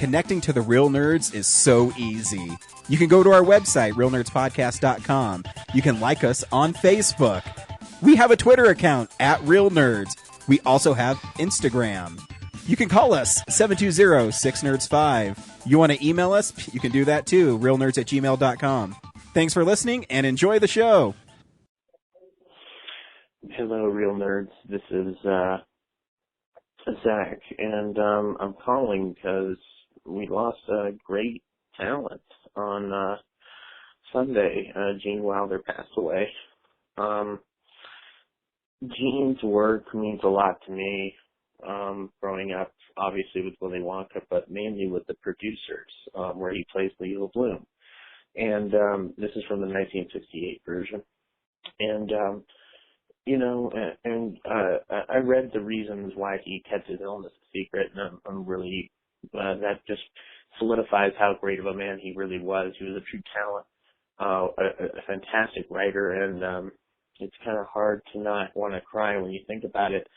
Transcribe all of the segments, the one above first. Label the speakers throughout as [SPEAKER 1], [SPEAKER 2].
[SPEAKER 1] connecting to the real nerds is so easy. You can go to our website, realnerdspodcast.com. You can like us on Facebook. We have a Twitter account, @RealNerds. We also have Instagram. You can call us, 720-6nerds5. You want to email us? You can do that too, realnerds@gmail.com. Thanks for listening, and enjoy the show.
[SPEAKER 2] Hello, Real Nerds. This is Zach, and I'm calling because we lost a great talent on Sunday. Gene Wilder passed away. Gene's work means a lot to me, growing up, obviously with Willy Wonka, but mainly with the producers, where he plays Leo Bloom. And this is from the 1968 version. And, I read the reasons why he kept his illness a secret, and I'm really, that just solidifies how great of a man he really was. He was a true talent, a fantastic writer, and it's kind of hard to not want to cry when you think about it,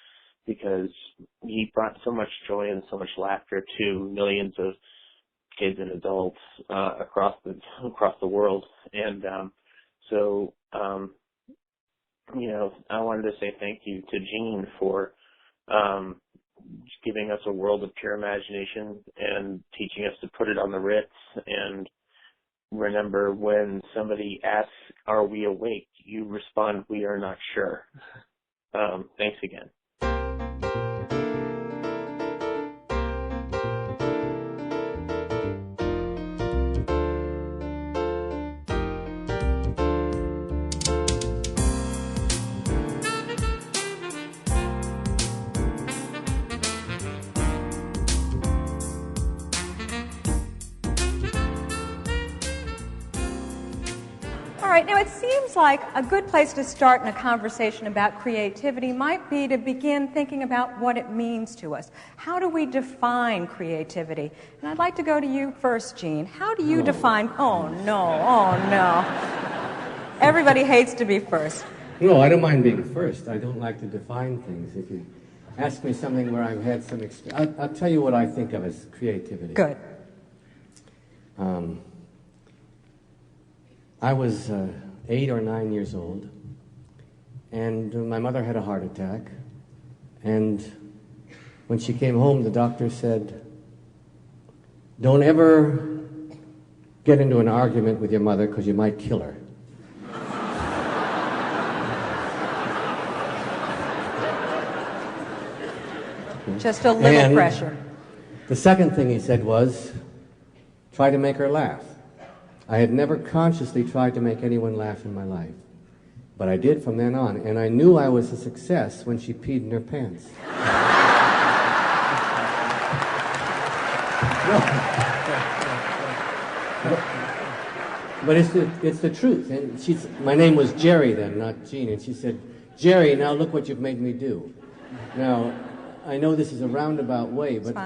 [SPEAKER 2] because he brought so much joy and so much laughter to millions of kids and adults across the world. And I wanted to say thank you to Gene for giving us a world of pure imagination and teaching us to put it on the Ritz. And remember, when somebody asks, "Are we awake?" you respond, "We are not sure." Thanks again.
[SPEAKER 3] All right, now it seems like a good place to start in a conversation about creativity might be to begin thinking about what it means to us. How do we define creativity? And I'd like to go to you first, Gene. How do you define... Oh, no. Everybody hates to be first.
[SPEAKER 4] No, I don't mind being first. I don't like to define things. If you ask me something where I've had some experience, I'll tell you what I think of as creativity.
[SPEAKER 3] Good.
[SPEAKER 4] I was 8 or 9 years old, and my mother had a heart attack, and when she came home, the doctor said, "Don't ever get into an argument with your mother because you might kill her."
[SPEAKER 3] Just a little pressure.
[SPEAKER 4] The second thing he said was, try to make her laugh. I had never consciously tried to make anyone laugh in my life, but I did from then on, and I knew I was a success when she peed in her pants. But it's the truth. And my name was Jerry then, not Jean, and she said, "Jerry, now look what you've made me do." Now, I know this is a roundabout way, but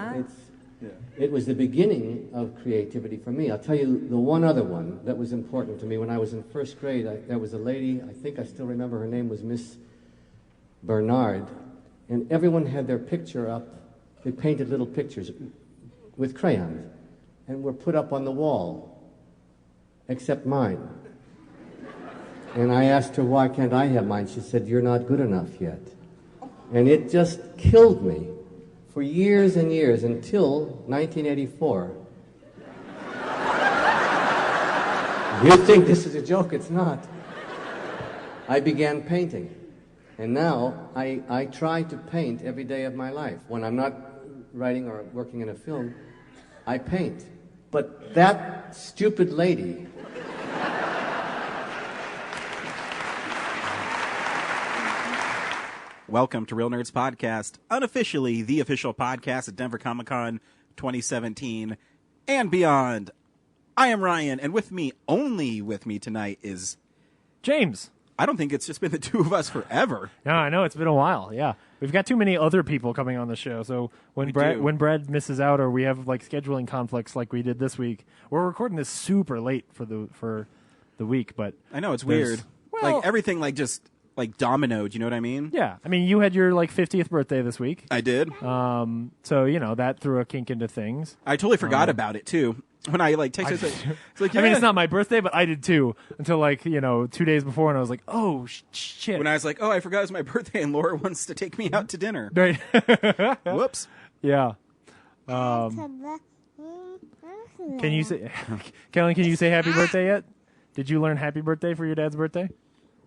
[SPEAKER 4] it was the beginning of creativity for me. I'll tell you the one other one that was important to me. When I was in first grade, there was a lady, I think I still remember her name was Miss Bernard, and everyone had their picture up. They painted little pictures with crayons and were put up on the wall, except mine. And I asked her, why can't I have mine? She said, "You're not good enough yet." And it just killed me for years and years until 1984. You think this is a joke, it's not. I began painting. And now I try to paint every day of my life. When I'm not writing or working in a film, I paint. But that stupid lady...
[SPEAKER 1] Welcome to Real Nerds Podcast, unofficially the official podcast at Denver Comic-Con 2017 and beyond. I am Ryan, and only with me tonight is...
[SPEAKER 5] James.
[SPEAKER 1] I don't think it's just been the two of us forever.
[SPEAKER 5] No, I know, it's been a while, yeah. We've got too many other people coming on the show, so when Brad misses out or we have scheduling conflicts like we did this week, we're recording this super late for the week, but...
[SPEAKER 1] I know, it's weird. Well, everything just... like dominoed. You know what I mean?
[SPEAKER 5] Yeah. I mean, you had your like 50th birthday this week.
[SPEAKER 1] I did.
[SPEAKER 5] So you know that threw a kink into things.
[SPEAKER 1] I totally forgot about it too. When I like texted, it's like, yeah.
[SPEAKER 5] I mean, it's not my birthday, but I did too until like 2 days before, and I was like, oh shit.
[SPEAKER 1] When I was like, oh, I forgot it's my birthday, and Laura wants to take me out to dinner.
[SPEAKER 5] Right.
[SPEAKER 1] Whoops.
[SPEAKER 5] Yeah. Can you say, Kellen? Can you say happy birthday yet? Did you learn happy birthday for your dad's birthday?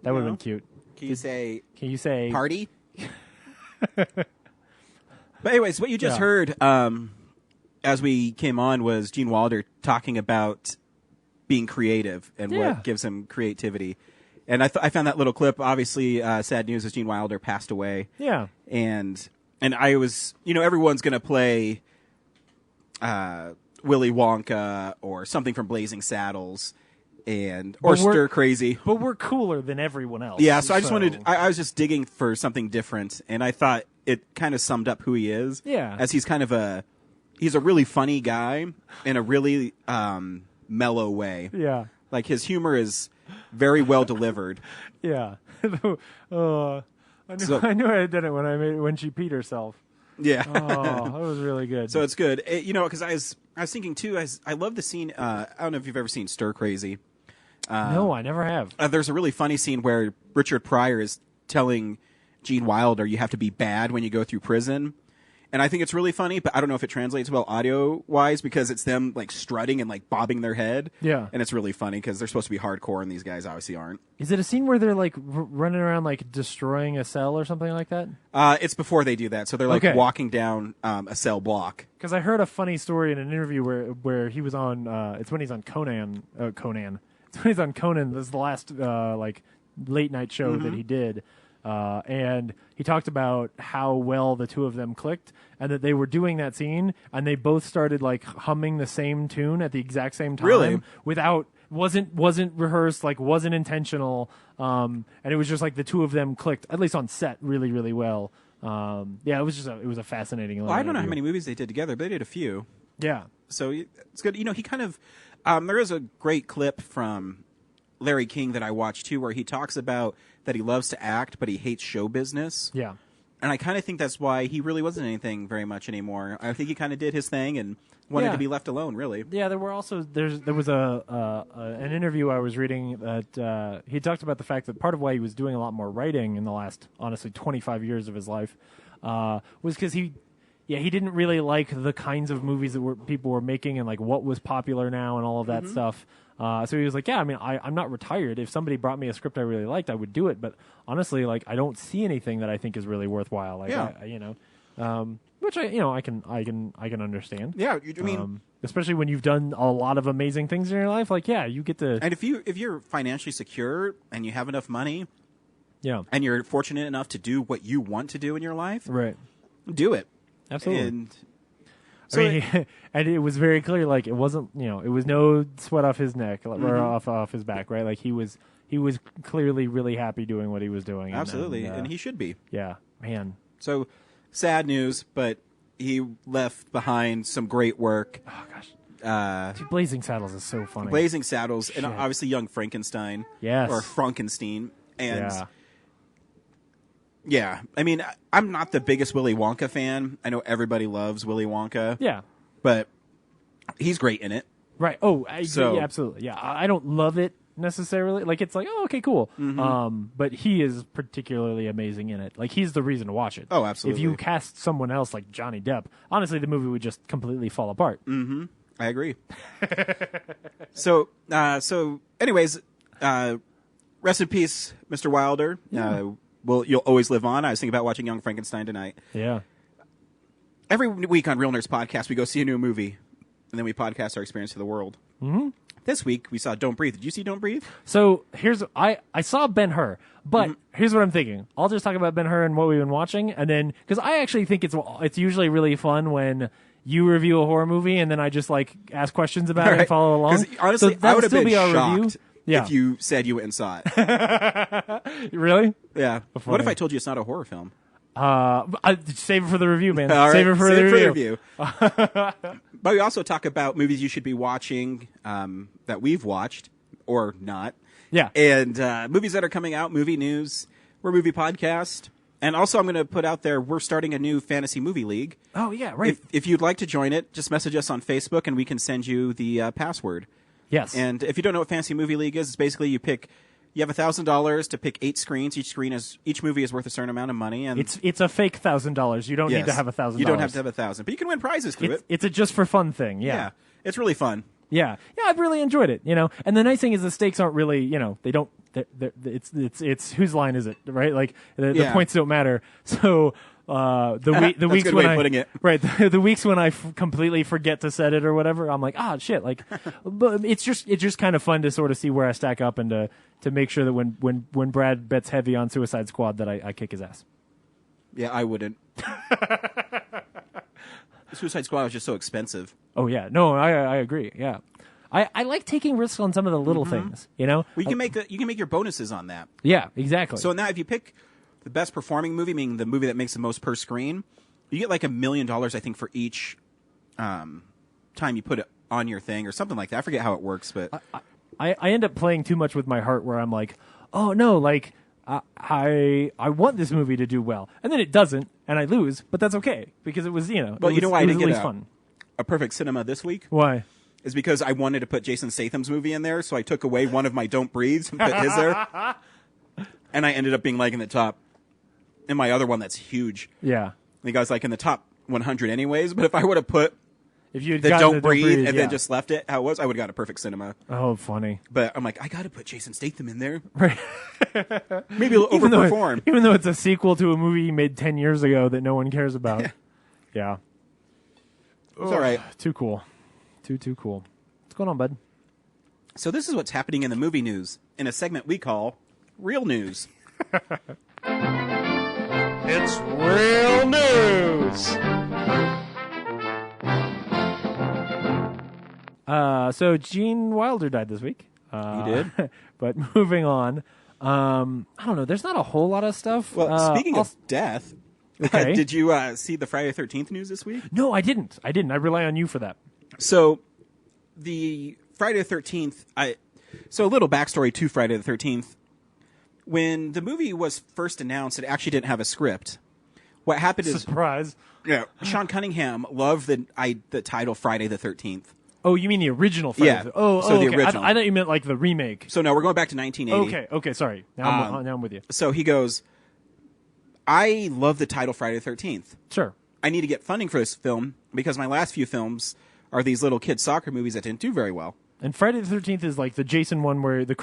[SPEAKER 5] That would have been cute.
[SPEAKER 1] Can you say
[SPEAKER 5] party?
[SPEAKER 1] But anyways, what you just heard as we came on was Gene Wilder talking about being creative and what gives him creativity. And I found that little clip. Obviously, sad news is Gene Wilder passed away.
[SPEAKER 5] Yeah.
[SPEAKER 1] And I was, everyone's going to play Willy Wonka or something from Blazing Saddles or Stir Crazy.
[SPEAKER 5] But we're cooler than everyone else.
[SPEAKER 1] Yeah, so I just wanted, I was just digging for something different, and I thought it kind of summed up who he is.
[SPEAKER 5] Yeah.
[SPEAKER 1] As he's kind of he's a really funny guy in a really mellow way.
[SPEAKER 5] Yeah.
[SPEAKER 1] Like his humor is very well delivered.
[SPEAKER 5] Yeah. I knew I did it when she peed herself.
[SPEAKER 1] Yeah.
[SPEAKER 5] Oh, that was really good.
[SPEAKER 1] So it's good. Because I was thinking too, I love the scene, I don't know if you've ever seen Stir Crazy.
[SPEAKER 5] No, I never have.
[SPEAKER 1] There's a really funny scene where Richard Pryor is telling Gene Wilder, you have to be bad when you go through prison. And I think it's really funny, but I don't know if it translates well audio-wise because it's them like strutting and like bobbing their head.
[SPEAKER 5] Yeah.
[SPEAKER 1] And it's really funny because they're supposed to be hardcore and these guys obviously aren't.
[SPEAKER 5] Is it a scene where they're like running around like destroying a cell or something like that?
[SPEAKER 1] It's before they do that. So they're like walking down a cell block.
[SPEAKER 5] Because I heard a funny story in an interview where he was on, it's when he's on Conan. It's when he's on Conan. This is the last like late night show that he did. And he talked about how well the two of them clicked and that they were doing that scene and they both started like humming the same tune at the exact same time.
[SPEAKER 1] Really?
[SPEAKER 5] Wasn't rehearsed, like wasn't intentional. And it was just like the two of them clicked, at least on set, really, really well. It was a fascinating.
[SPEAKER 1] Well, I don't know how many movies they did together, but they did a few.
[SPEAKER 5] Yeah.
[SPEAKER 1] So it's good. He kind of, there is a great clip from Larry King that I watched too, where he talks about that he loves to act, but he hates show business.
[SPEAKER 5] Yeah.
[SPEAKER 1] And I kind of think that's why he really wasn't anything very much anymore. I think he kind of did his thing and wanted to be left alone, really.
[SPEAKER 5] Yeah, there was an interview I was reading that he talked about the fact that part of why he was doing a lot more writing in the last, honestly, 25 years of his life was because he didn't really like the kinds of movies that people were making and like what was popular now and all of that stuff. So he was like, I'm not retired. If somebody brought me a script I really liked, I would do it. But honestly, like, I don't see anything that I think is really worthwhile. Like, which I can understand.
[SPEAKER 1] Yeah, I mean,
[SPEAKER 5] especially when you've done a lot of amazing things in your life. Like, yeah, you get to.
[SPEAKER 1] And if you're financially secure and you have enough money, and you're fortunate enough to do what you want to do in your life,
[SPEAKER 5] right,
[SPEAKER 1] do it.
[SPEAKER 5] Absolutely.
[SPEAKER 1] And
[SPEAKER 5] and it was very clear, like it wasn't, it was no sweat off his neck or off his back, right? Like he was clearly really happy doing what he was doing.
[SPEAKER 1] Absolutely, and he should be.
[SPEAKER 5] Yeah, man.
[SPEAKER 1] So sad news, but he left behind some great work.
[SPEAKER 5] Oh gosh, Dude, Blazing Saddles is so funny.
[SPEAKER 1] Blazing Saddles, and obviously Young Frankenstein,
[SPEAKER 5] yes,
[SPEAKER 1] or Frankenstein, and. Yeah, I mean, I'm not the biggest Willy Wonka fan. I know everybody loves Willy Wonka.
[SPEAKER 5] Yeah.
[SPEAKER 1] But he's great in it.
[SPEAKER 5] Right. Oh, yeah, absolutely. Yeah, I don't love it necessarily. Like, it's like, oh, okay, cool. Mm-hmm. But he is particularly amazing in it. Like, he's the reason to watch it.
[SPEAKER 1] Oh, absolutely.
[SPEAKER 5] If you cast someone else like Johnny Depp, honestly, the movie would just completely fall apart.
[SPEAKER 1] Mm-hmm. I agree. So anyways, rest in peace, Mr. Wilder. Yeah. Well, you'll always live on. I was thinking about watching Young Frankenstein tonight.
[SPEAKER 5] Yeah.
[SPEAKER 1] Every week on Real Nerds Podcast, we go see a new movie, and then we podcast our experience to the world.
[SPEAKER 5] Mm-hmm.
[SPEAKER 1] This week, we saw Don't Breathe. Did you see Don't Breathe?
[SPEAKER 5] So, I saw Ben-Hur, but here's what I'm thinking. I'll just talk about Ben-Hur and what we've been watching, and then, because I actually think it's usually really fun when you review a horror movie, and then I just, like, ask questions about it and follow along.
[SPEAKER 1] Honestly,
[SPEAKER 5] so
[SPEAKER 1] I would have been
[SPEAKER 5] shocked.
[SPEAKER 1] Review. Yeah. If you said you went and saw
[SPEAKER 5] it. Really?
[SPEAKER 1] Yeah. What if I told you it's not a horror film?
[SPEAKER 5] Save it for the review, man.
[SPEAKER 1] All right.
[SPEAKER 5] Save it for the review.
[SPEAKER 1] But we also talk about movies you should be watching that we've watched or not.
[SPEAKER 5] Yeah.
[SPEAKER 1] And movies that are coming out, movie news. We're a movie podcast. And also, I'm going to put out there, we're starting a new fantasy movie league.
[SPEAKER 5] Oh, yeah, right.
[SPEAKER 1] If you'd like to join it, just message us on Facebook, and we can send you the password.
[SPEAKER 5] Yes.
[SPEAKER 1] And if you don't know what fantasy movie league is, it's basically you have $1,000 to pick 8 screens. Each movie is worth a certain amount of money, and
[SPEAKER 5] it's a fake $1,000. You don't need to have $1,000.
[SPEAKER 1] You don't have to have 1,000, but you can win prizes through it.
[SPEAKER 5] It's a just for fun thing. Yeah.
[SPEAKER 1] It's really fun.
[SPEAKER 5] Yeah, I've really enjoyed it. And the nice thing is the stakes aren't really. They don't. It's whose line is it, right? Like the points don't matter. So the weeks when I putting it. Right the weeks when I completely forget to set it or whatever, I'm like, shit. Like, but it's just kind of fun to sort of see where I stack up and to make sure that when Brad bets heavy on Suicide Squad that I kick his ass.
[SPEAKER 1] Yeah, I wouldn't. Suicide Squad was just so expensive.
[SPEAKER 5] Oh yeah, no, I agree. Yeah, I like taking risks on some of the little things.
[SPEAKER 1] Well, you can make your bonuses on that.
[SPEAKER 5] Yeah, exactly.
[SPEAKER 1] So now, if you pick the best performing movie, meaning the movie that makes the most per screen, you get like $1 million, I think, for each time you put it on your thing or something like that. I forget how it works, but
[SPEAKER 5] I end up playing too much with my heart, where I'm like, oh no, like. I want this movie to do well, and then it doesn't, and I lose. But that's okay because it was
[SPEAKER 1] Well, you know why I didn't get
[SPEAKER 5] fun.
[SPEAKER 1] A perfect cinema this week?
[SPEAKER 5] Why?
[SPEAKER 1] Is because I wanted to put Jason Statham's movie in there, so I took away one of my Don't Breathes and put his there, and I ended up being like in the top. In my other one, that's huge.
[SPEAKER 5] Yeah,
[SPEAKER 1] I think I was like in the top 100 anyways. But if I would have put
[SPEAKER 5] if you
[SPEAKER 1] Don't Breathe and then just left it how it was, I would have got a perfect cinema.
[SPEAKER 5] Oh, funny.
[SPEAKER 1] But I'm like, I got to put Jason Statham in there.
[SPEAKER 5] Right.
[SPEAKER 1] Maybe it'll overperform.
[SPEAKER 5] Even though it's a sequel to a movie he made 10 years ago that no one cares about. Yeah.
[SPEAKER 1] It's all right.
[SPEAKER 5] Too cool. Too cool. What's going on, bud?
[SPEAKER 1] So this is what's happening in the movie news in a segment we call Real News.
[SPEAKER 5] It's Real News! So Gene Wilder died this week.
[SPEAKER 1] He did.
[SPEAKER 5] But moving on, I don't know. There's not a whole lot of stuff.
[SPEAKER 1] Well, speaking of death,
[SPEAKER 5] okay.
[SPEAKER 1] Did you see the Friday the 13th news this week?
[SPEAKER 5] No, I didn't. I rely on you for that.
[SPEAKER 1] So the Friday the 13th, so a little backstory to Friday the 13th. When the movie was first announced, it actually didn't have a script. What happened is...
[SPEAKER 5] Surprise.
[SPEAKER 1] Yeah, Sean Cunningham loved the title Friday the 13th.
[SPEAKER 5] Oh, you mean the original Friday?
[SPEAKER 1] Yeah.
[SPEAKER 5] The
[SPEAKER 1] the
[SPEAKER 5] okay.
[SPEAKER 1] original.
[SPEAKER 5] I thought you meant like the remake.
[SPEAKER 1] So no, we're going back to 1980.
[SPEAKER 5] Okay, sorry. Now I'm with you.
[SPEAKER 1] So he goes, I love the title Friday the 13th.
[SPEAKER 5] Sure.
[SPEAKER 1] I need to get funding for this film because my last few films are these little kid soccer movies that didn't do very well.
[SPEAKER 5] And Friday the 13th is like the Jason one where that's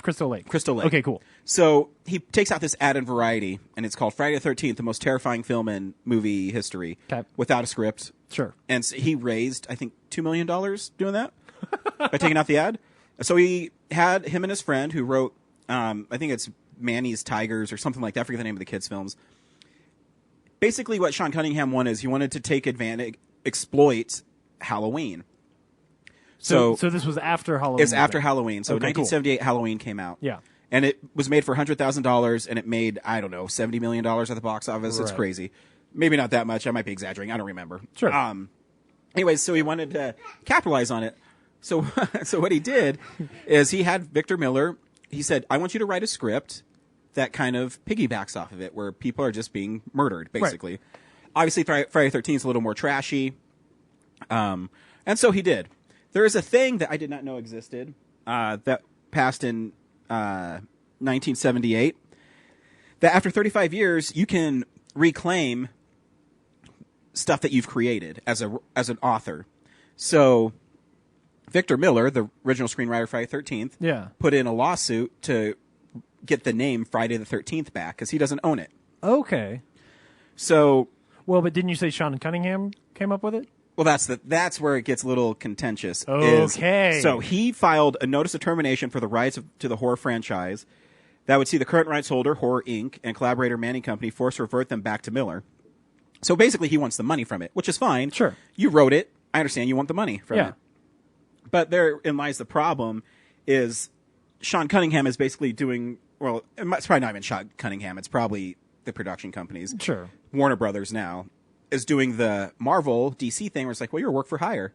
[SPEAKER 5] Crystal Lake.
[SPEAKER 1] Crystal Lake.
[SPEAKER 5] Okay, cool.
[SPEAKER 1] So he takes out this ad in Variety, and it's called Friday the 13th, the most terrifying film in movie history, without a script.
[SPEAKER 5] Sure.
[SPEAKER 1] And so he raised, I think, $2 million doing that by taking out the ad. So he had him and his friend who wrote, I think it's Manny's Tigers or something like that. I forget the name of the kids' films. Basically, what Sean Cunningham wanted is he wanted to exploit Halloween. So
[SPEAKER 5] this was after Halloween.
[SPEAKER 1] It's after Halloween. So 1978 cool. Halloween came out.
[SPEAKER 5] Yeah.
[SPEAKER 1] And it was made for $100,000, and it made, I don't know, $70 million at the box office. Right. It's crazy. Maybe not that much. I might be exaggerating. I don't remember.
[SPEAKER 5] Sure.
[SPEAKER 1] Anyways, so he wanted to capitalize on it. So what he did is he had Victor Miller. He said, I want you to write a script that kind of piggybacks off of it, where people are just being murdered, basically. Right. Obviously, Friday the 13th is a little more trashy. And so he did. There is a thing that I did not know existed that passed in 1978, that after 35 years, you can reclaim stuff that you've created as an author. So Victor Miller, the original screenwriter of Friday the 13th, put in a lawsuit to get the name Friday the 13th back because he doesn't own it.
[SPEAKER 5] Okay.
[SPEAKER 1] So...
[SPEAKER 5] Well, but didn't you say Sean Cunningham came up with it?
[SPEAKER 1] Well, that's where it gets a little contentious.
[SPEAKER 5] Okay.
[SPEAKER 1] So he filed a notice of termination for the rights to the horror franchise that would see the current rights holder, Horror Inc., and collaborator Manning Company forced to revert them back to Miller. So basically, he wants the money from it, which is fine.
[SPEAKER 5] Sure.
[SPEAKER 1] You wrote it. I understand you want the money from it. But therein lies the problem is Sean Cunningham is basically doing, well, it's probably not even Sean Cunningham. It's probably the production companies.
[SPEAKER 5] Sure.
[SPEAKER 1] Warner Brothers now is doing the Marvel DC thing where it's like, well, you're work for hire.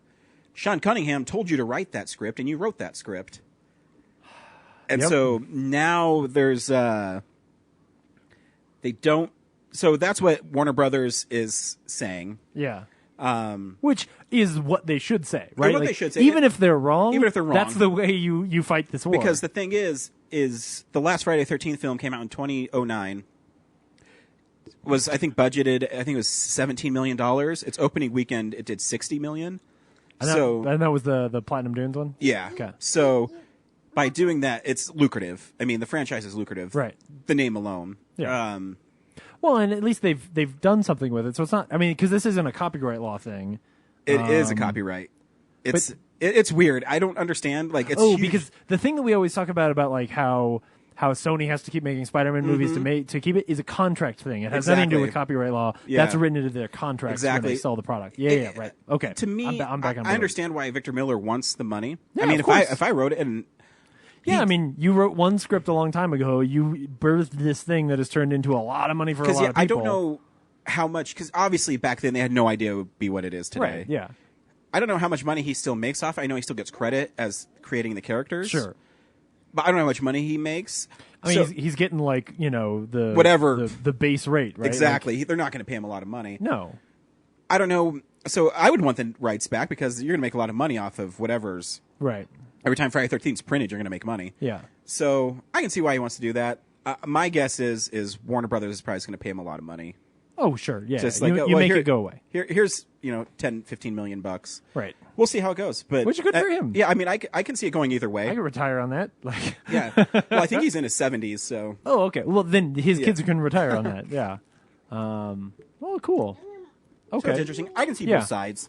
[SPEAKER 1] Sean Cunningham told you to write that script, and you wrote that script. And so now there's They don't. So that's what Warner Brothers is saying.
[SPEAKER 5] Yeah. Which is what they should say, right?
[SPEAKER 1] What
[SPEAKER 5] like,
[SPEAKER 1] they should say.
[SPEAKER 5] Even if they're wrong,
[SPEAKER 1] that's
[SPEAKER 5] the way you fight this war.
[SPEAKER 1] Because the thing is the last Friday the 13th film came out in 2009. Was, I think, budgeted, I think it was $17 million. Its opening weekend, it did $60 million.
[SPEAKER 5] And that was the Platinum Dunes one?
[SPEAKER 1] Yeah.
[SPEAKER 5] Okay.
[SPEAKER 1] So by doing that, it's lucrative. I mean, the franchise is lucrative.
[SPEAKER 5] Right.
[SPEAKER 1] The name alone.
[SPEAKER 5] Yeah. Well, and at least they've done something with it. So it's not, I mean, because this isn't a copyright law thing.
[SPEAKER 1] It is a copyright. It's weird. I don't understand. Like, it's huge.
[SPEAKER 5] Because the thing that we always talk about like how Sony has to keep making Spider-Man movies to keep it is a contract thing. It has nothing to do with copyright law.
[SPEAKER 1] Yeah.
[SPEAKER 5] That's written into their contracts when they sell the product. Yeah, right. Okay.
[SPEAKER 1] To me,
[SPEAKER 5] I'm back on board.
[SPEAKER 1] I understand why Victor Miller wants the money.
[SPEAKER 5] Yeah,
[SPEAKER 1] I mean,
[SPEAKER 5] of course.
[SPEAKER 1] if I wrote it and
[SPEAKER 5] I mean, you wrote one script a long time ago. You birthed this thing that has turned into a lot of money for a lot of people.
[SPEAKER 1] I don't know how much, because obviously back then they had no idea it would be what it is today.
[SPEAKER 5] Right, yeah.
[SPEAKER 1] I don't know how much money he still makes off. I know he still gets credit as creating the characters.
[SPEAKER 5] Sure.
[SPEAKER 1] But I don't know how much money he makes.
[SPEAKER 5] I mean, he's getting like, the
[SPEAKER 1] whatever
[SPEAKER 5] the base rate, right?
[SPEAKER 1] Exactly.
[SPEAKER 5] Like,
[SPEAKER 1] they're not going to pay him a lot of money.
[SPEAKER 5] No.
[SPEAKER 1] I don't know. So I would want the rights back because you're going to make a lot of money off of whatever's.
[SPEAKER 5] Right.
[SPEAKER 1] Every time Friday 13th is printed, you're going to make money.
[SPEAKER 5] Yeah.
[SPEAKER 1] So I can see why he wants to do that. My guess is Warner Brothers is probably going to pay him a lot of money.
[SPEAKER 5] Oh, sure. Yeah.
[SPEAKER 1] Just like,
[SPEAKER 5] you make it go away.
[SPEAKER 1] Here's 10, 15 million bucks.
[SPEAKER 5] Right.
[SPEAKER 1] We'll see how it goes. But
[SPEAKER 5] which is good for him.
[SPEAKER 1] Yeah, I mean, I can see it going either way.
[SPEAKER 5] I could retire on that. Like.
[SPEAKER 1] Yeah. Well, I think he's in his 70s, so.
[SPEAKER 5] Oh, okay. Well, then his kids can retire on that. Yeah. Well, cool. Okay.
[SPEAKER 1] So it's interesting. I can see both sides.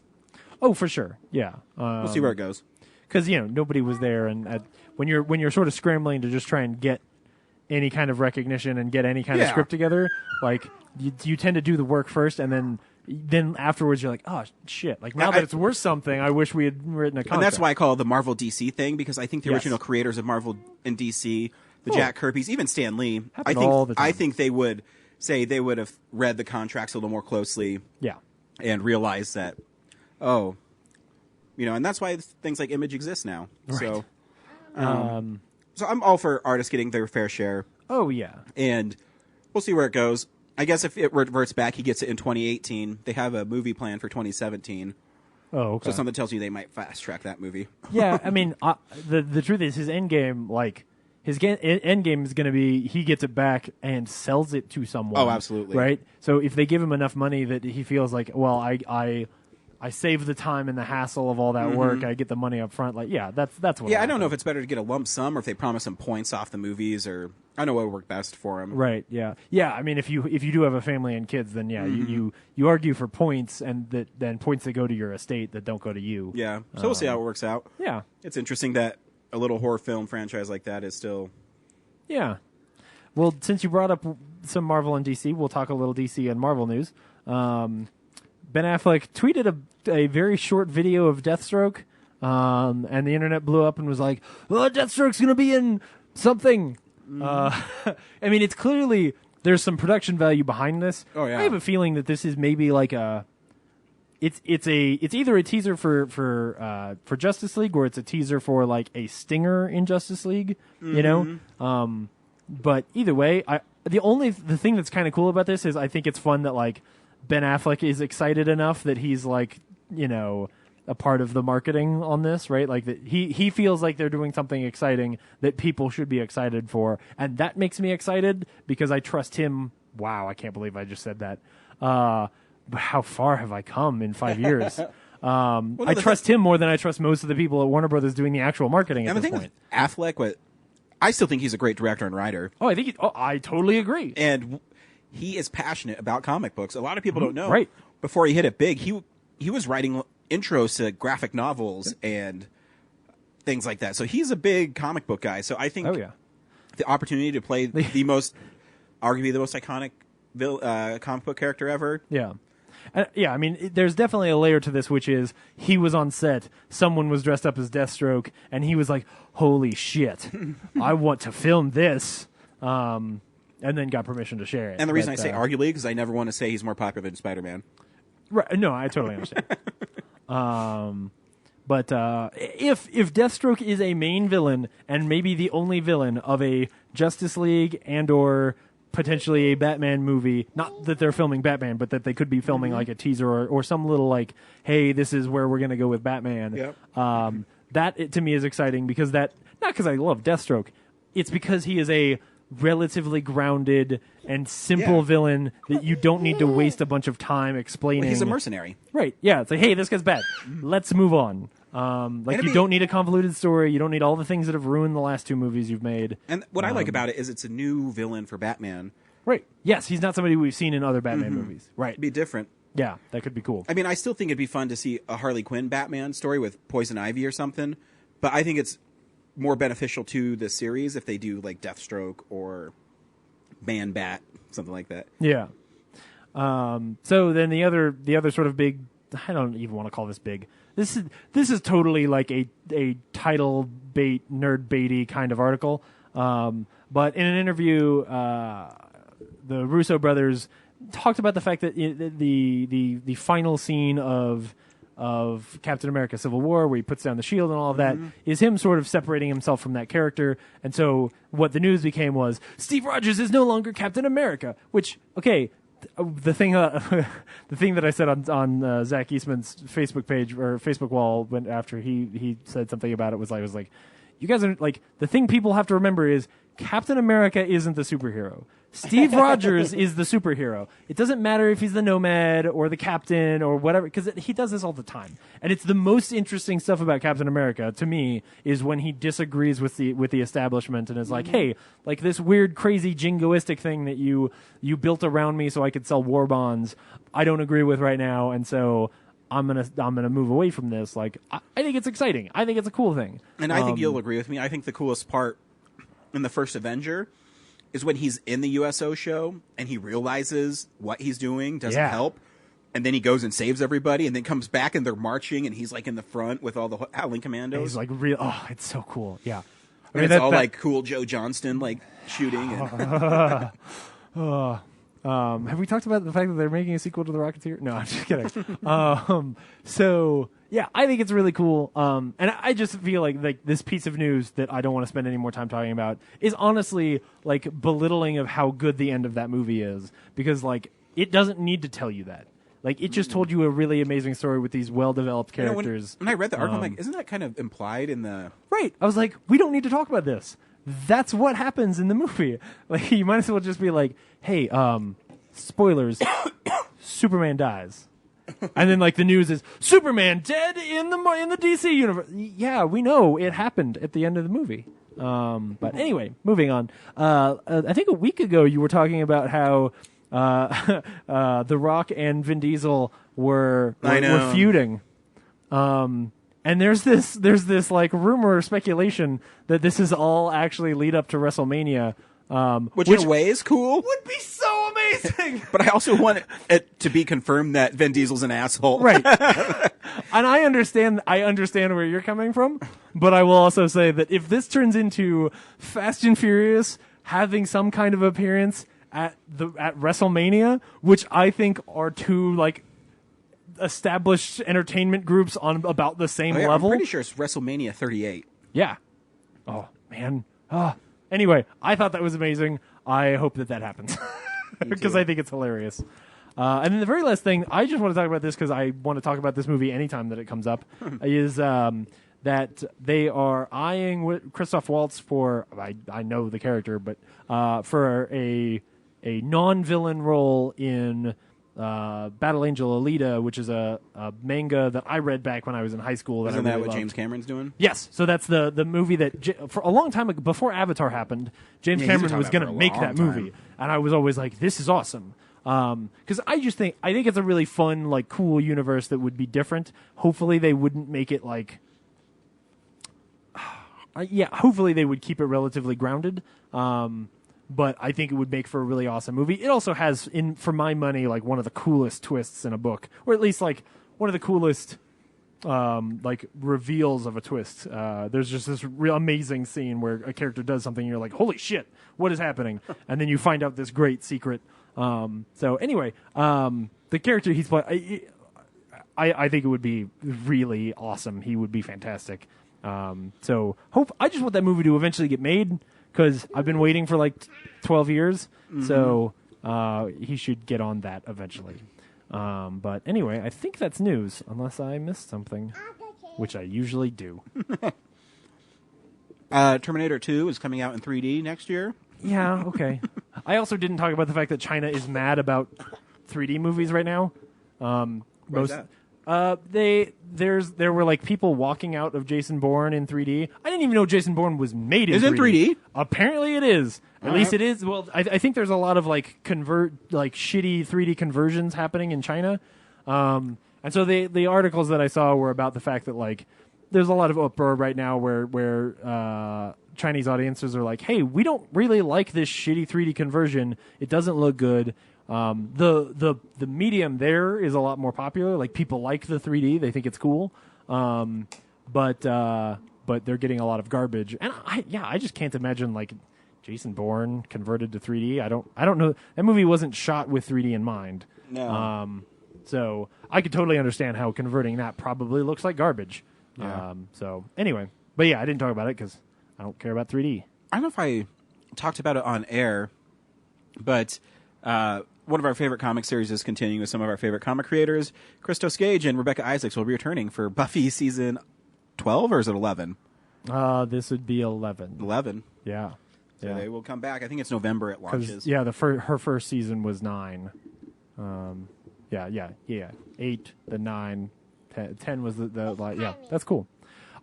[SPEAKER 5] Oh, for sure. Yeah.
[SPEAKER 1] We'll see where it goes.
[SPEAKER 5] Because nobody was there, and when you're sort of scrambling to just try and get any kind of recognition and get any kind of script together, like you tend to do the work first, and then afterwards you're like, oh shit! Like now that it's worth something, I wish we had written a contract.
[SPEAKER 1] And that's why I call it the Marvel DC thing, because I think the original creators of Marvel and DC, the Jack Kirby's, even Stan Lee, I think they would say they would have read the contracts a little more closely, and realized that, and that's why things like Image exist now.
[SPEAKER 5] Right.
[SPEAKER 1] So I'm all for artists getting their fair share.
[SPEAKER 5] Oh, yeah.
[SPEAKER 1] And we'll see where it goes. I guess if it reverts back, he gets it in 2018. They have a movie plan for 2017.
[SPEAKER 5] Oh, okay.
[SPEAKER 1] So something tells you they might fast track that movie.
[SPEAKER 5] Yeah, I mean, the truth is his end game, end game is going to be he gets it back and sells it to someone.
[SPEAKER 1] Oh, absolutely.
[SPEAKER 5] Right? So if they give him enough money that he feels like, well, I save the time and the hassle of all that work. I get the money up front. Like, that's what.
[SPEAKER 1] Yeah, I don't know if it's better to get a lump sum or if they promise him points off the movies, or I don't know what would work best for him.
[SPEAKER 5] Right. Yeah. Yeah. I mean, if you do have a family and kids, then you argue for points, and then points that go to your estate that don't go to you.
[SPEAKER 1] Yeah. So we'll see how it works out.
[SPEAKER 5] Yeah.
[SPEAKER 1] It's interesting that a little horror film franchise like that is still.
[SPEAKER 5] Yeah. Well, since you brought up some Marvel and DC, we'll talk a little DC and Marvel news. Ben Affleck tweeted a very short video of Deathstroke, and the internet blew up and was like, "Oh, Deathstroke's going to be in something." I mean, it's clearly there's some production value behind this.
[SPEAKER 1] Oh yeah.
[SPEAKER 5] I have a feeling that this is maybe like it's either a teaser for Justice League, or it's a teaser for like a stinger in Justice League. But either way, the thing that's kind of cool about this is I think it's fun that like Ben Affleck is excited enough that he's like, a part of the marketing on this, right? Like that he feels like they're doing something exciting that people should be excited for. And that makes me excited because I trust him. Wow. I can't believe I just said that. But how far have I come in 5 years? I trust him more than I trust most of the people at Warner Brothers doing the actual marketing at this point.
[SPEAKER 1] With Affleck, I still think he's a great director and writer.
[SPEAKER 5] Oh, I totally agree.
[SPEAKER 1] And he is passionate about comic books. A lot of people don't know.
[SPEAKER 5] Right.
[SPEAKER 1] Before he hit it big, he was writing intros to graphic novels and things like that. So he's a big comic book guy. So I think the opportunity to play arguably the most iconic comic book character ever.
[SPEAKER 5] Yeah. I mean, there's definitely a layer to this, which is he was on set, someone was dressed up as Deathstroke, and he was like, holy shit, I want to film this, and then got permission to share it.
[SPEAKER 1] And the reason I say arguably, because I never want to say he's more popular than Spider-Man.
[SPEAKER 5] Right? No, I totally understand. But if Deathstroke is a main villain, and maybe the only villain of a Justice League and or potentially a Batman movie. Not that they're filming Batman, but that they could be filming like a teaser or some little like, hey, this is where we're going to go with Batman.
[SPEAKER 1] Yep.
[SPEAKER 5] That to me is exciting because not because I love Deathstroke. It's because he is a relatively grounded and simple villain that you don't need to waste a bunch of time explaining.
[SPEAKER 1] Well, he's a mercenary.
[SPEAKER 5] Right. Yeah. It's like, hey, this guy's bad. Let's move on. You don't need a convoluted story. You don't need all the things that have ruined the last two movies you've made.
[SPEAKER 1] And what I like about it is it's a new villain for Batman.
[SPEAKER 5] Right. Yes, he's not somebody we've seen in other Batman movies. Right.
[SPEAKER 1] It'd be different.
[SPEAKER 5] Yeah, that could be cool.
[SPEAKER 1] I mean, I still think it'd be fun to see a Harley Quinn Batman story with Poison Ivy or something, but I think it's more beneficial to the series if they do like Deathstroke or Man Bat, something like that.
[SPEAKER 5] Yeah. So then the other sort of big, I don't even want to call this big. This is totally like a title bait, nerd baity kind of article. But in an interview, the Russo brothers talked about the fact that the final scene of Captain America: Civil War, where he puts down the shield and all of that, is him sort of separating himself from that character. And so what the news became was Steve Rogers is no longer Captain America. Which, okay, the thing that I said on Zach Eastman's Facebook page or Facebook wall when after he said something about it was like, you guys are like, the thing people have to remember is Captain America isn't the superhero. Steve Rogers is the superhero. It doesn't matter if he's the Nomad or the Captain or whatever, because he does this all the time. And it's the most interesting stuff about Captain America to me is when he disagrees with the establishment and is like, hey, like this weird, crazy, jingoistic thing that you built around me so I could sell war bonds, I don't agree with right now, and so I'm gonna move away from this. Like, I think it's exciting. I think it's a cool thing.
[SPEAKER 1] And I think you'll agree with me. I think the coolest part in the first Avenger is when he's in the USO show and he realizes what he's doing doesn't help, and then he goes and saves everybody, and then comes back and they're marching, and he's like in the front with all the Howling Commandos.
[SPEAKER 5] And he's like, it's so cool. Yeah,
[SPEAKER 1] I mean, it's all like cool Joe Johnston like shooting. And
[SPEAKER 5] have we talked about the fact that they're making a sequel to The Rocketeer? No, I'm just kidding. So yeah, I think it's really cool. And I just feel like this piece of news that I don't want to spend any more time talking about is honestly like belittling of how good the end of that movie is, because like it doesn't need to tell you that. Like, it just told you a really amazing story with these well-developed characters.
[SPEAKER 1] When I read the article, I'm like, isn't that kind of implied in the...
[SPEAKER 5] Right. I was like, we don't need to talk about this. That's what happens in the movie. Like, you might as well just be like, hey, spoilers, Superman dies. And then, like, the news is, Superman dead in the DC universe. Yeah, we know it happened at the end of the movie. But anyway, moving on. I think a week ago you were talking about how... The Rock and Vin Diesel were feuding, and there's this like rumor or speculation that this is all actually lead up to WrestleMania,
[SPEAKER 1] which in a way is cool.
[SPEAKER 5] Would be so amazing.
[SPEAKER 1] But I also want it to be confirmed that Vin Diesel's an asshole,
[SPEAKER 5] right? And I understand where you're coming from, but I will also say that if this turns into Fast and Furious having some kind of appearance at WrestleMania, which I think are two like established entertainment groups on about the same level.
[SPEAKER 1] I'm pretty sure it's WrestleMania 38.
[SPEAKER 5] Yeah. Oh man. Anyway, I thought that was amazing. I hope that happens because I think it's hilarious. And then the very last thing, I just want to talk about this because I want to talk about this movie anytime that it comes up, is that they are eyeing Christoph Waltz for, I know the character, but for a non-villain role in Battle Angel Alita, which is a manga that I read back when I was in high school.
[SPEAKER 1] Isn't that what James Cameron's doing?
[SPEAKER 5] Yes. So that's the movie that for a long time ago, before Avatar happened, James Cameron was going to make that movie. And I was always like, this is awesome. Because I think it's a really fun, like, cool universe that would be different. Hopefully they wouldn't make it like... hopefully they would keep it relatively grounded. But I think it would make for a really awesome movie. It also has, for my money, like one of the coolest twists in a book, or at least like one of the coolest like reveals of a twist. There's just this real amazing scene where a character does something, and you're like, "Holy shit, what is happening?" And then you find out this great secret. So anyway, the character he's playing, I think it would be really awesome. He would be fantastic. So I just want that movie to eventually get made. because I've been waiting for like 12 years. So he should get on that eventually. But anyway, I think that's news, unless I missed something, which I usually do.
[SPEAKER 1] Terminator 2 is coming out in 3D next year.
[SPEAKER 5] Yeah, okay. I also didn't talk about the fact that China is mad about 3D movies right now.
[SPEAKER 1] Why is that?
[SPEAKER 5] There were like people walking out of Jason Bourne in 3D. I didn't even know Jason Bourne was made in 3D.
[SPEAKER 1] Is it 3D?
[SPEAKER 5] Apparently it is. At least it is. Well, I think there's a lot of like shitty 3D conversions happening in China. And so the articles that I saw were about the fact that like there's a lot of uproar right now where Chinese audiences are like, hey, we don't really like this shitty 3D conversion. It doesn't look good. The medium there is a lot more popular. Like people like the 3D, they think it's cool. But they're getting a lot of garbage. And I just can't imagine like Jason Bourne converted to 3D. I don't know. That movie wasn't shot with 3D in mind.
[SPEAKER 1] No.
[SPEAKER 5] So I could totally understand how converting that probably looks like garbage.
[SPEAKER 1] Yeah.
[SPEAKER 5] So anyway, but yeah, I didn't talk about it because I don't care about 3D.
[SPEAKER 1] I don't know if I talked about it on air, but one of our favorite comic series is continuing with some of our favorite comic creators. Christos Gage and Rebecca Isaacs will be returning for Buffy season 12, or is it 11?
[SPEAKER 5] This would be 11.
[SPEAKER 1] 11.
[SPEAKER 5] Yeah.
[SPEAKER 1] So they will come back. I think it's November it launches.
[SPEAKER 5] Yeah, her first season was 9. Yeah. 8, then 9, 10 was the yeah. That's cool.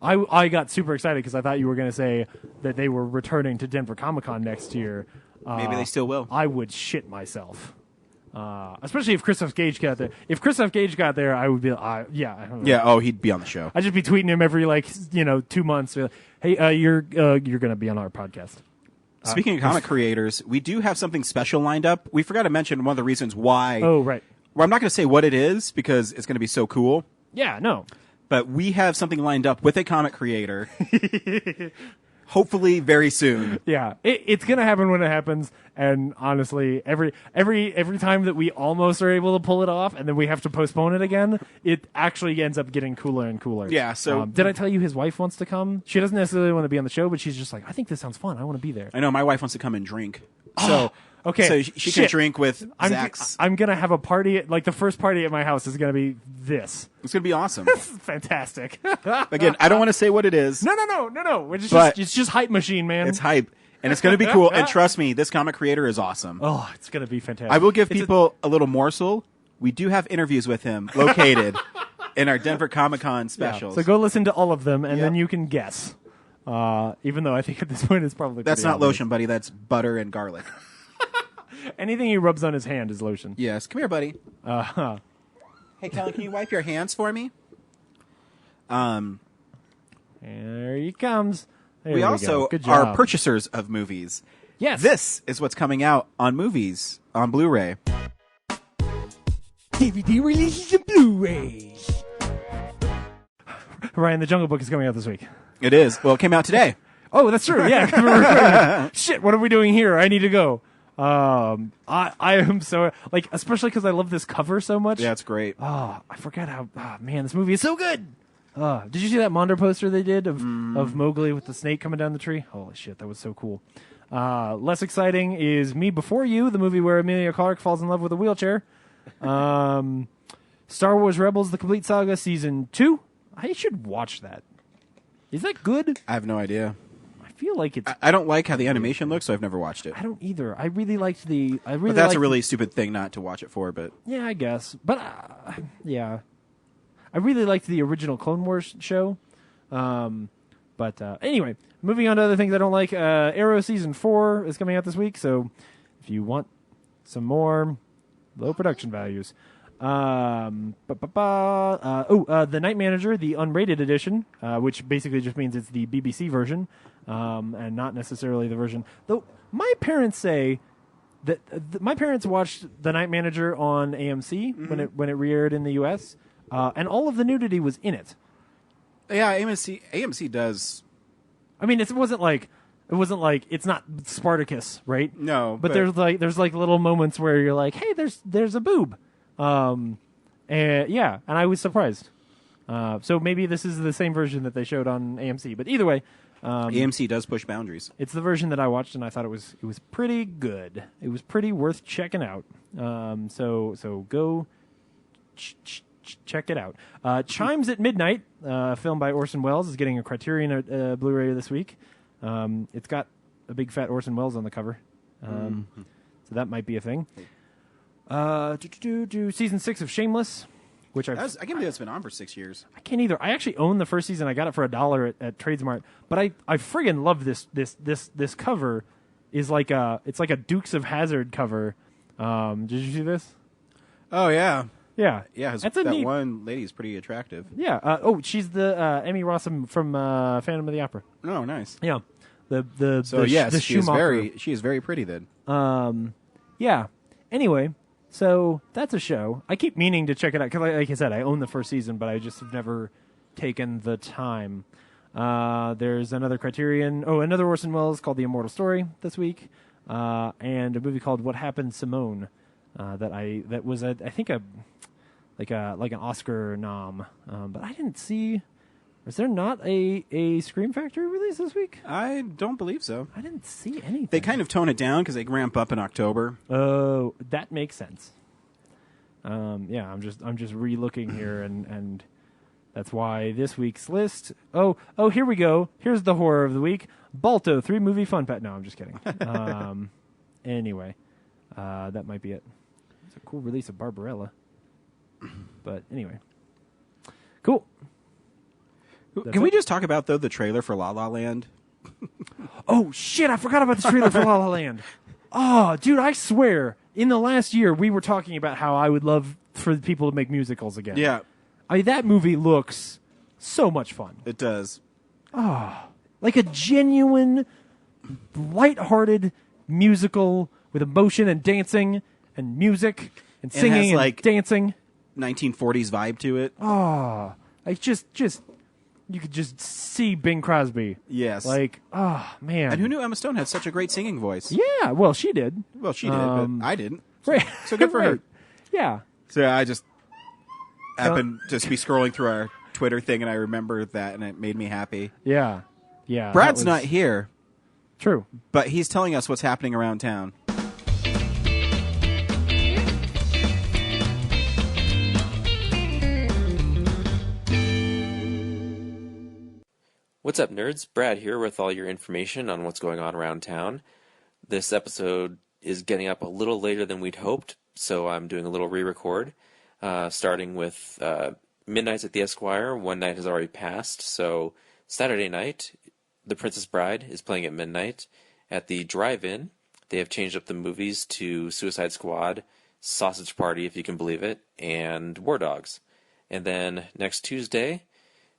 [SPEAKER 5] I got super excited because I thought you were going to say that they were returning to Denver Comic-Con next year.
[SPEAKER 1] Maybe they still will.
[SPEAKER 5] I would shit myself. Especially if Christoph Gage got there. If Christoph Gage got there, I would be, I don't know.
[SPEAKER 1] Yeah, he'd be on the show.
[SPEAKER 5] I'd just be tweeting him every 2 months. Hey, you're going to be on our podcast.
[SPEAKER 1] Speaking of comic creators, we do have something special lined up. We forgot to mention one of the reasons why.
[SPEAKER 5] Oh, right.
[SPEAKER 1] Well, I'm not going to say what it is because it's going to be so cool.
[SPEAKER 5] Yeah, no.
[SPEAKER 1] But we have something lined up with a comic creator. Hopefully very soon.
[SPEAKER 5] Yeah, it's going to happen when it happens. And honestly, every time that we almost are able to pull it off and then we have to postpone it again, it actually ends up getting cooler and cooler.
[SPEAKER 1] Yeah, so...
[SPEAKER 5] did I tell you his wife wants to come? She doesn't necessarily want to be on the show, but she's just like, I think this sounds fun. I want to be there.
[SPEAKER 1] I know, my wife wants to come and drink. So...
[SPEAKER 5] Okay.
[SPEAKER 1] So she can drink with Zach's.
[SPEAKER 5] I'm going to have a party. Like, the first party at my house is going to be this.
[SPEAKER 1] It's going to be awesome.
[SPEAKER 5] Fantastic.
[SPEAKER 1] Again, I don't want to say what it is.
[SPEAKER 5] No. It's just hype machine, man.
[SPEAKER 1] It's hype. And it's going to be cool. And trust me, this comic creator is awesome.
[SPEAKER 5] Oh, it's going to be fantastic.
[SPEAKER 1] I will give people a little morsel. We do have interviews with him located in our Denver Comic-Con specials.
[SPEAKER 5] Yeah. So go listen to all of them, and then you can guess. Even though I think at this point it's probably
[SPEAKER 1] That's not lotion, buddy. That's butter and garlic.
[SPEAKER 5] Anything he rubs on his hand is lotion.
[SPEAKER 1] Yes. Come here, buddy. Hey, Kellen, can you wipe your hands for me?
[SPEAKER 5] There he comes.
[SPEAKER 1] We also are purchasers of movies.
[SPEAKER 5] Yes.
[SPEAKER 1] This is what's coming out on movies on Blu-ray.
[SPEAKER 5] DVD releases and Blu-rays. Ryan, The Jungle Book is coming out this week.
[SPEAKER 1] It is. Well, it came out today.
[SPEAKER 5] Oh, that's true. Yeah. Shit, what are we doing here? I need to go. I am so, like, especially because I love this cover so much.
[SPEAKER 1] Yeah, it's great.
[SPEAKER 5] Oh, I forgot how, man, this movie is so good. Did you see that Mondo poster they did of Mowgli with the snake coming down the tree? Holy shit, that was so cool. Less exciting is Me Before You, the movie where Emilia Clarke falls in love with a wheelchair. Star Wars Rebels, The Complete Saga, Season 2. I should watch that. Is that good?
[SPEAKER 1] I have no idea.
[SPEAKER 5] I feel like it's...
[SPEAKER 1] I don't like how the animation looks, so I've never watched it.
[SPEAKER 5] I don't either. I really liked the...
[SPEAKER 1] But that's a really stupid thing not to watch it for, but...
[SPEAKER 5] Yeah, I guess. But, yeah. I really liked the original Clone Wars show. But anyway, moving on to other things I don't like. Arrow Season 4 is coming out this week, so if you want some more low production values... The Night Manager, the unrated edition, which basically just means it's the BBC version, and not necessarily the version. Though my parents say that my parents watched The Night Manager on AMC when it re-aired in the US, and all of the nudity was in it.
[SPEAKER 1] Yeah, AMC does.
[SPEAKER 5] I mean, it wasn't like it's not Spartacus, right?
[SPEAKER 1] No,
[SPEAKER 5] but there's like little moments where you're like, hey, there's a boob. And I was surprised. So maybe this is the same version that they showed on AMC. But either way,
[SPEAKER 1] AMC does push boundaries.
[SPEAKER 5] it's the version that I watched, and I thought it was pretty good. It was pretty worth checking out. So go check it out. Chimes at Midnight, film by Orson Welles, is getting a Criterion Blu-ray this week. It's got a big fat Orson Welles on the cover, so that might be a thing. Season 6 of Shameless, which I can't
[SPEAKER 1] believe it's been on for 6 years.
[SPEAKER 5] I can't either. I actually own the first season. I got it for $1 at Tradesmart, but I friggin' love this cover. It's like a Dukes of Hazzard cover. Did you see this?
[SPEAKER 1] Oh yeah.
[SPEAKER 5] Yeah,
[SPEAKER 1] That one lady is pretty attractive.
[SPEAKER 5] Yeah. She's the Emmy Rossum from Phantom of the Opera.
[SPEAKER 1] Oh, nice.
[SPEAKER 5] Yeah.
[SPEAKER 1] She is very pretty then.
[SPEAKER 5] Yeah. Anyway, so that's a show. I keep meaning to check it out because, like I said, I own the first season, but I just have never taken the time. There's another Criterion. Another Orson Welles called The Immortal Story this week, and a movie called What Happened, Simone. That was I think like an Oscar nom, but I didn't see. Was there not a Scream Factory release this week?
[SPEAKER 1] I don't believe so.
[SPEAKER 5] I didn't see anything.
[SPEAKER 1] They kind of tone it down because they ramp up in October.
[SPEAKER 5] Oh, that makes sense. Yeah, I'm just re-looking here, and that's why this week's list. Oh, here we go. Here's the horror of the week: Balto 3-movie fun pack. No, I'm just kidding. Anyway, that might be it. It's a cool release of Barbarella. But anyway, cool.
[SPEAKER 1] Can we just talk about, though, the trailer for La La Land?
[SPEAKER 5] Oh, shit, I forgot about the trailer for La La Land. Oh, dude, I swear, in the last year, we were talking about how I would love for people to make musicals again.
[SPEAKER 1] Yeah.
[SPEAKER 5] That movie looks so much fun.
[SPEAKER 1] It does.
[SPEAKER 5] Oh, like a genuine, lighthearted musical with emotion and dancing and music and singing and dancing.
[SPEAKER 1] 1940s vibe to it.
[SPEAKER 5] Oh, like just you could just see Bing Crosby.
[SPEAKER 1] Yes.
[SPEAKER 5] Like, oh, man.
[SPEAKER 1] And who knew Emma Stone had such a great singing voice?
[SPEAKER 5] Yeah, well, she did.
[SPEAKER 1] Well, she did, but I didn't.
[SPEAKER 5] Right.
[SPEAKER 1] So good for her.
[SPEAKER 5] Yeah.
[SPEAKER 1] So I just happened to be scrolling through our Twitter thing, and I remembered that, and it made me happy.
[SPEAKER 5] Yeah. Yeah.
[SPEAKER 1] Brad's not here.
[SPEAKER 5] True.
[SPEAKER 1] But he's telling us what's happening around town.
[SPEAKER 6] What's up, nerds? Brad here with all your information on what's going on around town. This episode is getting up a little later than we'd hoped, so I'm doing a little re-record, starting with Midnights at the Esquire. One night has already passed, so Saturday night, The Princess Bride is playing at midnight. At the drive-in, they have changed up the movies to Suicide Squad, Sausage Party, if you can believe it, and War Dogs. And then next Tuesday,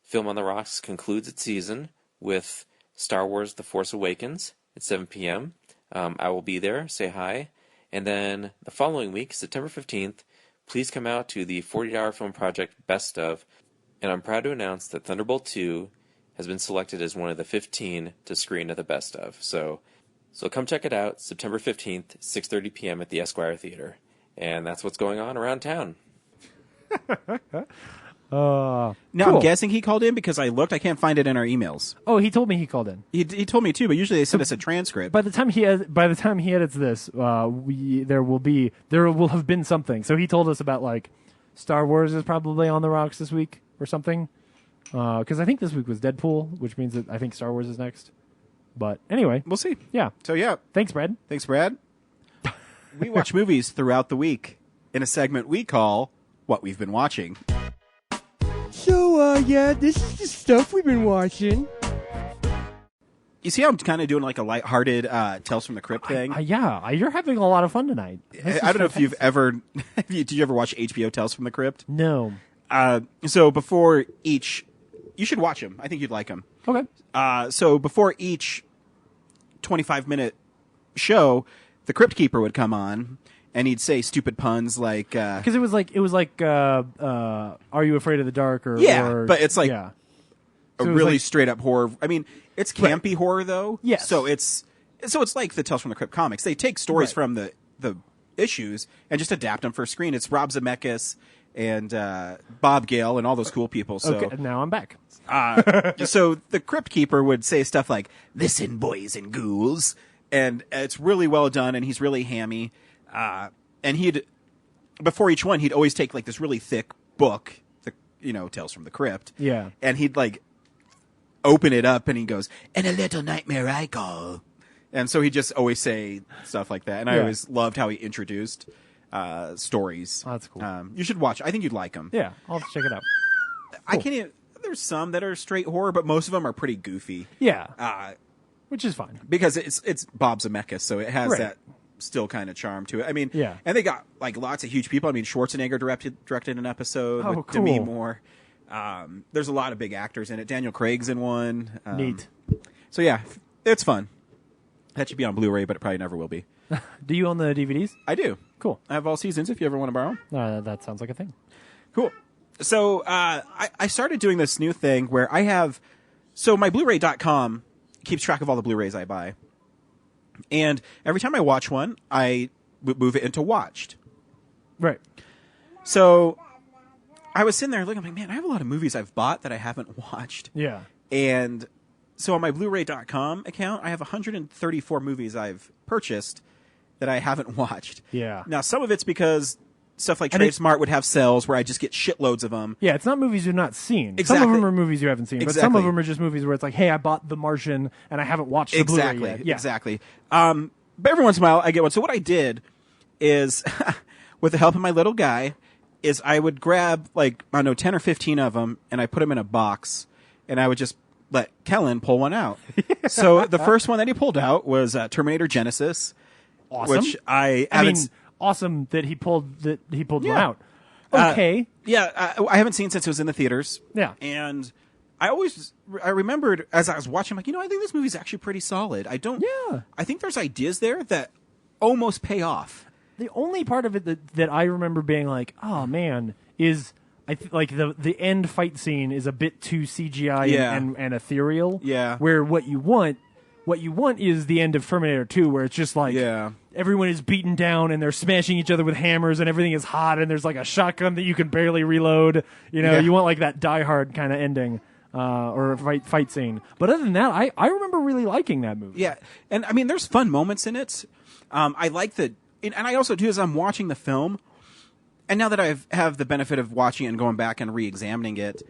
[SPEAKER 6] Film on the Rocks concludes its season with Star Wars The Force Awakens at 7 p.m. I will be there, say hi. And then the following week, September 15th, please come out to the 40-Hour Film Project Best Of. And I'm proud to announce that Thunderbolt 2 has been selected as one of the 15 to screen at the Best Of. So come check it out, September 15th, 6:30 p.m. at the Esquire Theater. And that's what's going on around town.
[SPEAKER 1] Now,
[SPEAKER 5] cool.
[SPEAKER 1] I'm guessing he called in because I looked. I can't find it in our emails.
[SPEAKER 5] Oh, he told me he called in.
[SPEAKER 1] He told me too, but usually they send us a transcript.
[SPEAKER 5] By the time he edits this, there will have been something. So he told us about like Star Wars is probably on the rocks this week or something. Because I think this week was Deadpool, which means that I think Star Wars is next. But anyway,
[SPEAKER 1] we'll see.
[SPEAKER 5] Yeah.
[SPEAKER 1] So yeah,
[SPEAKER 5] thanks, Brad.
[SPEAKER 1] Thanks, Brad. We watch movies throughout the week in a segment we call "What We've Been Watching."
[SPEAKER 7] So, this is the stuff we've been watching.
[SPEAKER 1] You see how I'm kind of doing like a lighthearted Tales from the Crypt thing?
[SPEAKER 5] Yeah, you're having a lot of fun tonight.
[SPEAKER 1] I don't know if you've ever... did you ever watch HBO Tales from the Crypt?
[SPEAKER 5] No.
[SPEAKER 1] So before each... You should watch them. I think you'd like them.
[SPEAKER 5] Okay.
[SPEAKER 1] So before each 25-minute show, the Crypt Keeper would come on... And he'd say stupid puns like...
[SPEAKER 5] Because it was like, Are You Afraid of the Dark?
[SPEAKER 1] Or but it's like
[SPEAKER 5] a
[SPEAKER 1] really
[SPEAKER 5] like,
[SPEAKER 1] straight-up horror. I mean, it's campy horror, though.
[SPEAKER 5] Yes.
[SPEAKER 1] So it's like the Tales from the Crypt comics. They take stories from the issues and just adapt them for screen. It's Rob Zemeckis. and Bob Gale and all those cool people. So
[SPEAKER 5] Okay, now I'm back.
[SPEAKER 1] so the Crypt Keeper would say stuff like, "Listen, boys and ghouls," and it's really well done, and he's really hammy. And before each one, he'd always take like this really thick book, Tales from the Crypt.
[SPEAKER 5] Yeah.
[SPEAKER 1] And he'd like open it up, and he goes, "And a little nightmare I call." And so he'd just always say stuff like that. And I always loved how he introduced stories.
[SPEAKER 5] Oh, that's cool.
[SPEAKER 1] You should watch. I think you'd like them.
[SPEAKER 5] Yeah, I'll have to check it out.
[SPEAKER 1] I can't even. There's some that are straight horror, but most of them are pretty goofy.
[SPEAKER 5] Yeah, which is fine
[SPEAKER 1] Because it's Bob Zemeckis, so it has
[SPEAKER 5] Right.
[SPEAKER 1] that still kind of charm to it. I mean,
[SPEAKER 5] Yeah.
[SPEAKER 1] And they got like lots of huge people. I mean, Schwarzenegger directed an episode
[SPEAKER 5] Oh,
[SPEAKER 1] with
[SPEAKER 5] cool.
[SPEAKER 1] Demi Moore. There's a lot of big actors in it. Daniel Craig's in one.
[SPEAKER 5] Neat.
[SPEAKER 1] So yeah, it's fun. That should be on Blu-ray, but it probably never will be.
[SPEAKER 5] Do you own the DVDs?
[SPEAKER 1] I do.
[SPEAKER 5] Cool.
[SPEAKER 1] I have all seasons if you ever want to borrow them.
[SPEAKER 5] That sounds like a thing.
[SPEAKER 1] Cool. So I started doing this new thing where I have... So my Blu-ray.com keeps track of all the Blu-rays I buy. And every time I watch one, I move it into watched.
[SPEAKER 5] Right.
[SPEAKER 1] So I was sitting there looking, I'm like, man, I have a lot of movies I've bought that I haven't watched.
[SPEAKER 5] Yeah.
[SPEAKER 1] And so on my Blu-ray.com account, I have 134 movies I've purchased that I haven't watched.
[SPEAKER 5] Yeah.
[SPEAKER 1] Now, some of it's because stuff like
[SPEAKER 5] And it's-
[SPEAKER 1] TradeSmart would have sales where I just get shitloads of them.
[SPEAKER 5] Yeah, it's not movies you've not seen. Some
[SPEAKER 1] Exactly.
[SPEAKER 5] of them are movies you haven't seen, but some
[SPEAKER 1] Exactly.
[SPEAKER 5] of them are just movies where it's like, hey, I bought The Martian and I haven't watched the
[SPEAKER 1] Exactly.
[SPEAKER 5] Blu-ray yet. Yeah.
[SPEAKER 1] Exactly. But every once in a while, I get one. So what I did is, with the help of my little guy, is I would grab, 10 or 15 of them, and I put them in a box, and I would just let Kellen pull one out. So the first one that he pulled out was Terminator Genesis.
[SPEAKER 5] Awesome.
[SPEAKER 1] Which I
[SPEAKER 5] I mean,
[SPEAKER 1] haven't...
[SPEAKER 5] awesome that he pulled one
[SPEAKER 1] Yeah.
[SPEAKER 5] out. Okay.
[SPEAKER 1] I haven't seen since it was in the theaters.
[SPEAKER 5] Yeah.
[SPEAKER 1] And I remembered as I was watching, I think this movie's actually pretty solid.
[SPEAKER 5] Yeah.
[SPEAKER 1] I think there's ideas there that almost pay off.
[SPEAKER 5] The only part of it that I remember being like, oh man, is the end fight scene is a bit too CGI
[SPEAKER 1] Yeah.
[SPEAKER 5] and ethereal.
[SPEAKER 1] Yeah.
[SPEAKER 5] Where what you want is the end of Terminator 2, where it's just like
[SPEAKER 1] Yeah.
[SPEAKER 5] everyone is beaten down and they're smashing each other with hammers and everything is hot and there's like a shotgun that you can barely reload.
[SPEAKER 1] Yeah.
[SPEAKER 5] You want like that Die Hard kind of ending. Or a fight scene. But other than that, I remember really liking that movie.
[SPEAKER 1] Yeah. And I mean, there's fun moments in it. I like and I also do as I'm watching the film, and now that I have the benefit of watching it and going back and re-examining it,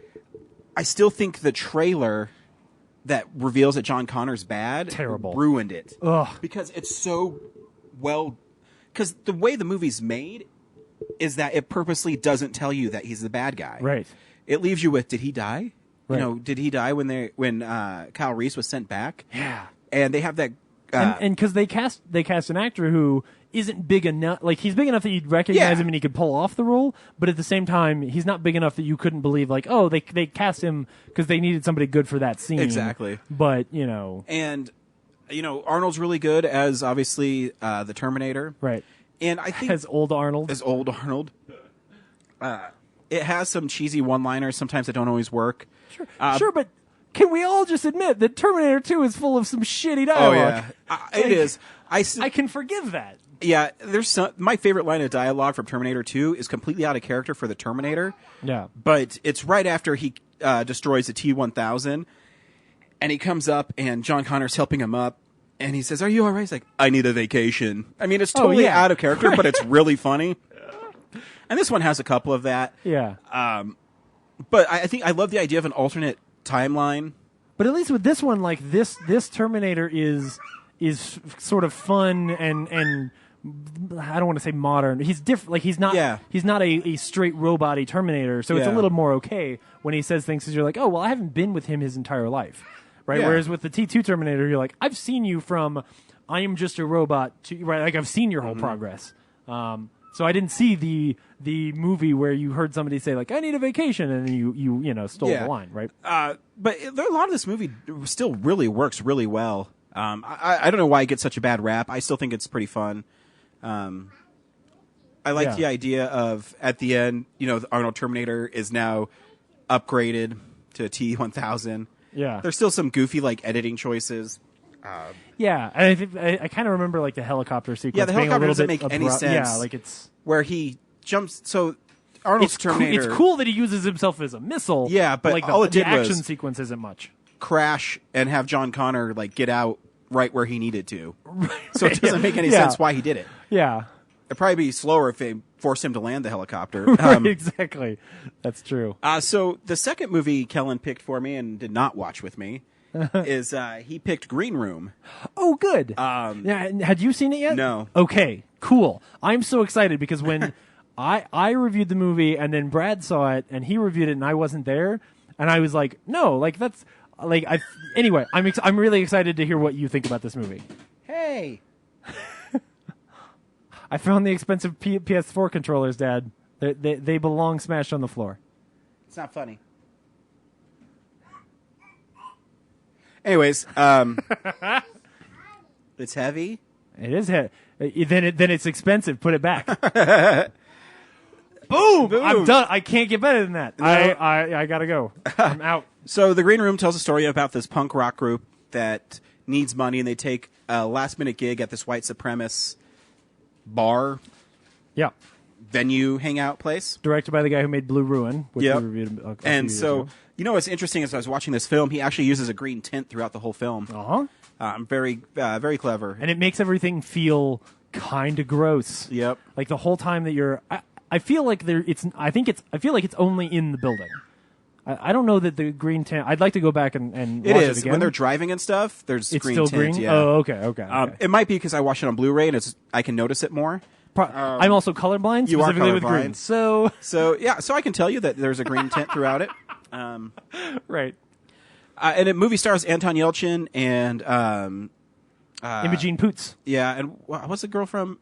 [SPEAKER 1] I still think the trailer that reveals that John Connor's bad
[SPEAKER 5] Terrible.
[SPEAKER 1] ruined it.
[SPEAKER 5] Ugh.
[SPEAKER 1] Because it's so because the way the movie's made is that it purposely doesn't tell you that he's the bad guy.
[SPEAKER 5] Right.
[SPEAKER 1] It leaves you with, did he die?
[SPEAKER 5] Right.
[SPEAKER 1] Did he die when Kyle Reese was sent back?
[SPEAKER 5] Yeah.
[SPEAKER 1] And they have that.
[SPEAKER 5] And because they cast an actor who isn't big enough, like he's big enough that you'd recognize
[SPEAKER 1] Yeah.
[SPEAKER 5] him and he could pull off the role, but at the same time, he's not big enough that you couldn't believe like, oh, they cast him because they needed somebody good for that scene.
[SPEAKER 1] Exactly.
[SPEAKER 5] But
[SPEAKER 1] And Arnold's really good as obviously the Terminator.
[SPEAKER 5] right.
[SPEAKER 1] And I think
[SPEAKER 5] As old Arnold.
[SPEAKER 1] as old Arnold. It has some cheesy one-liners sometimes that don't always work.
[SPEAKER 5] Sure, but can we all just admit that Terminator 2 is full of some shitty dialogue?
[SPEAKER 1] It is.
[SPEAKER 5] I can forgive that.
[SPEAKER 1] Yeah, there's my favorite line of dialogue from Terminator 2 is completely out of character for the Terminator.
[SPEAKER 5] Yeah.
[SPEAKER 1] But it's right after he destroys the T-1000, and he comes up, and John Connor's helping him up, and he says, "Are you all right?" He's like, "I need a vacation." I mean, it's totally
[SPEAKER 5] yeah.
[SPEAKER 1] out of character, but it's really funny. And this one has a couple of that.
[SPEAKER 5] Yeah.
[SPEAKER 1] But I think I love the idea of an alternate timeline.
[SPEAKER 5] But at least with this one, like this Terminator is sort of fun and I don't want to say modern. He's different. Like he's not a straight robot-y Terminator. So it's a
[SPEAKER 1] Yeah.
[SPEAKER 5] little more okay when he says things because you're like, oh well, I haven't been with him his entire life, right?
[SPEAKER 1] Yeah.
[SPEAKER 5] Whereas with the T2 Terminator, you're like, I've seen you from I am just a robot to right. Like I've seen your whole progress. So I didn't see the movie where you heard somebody say like I need a vacation and then you stole the line, right?
[SPEAKER 1] But a lot of this movie still really works really well. I don't know why it gets such a bad rap. I still think it's pretty fun. I like the idea of at the end, the Arnold Terminator is now upgraded to a T-1000.
[SPEAKER 5] Yeah.
[SPEAKER 1] There's still some goofy editing choices.
[SPEAKER 5] Yeah, and I kind of remember like the helicopter sequence.
[SPEAKER 1] Yeah, the
[SPEAKER 5] being
[SPEAKER 1] helicopter
[SPEAKER 5] a little
[SPEAKER 1] doesn't
[SPEAKER 5] bit
[SPEAKER 1] make any sense.
[SPEAKER 5] Yeah, like it's
[SPEAKER 1] where he jumps. So Arnold's Terminator.
[SPEAKER 5] It's cool that he uses himself as a missile.
[SPEAKER 1] Yeah, but
[SPEAKER 5] like
[SPEAKER 1] all it did
[SPEAKER 5] the action
[SPEAKER 1] was
[SPEAKER 5] sequence isn't much.
[SPEAKER 1] Crash and have John Connor like get out right where he needed to.
[SPEAKER 5] Right,
[SPEAKER 1] so it doesn't make any sense why he did it.
[SPEAKER 5] Yeah.
[SPEAKER 1] It'd probably be slower if they forced him to land the helicopter.
[SPEAKER 5] Right, exactly. That's true.
[SPEAKER 1] So the second movie Kellen picked for me and did not watch with me is he picked Green Room.
[SPEAKER 5] Oh, good. Yeah, had you seen it yet?
[SPEAKER 1] No.
[SPEAKER 5] Okay, cool. I'm so excited because when I reviewed the movie and then Brad saw it and he reviewed it and I wasn't there and I was like, no, like that's like anyway. I'm really excited to hear what you think about this movie.
[SPEAKER 1] Hey.
[SPEAKER 5] I found the expensive PS4 controllers, Dad. They belong smashed on the floor.
[SPEAKER 1] It's not funny. Anyways, it's heavy.
[SPEAKER 5] It is heavy. Then it's expensive. Put it back. Boom! I'm done. I can't get better than that. No. I gotta go. I'm out.
[SPEAKER 1] So the Green Room tells a story about this punk rock group that needs money, and they take a last-minute gig at this white supremacist bar, venue, hangout place.
[SPEAKER 5] Directed by the guy who made Blue Ruin, which we reviewed a few
[SPEAKER 1] and
[SPEAKER 5] years
[SPEAKER 1] so,
[SPEAKER 5] ago.
[SPEAKER 1] You know what's interesting is I was watching this film, he actually uses a green tint throughout the whole film. Very, very clever.
[SPEAKER 5] And it makes everything feel kind of gross.
[SPEAKER 1] Yep.
[SPEAKER 5] Like the whole time that you're... I feel like I feel like it's only in the building. I don't know that the green tint... I'd like to go back and watch it again.
[SPEAKER 1] When they're driving and stuff, there's
[SPEAKER 5] it's
[SPEAKER 1] green
[SPEAKER 5] still
[SPEAKER 1] tint.
[SPEAKER 5] Green?
[SPEAKER 1] Yeah.
[SPEAKER 5] Oh, okay.
[SPEAKER 1] It might be because I watched it on Blu-ray and I can notice it more.
[SPEAKER 5] I'm also colorblind,
[SPEAKER 1] you
[SPEAKER 5] specifically
[SPEAKER 1] are
[SPEAKER 5] with green. So
[SPEAKER 1] I can tell you that there's a green tint throughout it.
[SPEAKER 5] Right.
[SPEAKER 1] And the movie stars Anton Yelchin and
[SPEAKER 5] Imogene Poots.
[SPEAKER 1] Yeah, and what's the girl from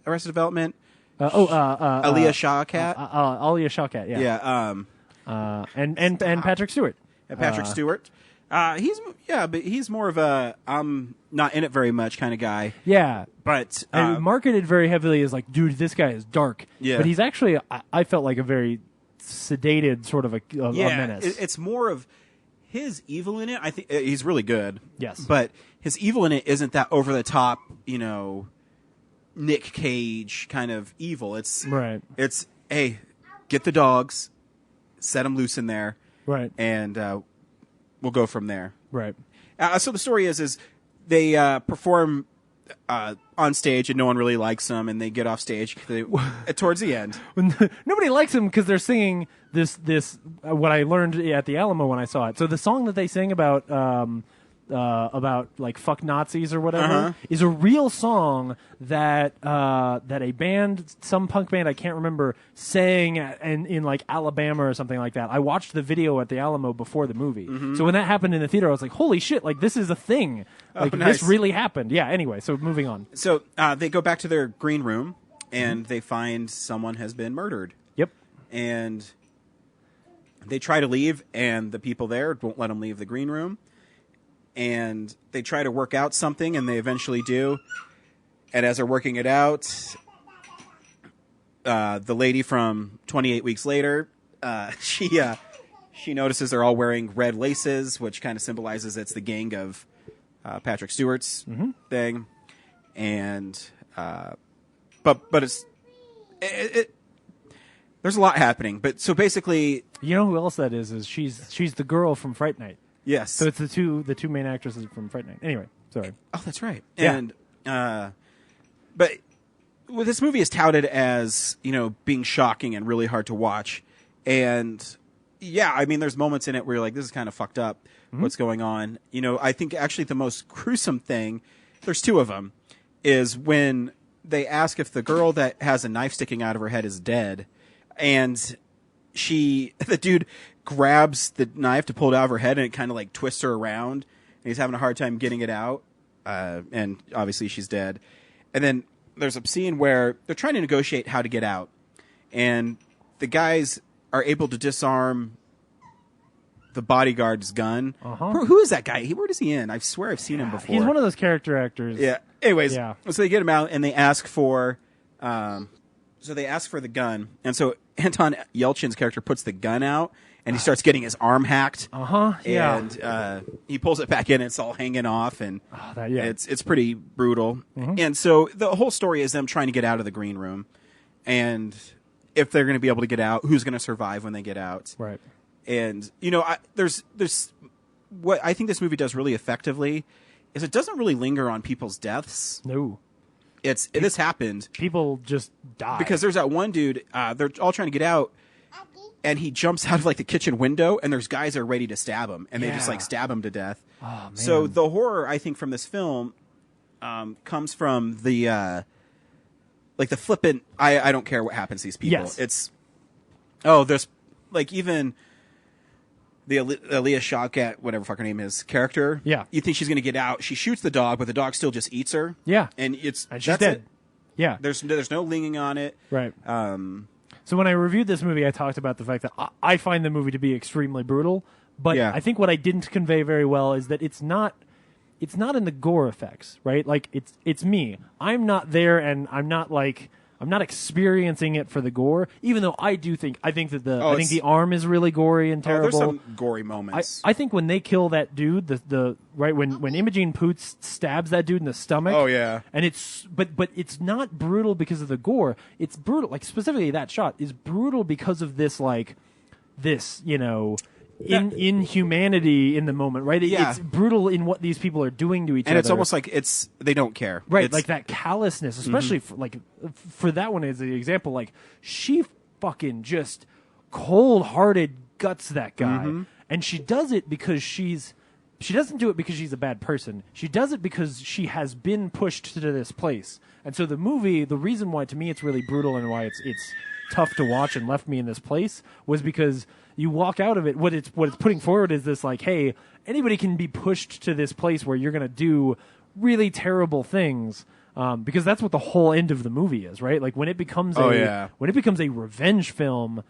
[SPEAKER 1] Arrested Development?
[SPEAKER 5] Aliyah
[SPEAKER 1] Shawkat.
[SPEAKER 5] Aliyah Shawkat. Yeah.
[SPEAKER 1] Yeah.
[SPEAKER 5] And Patrick Stewart.
[SPEAKER 1] And Patrick Stewart. But he's more of a I'm not in it very much kind of guy.
[SPEAKER 5] Yeah.
[SPEAKER 1] But
[SPEAKER 5] and marketed very heavily as like, dude, this guy is dark.
[SPEAKER 1] Yeah.
[SPEAKER 5] But he's actually, I felt like a very sedated sort of a menace.
[SPEAKER 1] It's more of his evil in it. I think he's really good.
[SPEAKER 5] Yes.
[SPEAKER 1] But his evil in it isn't that over the top, Nick Cage kind of evil. It's
[SPEAKER 5] right.
[SPEAKER 1] It's, hey, get the dogs, set them loose in there.
[SPEAKER 5] Right.
[SPEAKER 1] And we'll go from there.
[SPEAKER 5] Right.
[SPEAKER 1] So the story is they perform on stage and no one really likes them, and they get off stage towards the end.
[SPEAKER 5] Nobody likes them because they're singing this what I learned at the Alamo when I saw it. So the song that they sing about like fuck Nazis or whatever is a real song that a band, some punk band I can't remember, sang in like Alabama or something like that. I watched the video at the Alamo before the movie, so when that happened in the theater, I was like, "Holy shit! Like this is a thing. Like
[SPEAKER 1] nice.
[SPEAKER 5] This really happened." Yeah. Anyway, so moving on.
[SPEAKER 1] So they go back to their green room and they find someone has been murdered.
[SPEAKER 5] Yep.
[SPEAKER 1] And they try to leave, and the people there won't let them leave the green room. And they try to work out something, and they eventually do. And as they're working it out, the lady from 28 Weeks Later, she notices they're all wearing red laces, which kind of symbolizes it's the gang of Patrick Stewart's thing. And but it's there's a lot happening. But so basically,
[SPEAKER 5] you know who else that is? Is she's the girl from Fright Night.
[SPEAKER 1] Yes.
[SPEAKER 5] So it's the two main actresses from Fright Night. Anyway, sorry.
[SPEAKER 1] Oh, that's right.
[SPEAKER 5] Yeah.
[SPEAKER 1] And but this movie is touted as, being shocking and really hard to watch. And yeah, I mean, there's moments in it where you're like, this is kind of fucked up. What's going on? I think actually the most gruesome thing, there's two of them, is when they ask if the girl that has a knife sticking out of her head is dead, and the dude grabs the knife to pull it out of her head, and it kind of like twists her around, and he's having a hard time getting it out, and obviously she's dead. And then there's a scene where they're trying to negotiate how to get out, and the guys are able to disarm the bodyguard's gun. Who is that guy? Where is he in? I swear I've seen him before.
[SPEAKER 5] He's one of those character actors.
[SPEAKER 1] Yeah. Anyways,
[SPEAKER 5] yeah.
[SPEAKER 1] So they get him out, and they ask for the gun, and so Anton Yelchin's character puts the gun out, and he starts getting his arm hacked.
[SPEAKER 5] Yeah.
[SPEAKER 1] And he pulls it back in, and it's all hanging off, and
[SPEAKER 5] yeah.
[SPEAKER 1] it's pretty brutal. And so the whole story is them trying to get out of the green room, and if they're going to be able to get out, who's going to survive when they get out.
[SPEAKER 5] Right.
[SPEAKER 1] And, there's what I think this movie does really effectively is it doesn't really linger on people's deaths.
[SPEAKER 5] No.
[SPEAKER 1] This happened.
[SPEAKER 5] People just die.
[SPEAKER 1] Because there's that one dude, they're all trying to get out, and he jumps out of like the kitchen window, and there's guys that are ready to stab him, and they just like stab him to death.
[SPEAKER 5] Oh, man.
[SPEAKER 1] So the horror, I think, from this film comes from the like the flippant, I don't care what happens to these people.
[SPEAKER 5] Yes.
[SPEAKER 1] There's like even the Aaliyah Shawkat, whatever fuck her name is, character.
[SPEAKER 5] Yeah.
[SPEAKER 1] You think she's going to get out. She shoots the dog, but the dog still just eats her.
[SPEAKER 5] Yeah.
[SPEAKER 1] And
[SPEAKER 5] she's
[SPEAKER 1] that's
[SPEAKER 5] dead.
[SPEAKER 1] it.
[SPEAKER 5] Yeah.
[SPEAKER 1] There's no linging on it.
[SPEAKER 5] Right. So when I reviewed this movie, I talked about the fact that I find the movie to be extremely brutal, but I think what I didn't convey very well is that it's not in the gore effects, right? Like it's me. I'm not there, and I'm not experiencing it for the gore, even though I think that the arm is really gory and terrible.
[SPEAKER 1] There's some gory moments.
[SPEAKER 5] I think when they kill that dude, when Imogen Poots stabs that dude in the stomach.
[SPEAKER 1] Oh yeah.
[SPEAKER 5] And but it's not brutal because of the gore. It's brutal, like specifically that shot is brutal because of this inhumanity in the moment, right? It's brutal in what these people are doing to each other.
[SPEAKER 1] And it's almost like they don't care.
[SPEAKER 5] Right, like that callousness, especially for that one as an example, like she fucking just cold-hearted guts that guy. And she does it because she doesn't do it because she's a bad person. She does it because she has been pushed to this place. And so the movie, the reason why to me it's really brutal and why it's tough to watch and left me in this place was because you walk out of it, what it's putting forward is this like, hey, anybody can be pushed to this place where you're going to do really terrible things, because that's what the whole end of the movie is, right? Like when it becomes a revenge film,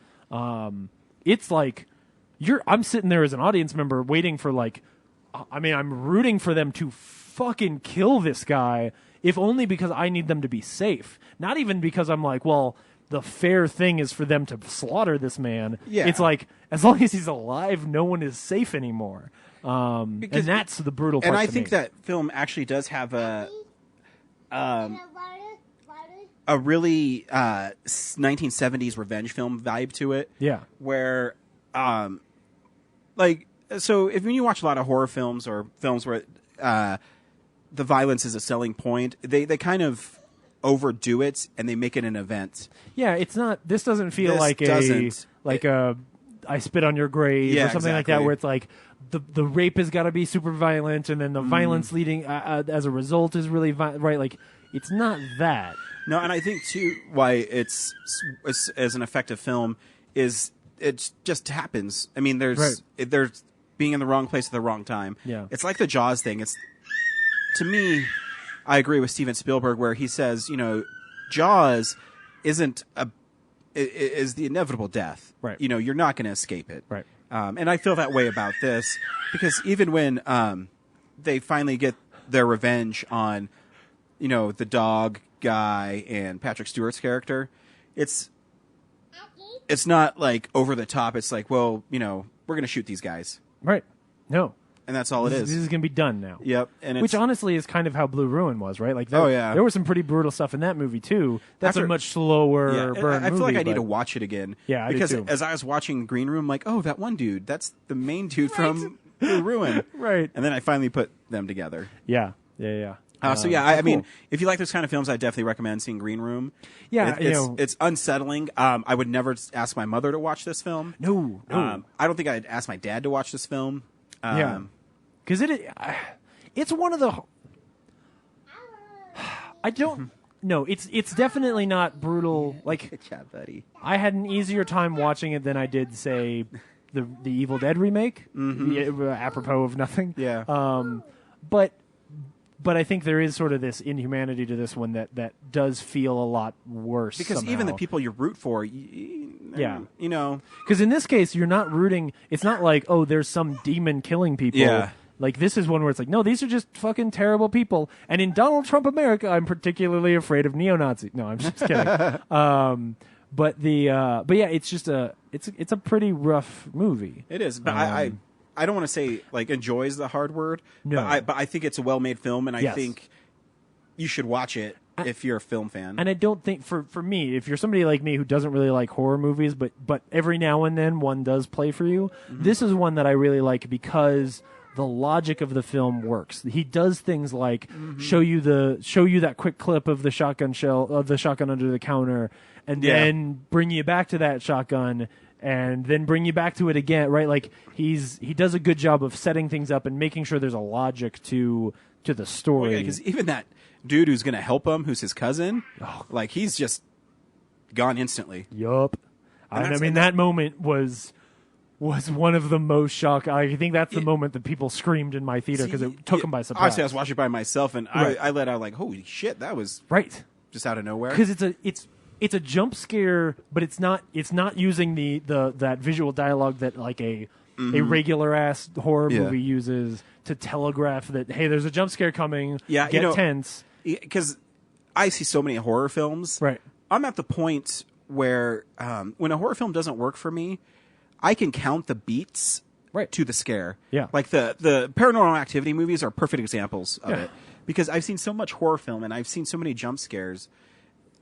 [SPEAKER 5] it's like I'm sitting there as an audience member waiting for I'm rooting for them to fucking kill this guy, if only because I need them to be safe. Not even because I'm like, well, the fair thing is for them to slaughter this man. Yeah. It's like, as long as he's alive, no one is safe anymore. And that's the brutal part.
[SPEAKER 1] And I think that film actually does have a really 1970s revenge film vibe to it.
[SPEAKER 5] Yeah.
[SPEAKER 1] Where, when you watch a lot of horror films or films where the violence is a selling point, they kind of overdo it and they make it an event.
[SPEAKER 5] Yeah, it's not. This doesn't feel like I spit on your grave or something like that, where it's like the rape has got to be super violent, and then the violence leading as a result is really right. Like it's not that.
[SPEAKER 1] No, and I think too why it's as an effective film is it just happens. I mean, there's being in the wrong place at the wrong time.
[SPEAKER 5] Yeah,
[SPEAKER 1] it's like the Jaws thing. It's to me. I agree with Steven Spielberg where he says, Jaws is the inevitable death.
[SPEAKER 5] Right.
[SPEAKER 1] You're not going to escape it.
[SPEAKER 5] Right.
[SPEAKER 1] And I feel that way about this because even when they finally get their revenge on, the dog guy and Patrick Stewart's character, it's not like over the top. It's like, well, we're going to shoot these guys.
[SPEAKER 5] Right. No.
[SPEAKER 1] And that's all it is.
[SPEAKER 5] This is going to be done now.
[SPEAKER 1] Yep. And
[SPEAKER 5] which honestly is kind of how Blue Ruin was, right? Like, there was some pretty brutal stuff in that movie too. That's a much slower burn
[SPEAKER 1] I feel
[SPEAKER 5] movie,
[SPEAKER 1] like I need to watch it again.
[SPEAKER 5] Yeah,
[SPEAKER 1] because
[SPEAKER 5] I do too.
[SPEAKER 1] As I was watching Green Room, I'm like, oh, that one dude, that's the main dude from Blue Ruin.
[SPEAKER 5] Right.
[SPEAKER 1] And then I finally put them together.
[SPEAKER 5] Yeah.
[SPEAKER 1] I mean, if you like those kind of films, I definitely recommend seeing Green Room.
[SPEAKER 5] Yeah,
[SPEAKER 1] it's unsettling. I would never ask my mother to watch this film.
[SPEAKER 5] No.
[SPEAKER 1] I don't think I'd ask my dad to watch this film.
[SPEAKER 5] Because it's one of the. I don't. No, it's definitely not brutal. Like,
[SPEAKER 1] good job, buddy.
[SPEAKER 5] I had an easier time watching it than I did, say, the Evil Dead remake. Apropos of nothing.
[SPEAKER 1] Yeah.
[SPEAKER 5] But I think there is sort of this inhumanity to this one that does feel a lot worse.
[SPEAKER 1] Because
[SPEAKER 5] somehow.
[SPEAKER 1] even the people you root for,
[SPEAKER 5] because
[SPEAKER 1] in
[SPEAKER 5] this case you're not rooting. It's not like, oh, there's some demon killing people.
[SPEAKER 1] Yeah.
[SPEAKER 5] Like, this is one where it's like, no, these are just fucking terrible people. And in Donald Trump America, I'm particularly afraid of neo-Nazi. No, I'm just kidding. But yeah, it's just it's a pretty rough movie.
[SPEAKER 1] It is, but I don't want to say like enjoy is the hard word.
[SPEAKER 5] No,
[SPEAKER 1] but I think it's a well-made film, and I think you should watch it. if you're a film fan.
[SPEAKER 5] And I don't think for me, if you're somebody like me who doesn't really like horror movies, but every now and then one does play for you, this is one that I really like because the logic of the film works. He does things like show you that quick clip of the shotgun under the counter, and then bring you back to that shotgun, and then bring you back to it again. Right? Like he does a good job of setting things up and making sure there's a logic to the story.
[SPEAKER 1] Well, because even that dude who's going to help him, who's his cousin, like he's just gone instantly.
[SPEAKER 5] Yup. I mean, that moment was one of the most shock. I think that's the moment that people screamed in my theater because it took them by surprise.
[SPEAKER 1] Obviously, I was watching by myself, and I let out like, "Holy shit!" That was just out of nowhere.
[SPEAKER 5] Because it's a jump scare, but it's not using that visual dialogue that like a regular ass horror movie uses to telegraph that, hey, there's a jump scare coming. Yeah, get tense.
[SPEAKER 1] Because I see so many horror films.
[SPEAKER 5] Right.
[SPEAKER 1] I'm at the point where when a horror film doesn't work for me, I can count the beats to the scare.
[SPEAKER 5] Yeah.
[SPEAKER 1] Like the Paranormal Activity movies are perfect examples of it. Because I've seen so much horror film and I've seen so many jump scares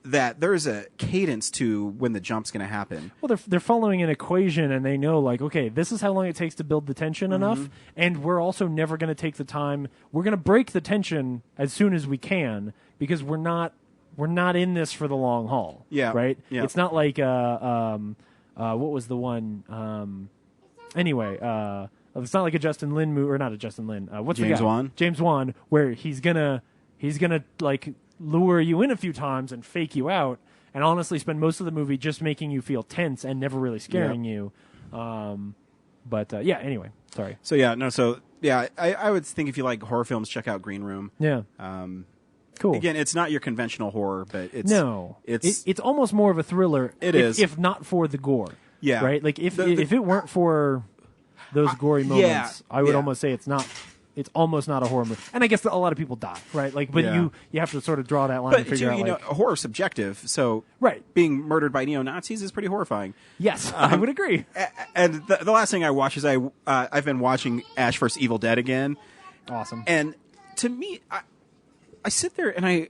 [SPEAKER 1] that there's a cadence to when the jump's going to happen.
[SPEAKER 5] Well, they're following an equation, and they know, like, okay, this is how long it takes to build the tension enough, and we're also never going to take the time. We're going to break the tension as soon as we can because we're not in this for the long haul.
[SPEAKER 1] Yeah.
[SPEAKER 5] Right?
[SPEAKER 1] Yeah.
[SPEAKER 5] It's not like what was the one? Anyway, it's not like a Justin Lin movie, or not a Justin Lin. What's
[SPEAKER 1] James
[SPEAKER 5] the guy?
[SPEAKER 1] Wan?
[SPEAKER 5] James Wan, where he's gonna like lure you in a few times and fake you out, and honestly spend most of the movie just making you feel tense and never really scaring you. Anyway, sorry.
[SPEAKER 1] I would think if you like horror films, check out Green Room.
[SPEAKER 5] Yeah. Cool.
[SPEAKER 1] Again, it's not your conventional horror, but it's
[SPEAKER 5] almost more of a thriller. If not for the gore.
[SPEAKER 1] Yeah.
[SPEAKER 5] Right. Like if it weren't for those gory moments, I would almost say it's almost not a horror movie. And I guess a lot of people die, right? Like, but you have to sort of draw that line and figure out.
[SPEAKER 1] Horror is subjective, so being murdered by neo-Nazis is pretty horrifying.
[SPEAKER 5] Yes, I would agree.
[SPEAKER 1] And the last thing I watched is I've been watching Ash vs. Evil Dead again.
[SPEAKER 5] Awesome.
[SPEAKER 1] And to me, I sit there and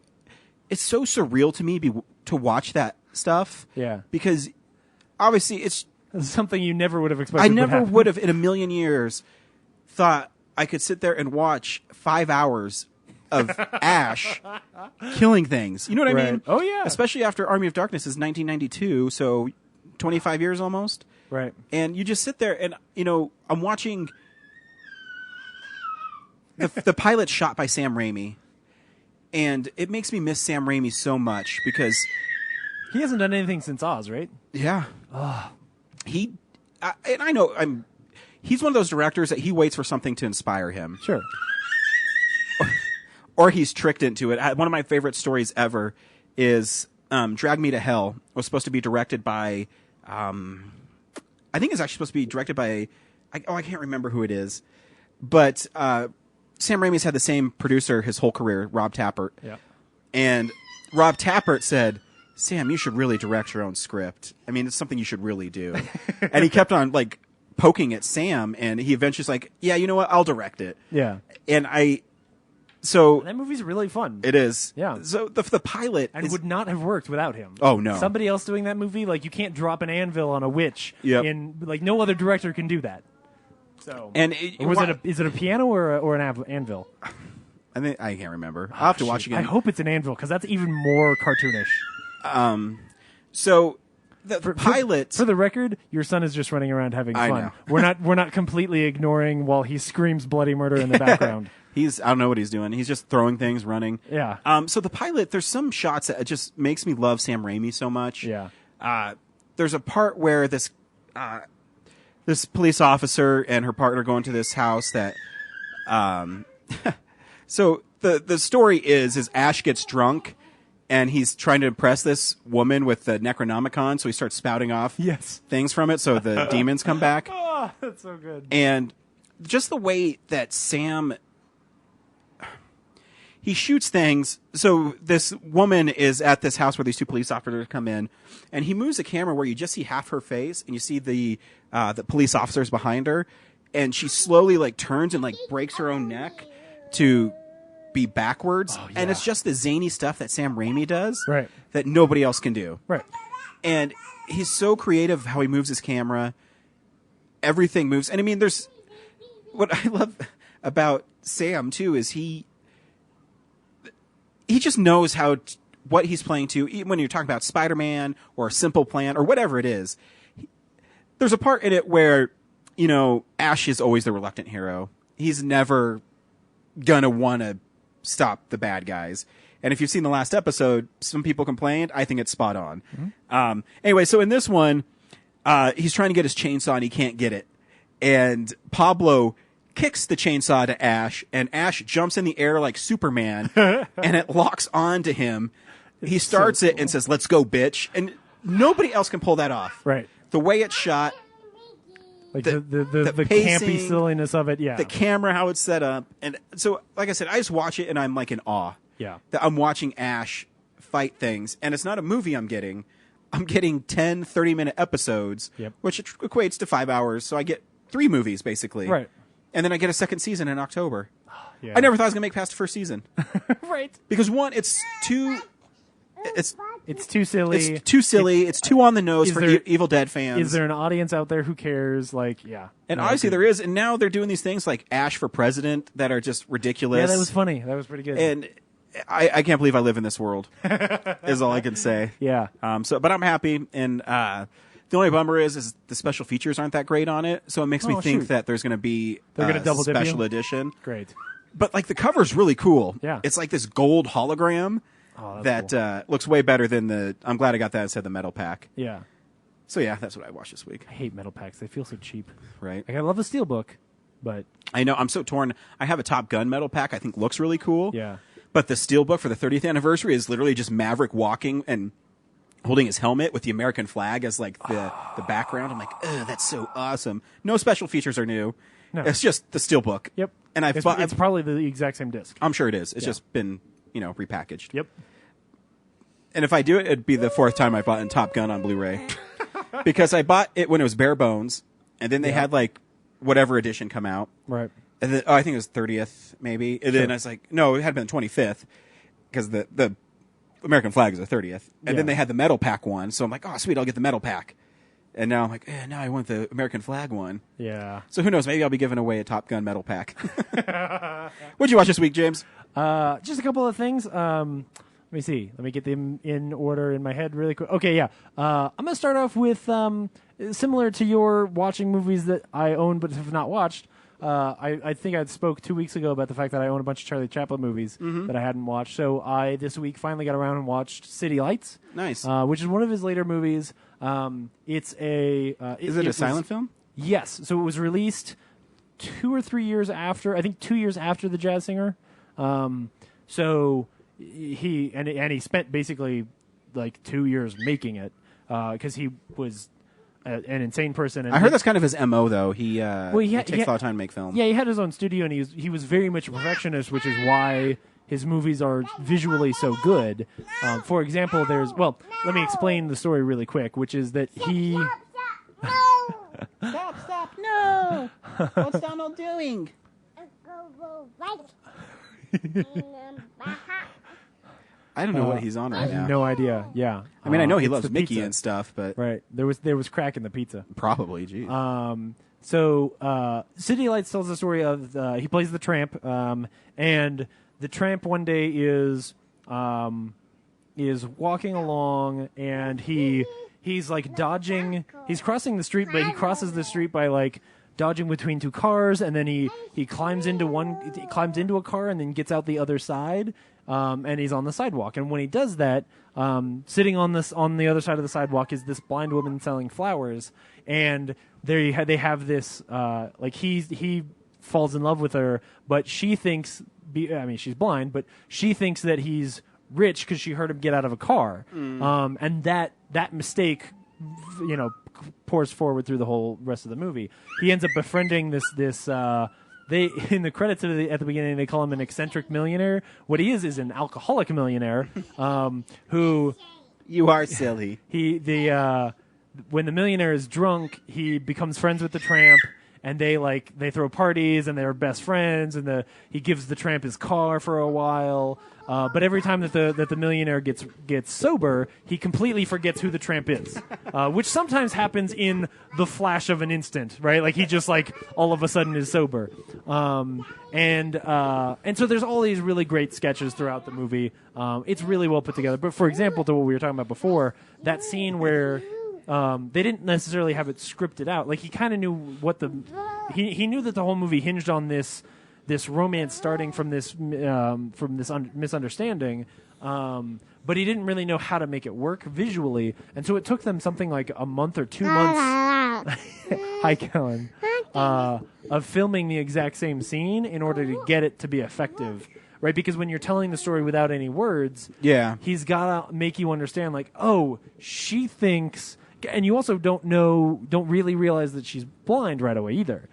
[SPEAKER 1] it's so surreal to me to watch that stuff.
[SPEAKER 5] Yeah.
[SPEAKER 1] Because obviously it's
[SPEAKER 5] something you never would have expected.
[SPEAKER 1] I never would have in a million years thought I could sit there and watch 5 hours of Ash killing things. You know what I mean?
[SPEAKER 5] Oh, yeah.
[SPEAKER 1] Especially after Army of Darkness is 1992, so 25 years almost.
[SPEAKER 5] Right.
[SPEAKER 1] And you just sit there and, I'm watching the pilot shot by Sam Raimi, and it makes me miss Sam Raimi so much because
[SPEAKER 5] he hasn't done anything since Oz, right?
[SPEAKER 1] Yeah. He's one of those directors that he waits for something to inspire him.
[SPEAKER 5] Sure.
[SPEAKER 1] Or he's tricked into it. One of my favorite stories ever is Drag Me to Hell. It was supposed to be directed by, I think it's actually supposed to be directed by, I can't remember who it is. But Sam Raimi's had the same producer his whole career, Rob Tappert.
[SPEAKER 5] Yeah.
[SPEAKER 1] And Rob Tappert said, Sam, you should really direct your own script. I mean, it's something you should really do. And he kept on, like, poking at Sam, and he eventually was like, yeah, you know what? I'll direct it.
[SPEAKER 5] Yeah.
[SPEAKER 1] And
[SPEAKER 5] that movie's really fun.
[SPEAKER 1] It is.
[SPEAKER 5] Yeah.
[SPEAKER 1] So the pilot
[SPEAKER 5] would not have worked without him.
[SPEAKER 1] Oh, no.
[SPEAKER 5] Somebody else doing that movie, like, you can't drop an anvil on a witch.
[SPEAKER 1] Yep.
[SPEAKER 5] Like, no other director can do that. So, is it a piano or an anvil?
[SPEAKER 1] I can't remember. I'll have to watch again.
[SPEAKER 5] I hope it's an anvil because that's even more cartoonish.
[SPEAKER 1] So the pilot.
[SPEAKER 5] For the record, your son is just running around having fun.
[SPEAKER 1] I know.
[SPEAKER 5] We're not completely ignoring while he screams bloody murder in the background.
[SPEAKER 1] I don't know what he's doing. He's just throwing things, running.
[SPEAKER 5] Yeah.
[SPEAKER 1] So the pilot, there's some shots that it just makes me love Sam Raimi so much.
[SPEAKER 5] Yeah.
[SPEAKER 1] There's a part where this police officer and her partner go into this house that, so the story is Ash gets drunk and he's trying to impress this woman with the Necronomicon, so he starts spouting off things from it so the demons come back.
[SPEAKER 5] Oh, that's so good.
[SPEAKER 1] And just the way that Sam, he shoots things. So this woman is at this house where these two police officers come in, and he moves the camera where you just see half her face, and you see the police officers behind her, and she slowly like turns and like breaks her own neck to be backwards, and it's just the zany stuff that Sam Raimi does
[SPEAKER 5] Right.
[SPEAKER 1] that nobody else can do.
[SPEAKER 5] Right.
[SPEAKER 1] And he's so creative how he moves his camera. Everything moves. And I mean, there's what I love about Sam too is he just knows what he's playing to. Even when you're talking about Spider-Man or Simple Plan or whatever it is, there's a part in it where, you know, Ash is always the reluctant hero. He's never gonna want to stop the bad guys. And if you've seen the last episode, some people complained. I think it's spot on. Mm-hmm. Anyway, so in this one, he's trying to get his chainsaw and he can't get it. And Pablo kicks the chainsaw to Ash, and Ash jumps in the air like Superman, and it locks onto him. He starts it and says, "Let's go, bitch." And nobody else can pull that off.
[SPEAKER 5] Right.
[SPEAKER 1] The way it's shot,
[SPEAKER 5] like the
[SPEAKER 1] pacing,
[SPEAKER 5] campy silliness of it,
[SPEAKER 1] the camera, how it's set up. And so, like I said, I just watch it and I'm like in awe.
[SPEAKER 5] Yeah.
[SPEAKER 1] That I'm watching Ash fight things. And it's not a movie I'm getting. I'm getting 10, 30-minute episodes, which equates to 5 hours. So I get 3 movies, basically.
[SPEAKER 5] Right.
[SPEAKER 1] And then I get a second season in October.
[SPEAKER 5] Yeah.
[SPEAKER 1] I never thought I was going to make past the first season.
[SPEAKER 5] Right.
[SPEAKER 1] Because, one, it's too
[SPEAKER 5] silly.
[SPEAKER 1] It's too silly. It's too on the nose for Evil Dead fans.
[SPEAKER 5] Is there an audience out there who cares? Like, yeah.
[SPEAKER 1] And obviously there is. And now they're doing these things like Ash for President that are just ridiculous.
[SPEAKER 5] Yeah, that was funny. That was pretty good.
[SPEAKER 1] And I can't believe I live in this world, is all I can say.
[SPEAKER 5] Yeah.
[SPEAKER 1] But I'm happy. And the only bummer is the special features aren't that great on it. So it makes me think that there's going to be a special edition.
[SPEAKER 5] Great.
[SPEAKER 1] But like the cover's really cool.
[SPEAKER 5] Yeah.
[SPEAKER 1] It's like this gold hologram.
[SPEAKER 5] Oh,
[SPEAKER 1] that
[SPEAKER 5] cool.
[SPEAKER 1] Looks way better than I'm glad I got that instead of the metal pack.
[SPEAKER 5] Yeah.
[SPEAKER 1] So yeah, that's what I watched this week.
[SPEAKER 5] I hate metal packs. They feel so cheap.
[SPEAKER 1] Right.
[SPEAKER 5] Like, I love the Steelbook, but
[SPEAKER 1] I know I'm so torn. I have a Top Gun metal pack I think looks really cool.
[SPEAKER 5] Yeah.
[SPEAKER 1] But the Steelbook for the 30th anniversary is literally just Maverick walking and holding his helmet with the American flag as like the background. I'm like, ugh, that's so awesome. No special features are new.
[SPEAKER 5] No.
[SPEAKER 1] It's just the Steelbook.
[SPEAKER 5] Yep.
[SPEAKER 1] And
[SPEAKER 5] it's probably the exact same disc.
[SPEAKER 1] I'm sure it is. It's just been, repackaged.
[SPEAKER 5] Yep.
[SPEAKER 1] And if I do it, it'd be the 4th time I bought in Top Gun on Blu-ray. Because I bought it when it was bare bones, and then they had like whatever edition come out.
[SPEAKER 5] Right.
[SPEAKER 1] And then, I think it was 30th, maybe. And then I was like, no, it had been 25th, because the American flag is the 30th. And then they had the metal pack one, so I'm like, oh, sweet, I'll get the metal pack. And now I'm like, now I want the American flag one.
[SPEAKER 5] Yeah.
[SPEAKER 1] So who knows? Maybe I'll be giving away a Top Gun metal pack. What'd you watch this week, James?
[SPEAKER 5] Just a couple of things. Let me see. Let me get them in order in my head really quick. Okay, yeah. I'm going to start off with, similar to your watching movies that I own but have not watched. I think I spoke 2 weeks ago about the fact that I own a bunch of Charlie Chaplin movies that I hadn't watched. So I, this week, finally got around and watched City Lights.
[SPEAKER 1] Nice.
[SPEAKER 5] Which is one of his later movies. It's a...
[SPEAKER 1] Is it a silent film?
[SPEAKER 5] Yes. So it was released 2 or 3 years after, I think 2 years after The Jazz Singer. So he spent basically like 2 years making it because he was an insane person. And
[SPEAKER 1] I heard that's kind of his MO, though. He takes a lot of time to make film.
[SPEAKER 5] Yeah, he had his own studio, and he was very much a perfectionist, which is why his movies are visually so good. For example, let me explain the story really quick, which is that he...
[SPEAKER 1] Stop, no! What's Donald doing? I don't know what he's on right
[SPEAKER 5] I
[SPEAKER 1] now.
[SPEAKER 5] have no idea. Yeah,
[SPEAKER 1] I mean, I know he
[SPEAKER 5] it's
[SPEAKER 1] loves
[SPEAKER 5] the
[SPEAKER 1] Mickey
[SPEAKER 5] pizza.
[SPEAKER 1] and stuff, but
[SPEAKER 5] Right. There was crack in the pizza.
[SPEAKER 1] probably, geez.
[SPEAKER 5] So City Lights tells the story of he plays the tramp, and the tramp one day is walking along, and he's like dodging. He's crossing the street, but he crosses the street by like dodging between 2 cars, and then he climbs into a car and then gets out the other side, and he's on the sidewalk. And when he does that, sitting on the other side of the sidewalk is this blind woman selling flowers, and they have this like he falls in love with her, but she thinks she's blind, but she thinks that he's rich because she heard him get out of a car, and that mistake, pours forward through the whole rest of the movie. He ends up befriending this they in the credits at the beginning they call him an eccentric millionaire. What he is an alcoholic millionaire who
[SPEAKER 1] You are silly.
[SPEAKER 5] when the millionaire is drunk, he becomes friends with the tramp, and they throw parties and they're best friends, and he gives the tramp his car for a while. But every time that the millionaire gets sober, he completely forgets who the tramp is, which sometimes happens in the flash of an instant, right? Like he just all of a sudden is sober, and so there's all these really great sketches throughout the movie. It's really well put together. But for example, to what we were talking about before, that scene where they didn't necessarily have it scripted out. Like he kind of knew what he knew that the whole movie hinged on this romance starting from this misunderstanding, but he didn't really know how to make it work visually, and so it took them something like a month or 2 months. Hi, Kellen. Of filming the exact same scene in order to get it to be effective. Right, because when you're telling the story without any words, he's got to make you understand, like, oh, she thinks, and you also don't really realize that she's blind right away either.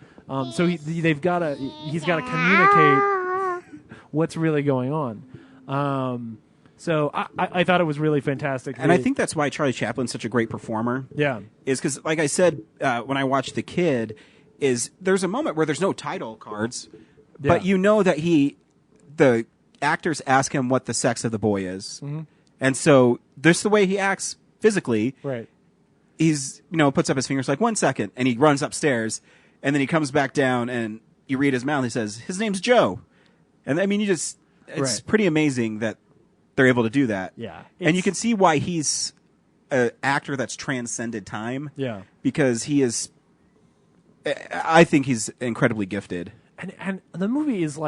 [SPEAKER 5] So he's got to communicate what's really going on. So I thought it was really fantastic.
[SPEAKER 1] And I think that's why Charlie Chaplin's such a great performer.
[SPEAKER 5] Yeah.
[SPEAKER 1] Is because, like I said, when I watched The Kid, there's a moment where there's no title cards, but you know that the actors ask him what the sex of the boy is. Mm-hmm. And so this is the way he acts physically.
[SPEAKER 5] Right.
[SPEAKER 1] He's, puts up his fingers like 1 second, and he runs upstairs, and then he comes back down, and you read his mouth, he says, his name's Joe. And I mean, it's pretty amazing that they're able to do that.
[SPEAKER 5] Yeah.
[SPEAKER 1] And you can see why he's an actor that's transcended time.
[SPEAKER 5] Yeah.
[SPEAKER 1] Because I think he's incredibly gifted.
[SPEAKER 5] And the movie is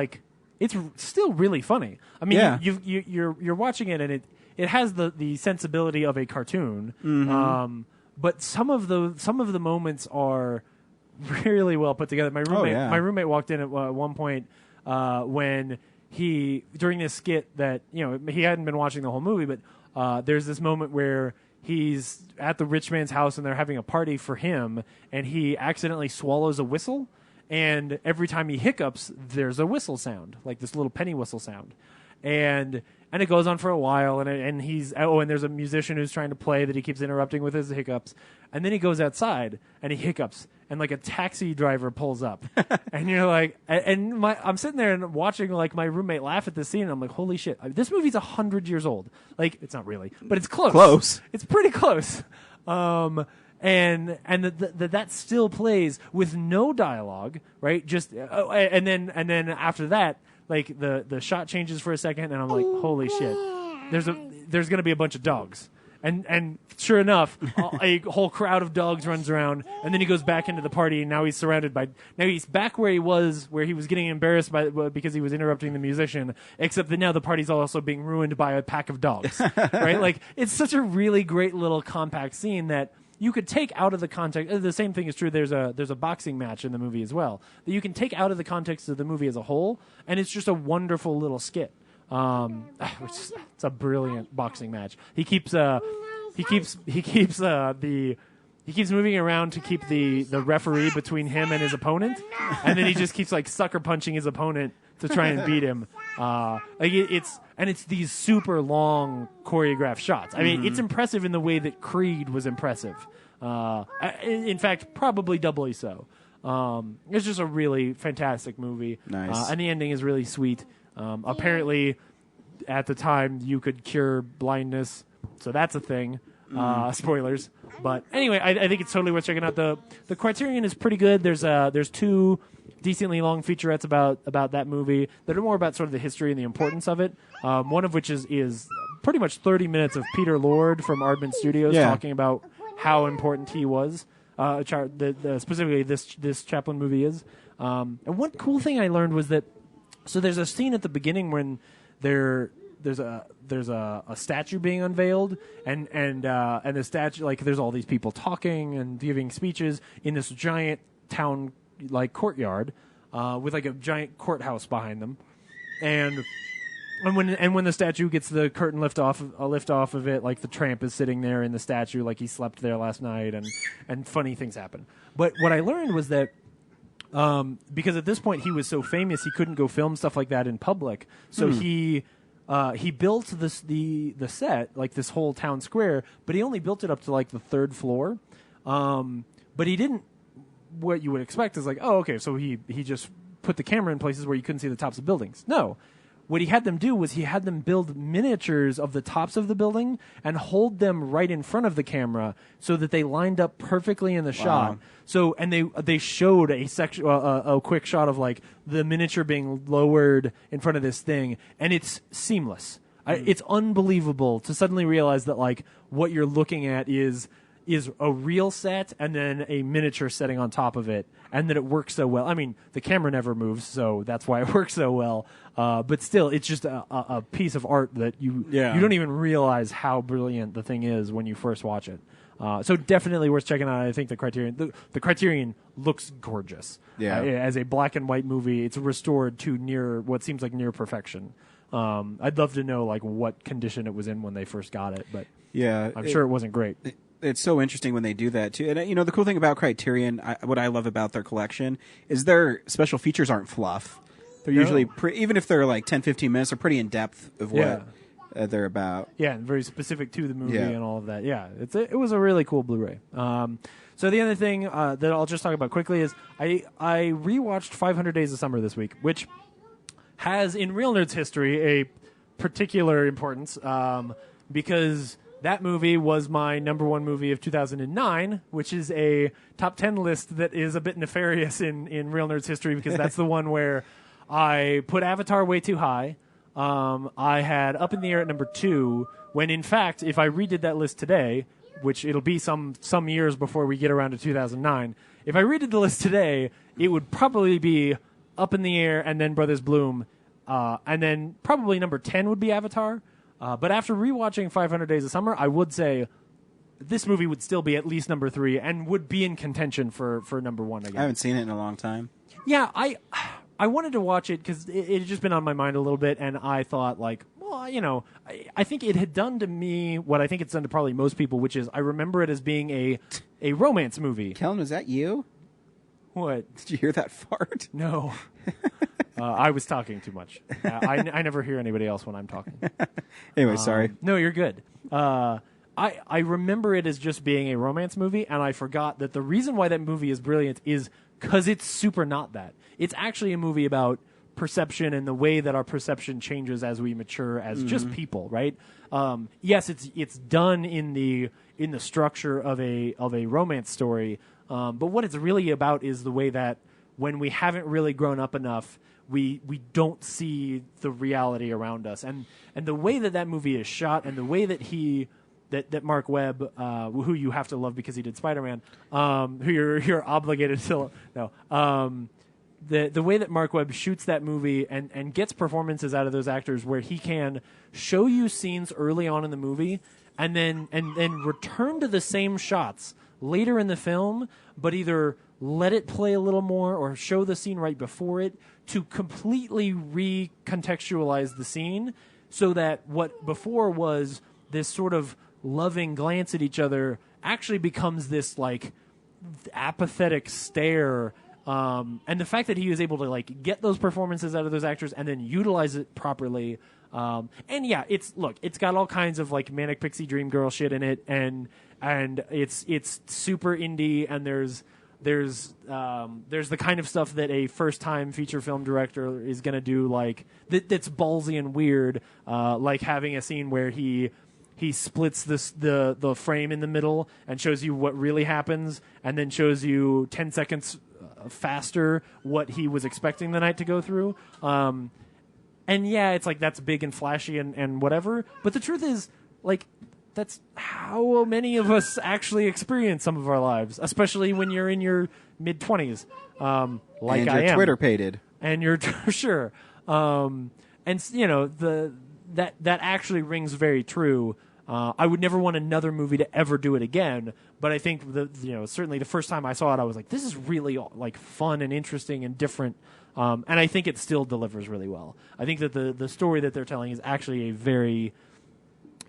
[SPEAKER 5] it's still really funny. I mean, you're watching it, and it has the sensibility of a cartoon. Mm-hmm. But some of the moments are really well put together. My roommate walked in at one point when during this skit that he hadn't been watching the whole movie, but there's this moment where he's at the rich man's house and they're having a party for him, and he accidentally swallows a whistle. And every time he hiccups, there's a whistle sound, like this little penny whistle sound, and it goes on for a while. And there's a musician who's trying to play that he keeps interrupting with his hiccups, and then he goes outside and he hiccups, and like a taxi driver pulls up, and you're like, I'm sitting there and watching my roommate laugh at this scene, and I'm like, holy shit, this movie's 100 years old. Like it's not really, but it's close.
[SPEAKER 1] Close.
[SPEAKER 5] It's pretty close. And that still plays with no dialogue, right? Just and then after that, like the shot changes for a second, and I'm like, holy shit, there's gonna be a bunch of dogs, and sure enough, a whole crowd of dogs runs around, and then he goes back into the party, and now he's back where he was getting embarrassed because he was interrupting the musician, except that now the party's also being ruined by a pack of dogs, right? Like it's such a really great little compact scene that you could take out of the context. The same thing is true. There's a boxing match in the movie as well that you can take out of the context of the movie as a whole, and it's just a wonderful little skit. It's a brilliant boxing match. He keeps moving around to keep the referee between him and his opponent, and then he just keeps sucker punching his opponent to try and beat him. It's these super long choreographed shots. I mean, it's impressive in the way that Creed was impressive. In fact, probably doubly so. It's just a really fantastic movie.
[SPEAKER 1] Nice.
[SPEAKER 5] And the ending is really sweet. Apparently, at the time, you could cure blindness, so that's a thing. Spoilers. But anyway, I think it's totally worth checking out. The Criterion is pretty good. There's two decently long featurettes about that movie that are more about sort of the history and the importance of it. One of which is pretty much 30 minutes of Peter Lord from Aardman Studios talking about how important he was. Specifically, this Chaplin movie is. And one cool thing I learned was that there's a scene at the beginning when there's a statue being unveiled, and the statue, there's all these people talking and giving speeches in this giant town courtyard with a giant courthouse behind them, and when the statue gets the curtain lift off of it, the tramp is sitting there in the statue like he slept there last night, and funny things happen. But what I learned was that because at this point he was so famous he couldn't go film stuff like that in public, so he built the set, this whole town square, but he only built it up to the third floor. But he didn't. what you would expect is like, oh, okay, so he just put the camera in places where you couldn't see the tops of buildings. No. What he had them do was he had them build miniatures of the tops of the building and hold them right in front of the camera so that they lined up perfectly in the shot. So, and they showed a quick shot of like the miniature being lowered in front of this thing, and it's seamless. It's unbelievable to suddenly realize that like what you're looking at is a real set and then a miniature setting on top of it, and that it works so well. I mean, the camera never moves, so that's why it works so well. But still, it's just a piece of art that you don't even realize how brilliant the thing is when you first watch it. So definitely worth checking out. I think the Criterion looks gorgeous. Yeah. As a black and white movie, it's restored to what seems like near perfection. I'd love to know like what condition it was in when they first got it, but I'm sure it wasn't great.
[SPEAKER 1] It's so interesting when they do that too. And the cool thing about Criterion, what I love about their collection is their special features aren't fluff. They're usually even if they're like 10, 15 minutes, they're pretty in depth of what they're about.
[SPEAKER 5] Yeah, and very specific to the movie and all of that. Yeah, it was a really cool Blu-ray. So the other thing that I'll just talk about quickly is I rewatched 500 Days of Summer this week, which has in Real Nerds history a particular importance because that movie was my number one movie of 2009, which is a top 10 list that is a bit nefarious in Real Nerds history because that's the one where I put Avatar way too high. I had Up in the Air at number 2, when in fact, if I redid that list today, which it'll be some years before we get around to 2009, if I redid the list today, it would probably be Up in the Air and then Brothers Bloom, and then probably number 10 would be Avatar. But after rewatching 500 Days of Summer, I would say this movie would still be at least number 3 and would be in contention for number 1 again.
[SPEAKER 1] I haven't seen it in a long time.
[SPEAKER 5] Yeah, I wanted to watch it because it had just been on my mind a little bit, and I thought, like, well, I think it had done to me what I think it's done to probably most people, which is I remember it as being a romance movie.
[SPEAKER 1] Kellen, was that you?
[SPEAKER 5] What?
[SPEAKER 1] Did you hear that fart?
[SPEAKER 5] No. I was talking too much. I never hear anybody else when I'm talking.
[SPEAKER 1] Anyway, sorry.
[SPEAKER 5] No, you're good. I remember it as just being a romance movie, and I forgot that the reason why that movie is brilliant is because it's super not that. It's actually a movie about perception and the way that our perception changes as we mature as just people, right? Yes, it's done in the structure of a romance story, but what it's really about is the way that when we haven't really grown up enough, we don't see the reality around us, and the way that movie is shot, and the way that that Mark Webb, who you have to love because he did Spider-Man, who you're obligated to no. The way that Mark Webb shoots that movie and gets performances out of those actors where he can show you scenes early on in the movie and then return to the same shots later in the film, but either let it play a little more or show the scene right before it to completely recontextualize the scene so that what before was this sort of loving glance at each other actually becomes this like apathetic stare. And the fact that he was able to like get those performances out of those actors and then utilize it properly. And yeah, it's got all kinds of like manic pixie dream girl shit in it, and it's super indie, and there's the kind of stuff that a first time feature film director is gonna do, like that's ballsy and weird, like having a scene where he splits the frame in the middle and shows you what really happens, and then shows you 10 seconds faster what he was expecting the night to go through. And yeah, it's like that's big and flashy and whatever. But the truth is, like, that's how many of us actually experience some of our lives, especially when you're in your mid-20s, like
[SPEAKER 1] and
[SPEAKER 5] I am.
[SPEAKER 1] You're Twitter-pated.
[SPEAKER 5] And you're sure. And you know that actually rings very true. I would never want another movie to ever do it again, but I think certainly the first time I saw it, I was like, this is really like fun and interesting and different, and I think it still delivers really well. I think that the story that they're telling is actually a very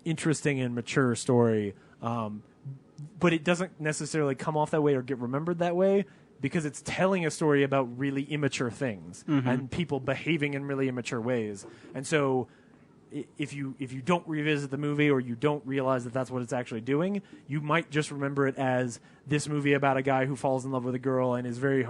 [SPEAKER 5] interesting and mature story, but it doesn't necessarily come off that way or get remembered that way because it's telling a story about really immature things and people behaving in really immature ways, and so if you don't revisit the movie or you don't realize that that's what it's actually doing, you might just remember it as this movie about a guy who falls in love with a girl and is very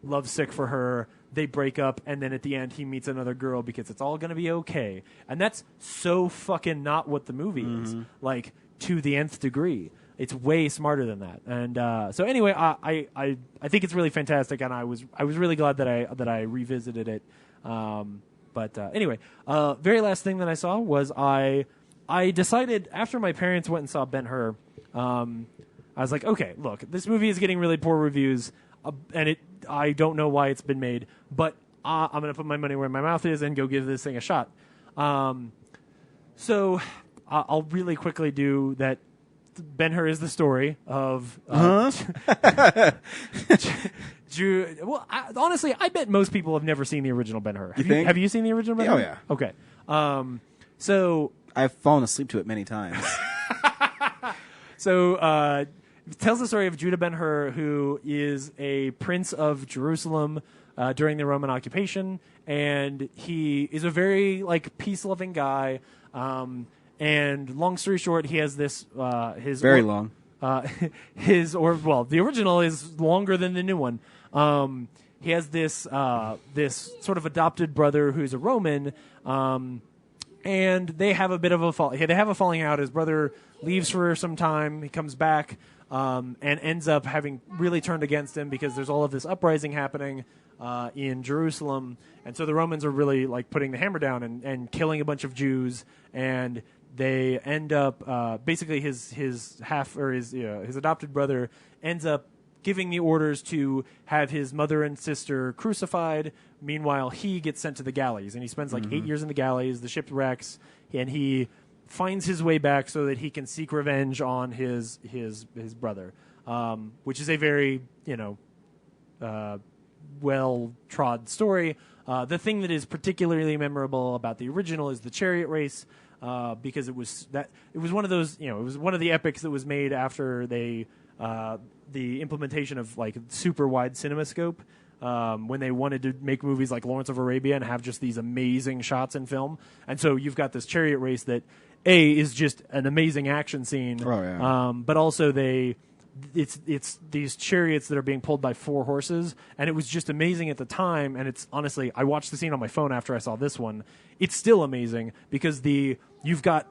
[SPEAKER 5] lovesick for her. They break up, and then at the end he meets another girl because it's all going to be okay. And that's so fucking not what the movie is. Like, to the nth degree. It's way smarter than that. And so anyway, I think it's really fantastic, and I was really glad that I revisited it. But anyway, very last thing that I saw was I decided after my parents went and saw Ben-Hur, I was like, okay, look, this movie is getting really poor reviews, and I don't know why it's been made, but I'm going to put my money where my mouth is and go give this thing a shot. So I'll really quickly do that. Ben-Hur is the story of honestly, I bet most people have never seen the original Ben-Hur. Have you seen the original Ben-Hur?
[SPEAKER 1] Oh, yeah.
[SPEAKER 5] Okay. So
[SPEAKER 1] I've fallen asleep to it many times.
[SPEAKER 5] So it tells the story of Judah Ben-Hur, who is a prince of Jerusalem during the Roman occupation, and he is a very peace-loving guy. And long story short, he has this
[SPEAKER 1] long.
[SPEAKER 5] The original is longer than the new one. He has this sort of adopted brother who's a Roman, and they have a bit of a falling out. His brother leaves for some time. He comes back and ends up having really turned against him because there's all of this uprising happening in Jerusalem, and so the Romans are really putting the hammer down and killing a bunch of Jews, and they end up basically his adopted brother ends up giving the orders to have his mother and sister crucified. Meanwhile, he gets sent to the galleys, and he spends 8 years in the galleys. The ship wrecks, and he finds his way back so that he can seek revenge on his brother, which is a very well-trod story. The thing that is particularly memorable about the original is the chariot race, because it was one of those, it was one of the epics that was made after the implementation of super wide CinemaScope, when they wanted to make movies like Lawrence of Arabia and have just these amazing shots in film. And so you've got this chariot race that is just an amazing action scene, but also it's these chariots that are being pulled by 4 horses, and it was just amazing at the time. And it's honestly, I watched the scene on my phone after I saw this one. It's still amazing because you've got,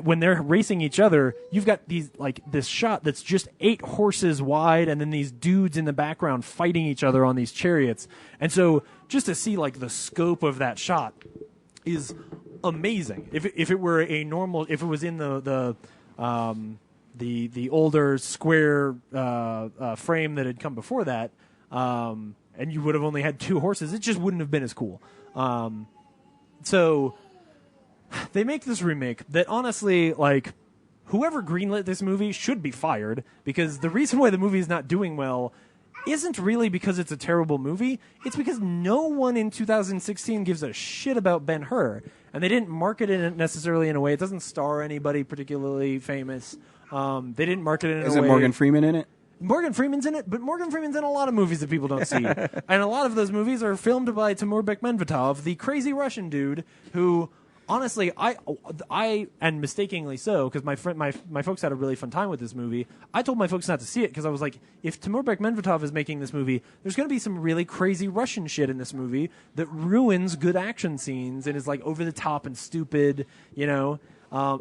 [SPEAKER 5] when they're racing each other, you've got these this shot that's just 8 horses wide, and then these dudes in the background fighting each other on these chariots. And so just to see the scope of that shot is amazing. If it were if it was in the older square frame that had come before that, and you would have only had 2 horses, it just wouldn't have been as cool. So they make this remake that honestly, whoever greenlit this movie should be fired, because the reason why the movie is not doing well isn't really because it's a terrible movie. It's because no one in 2016 gives a shit about Ben-Hur, and they didn't market it necessarily in a way. It doesn't star anybody particularly famous. They didn't market it in a way.
[SPEAKER 1] Isn't Morgan Freeman in it?
[SPEAKER 5] Morgan Freeman's in it, but Morgan Freeman's in a lot of movies that people don't see. And a lot of those movies are filmed by Timur Bekmambetov, the crazy Russian dude who, honestly, I and mistakenly so, because my folks had a really fun time with this movie. I told my folks not to see it because I was like, if Timur Bekmambetov is making this movie, there's going to be some really crazy Russian shit in this movie that ruins good action scenes and is over the top and stupid, And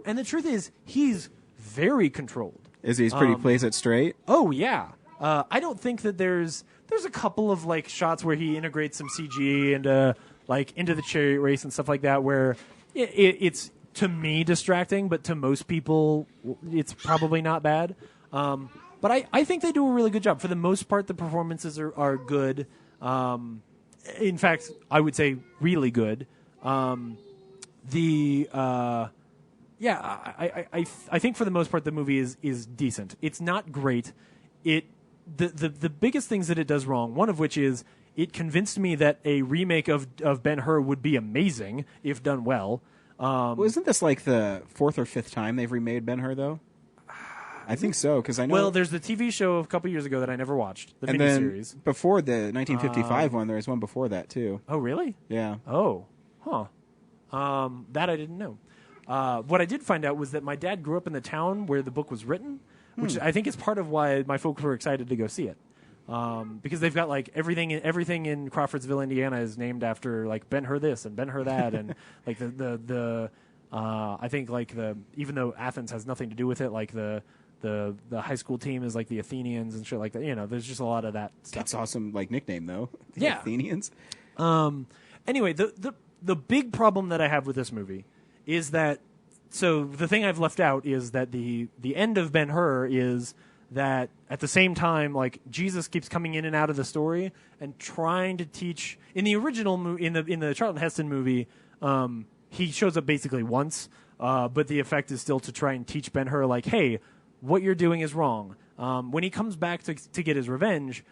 [SPEAKER 5] the truth is, he's very controlled.
[SPEAKER 1] Is he pretty plays it straight?
[SPEAKER 5] Oh yeah. I don't think that there's a couple of shots where he integrates some CG into the chariot race and stuff like that, where it's to me distracting, but to most people it's probably not bad. But I think they do a really good job. For the most part, the performances are good. In fact, I would say really good. I think for the most part the movie is decent. It's not great. The biggest things that it does wrong, one of which is it convinced me that a remake of Ben-Hur would be amazing if done well.
[SPEAKER 1] Isn't this the 4th or 5th time they've remade Ben-Hur though? I think so, because I know.
[SPEAKER 5] Well, there's the TV show a couple years ago that I never watched, the miniseries.
[SPEAKER 1] Then before the 1955 one, there was one before that too.
[SPEAKER 5] Oh, really?
[SPEAKER 1] Yeah.
[SPEAKER 5] Oh, huh. That I didn't know. What I did find out was that my dad grew up in the town where the book was written, which I think is part of why my folks were excited to go see it. Because they've got like everything in Crawfordsville, Indiana is named after like Ben-Hur this and Ben-Hur that, and like I think like even though Athens has nothing to do with it, like the high school team is like the Athenians and shit like that. You know, there's just a lot of that stuff.
[SPEAKER 1] That's awesome, like nickname though. The
[SPEAKER 5] Yeah.
[SPEAKER 1] Athenians.
[SPEAKER 5] Anyway, the big problem that I have with this movie is that, so the thing I've left out is that the end of Ben-Hur is that at the same time, like, Jesus keeps coming in and out of the story and trying to teach. In the original in the Charlton Heston movie, he shows up basically once, but the effect is still to try and teach Ben-Hur, like, hey, what you're doing is wrong. When he comes back to get his revenge,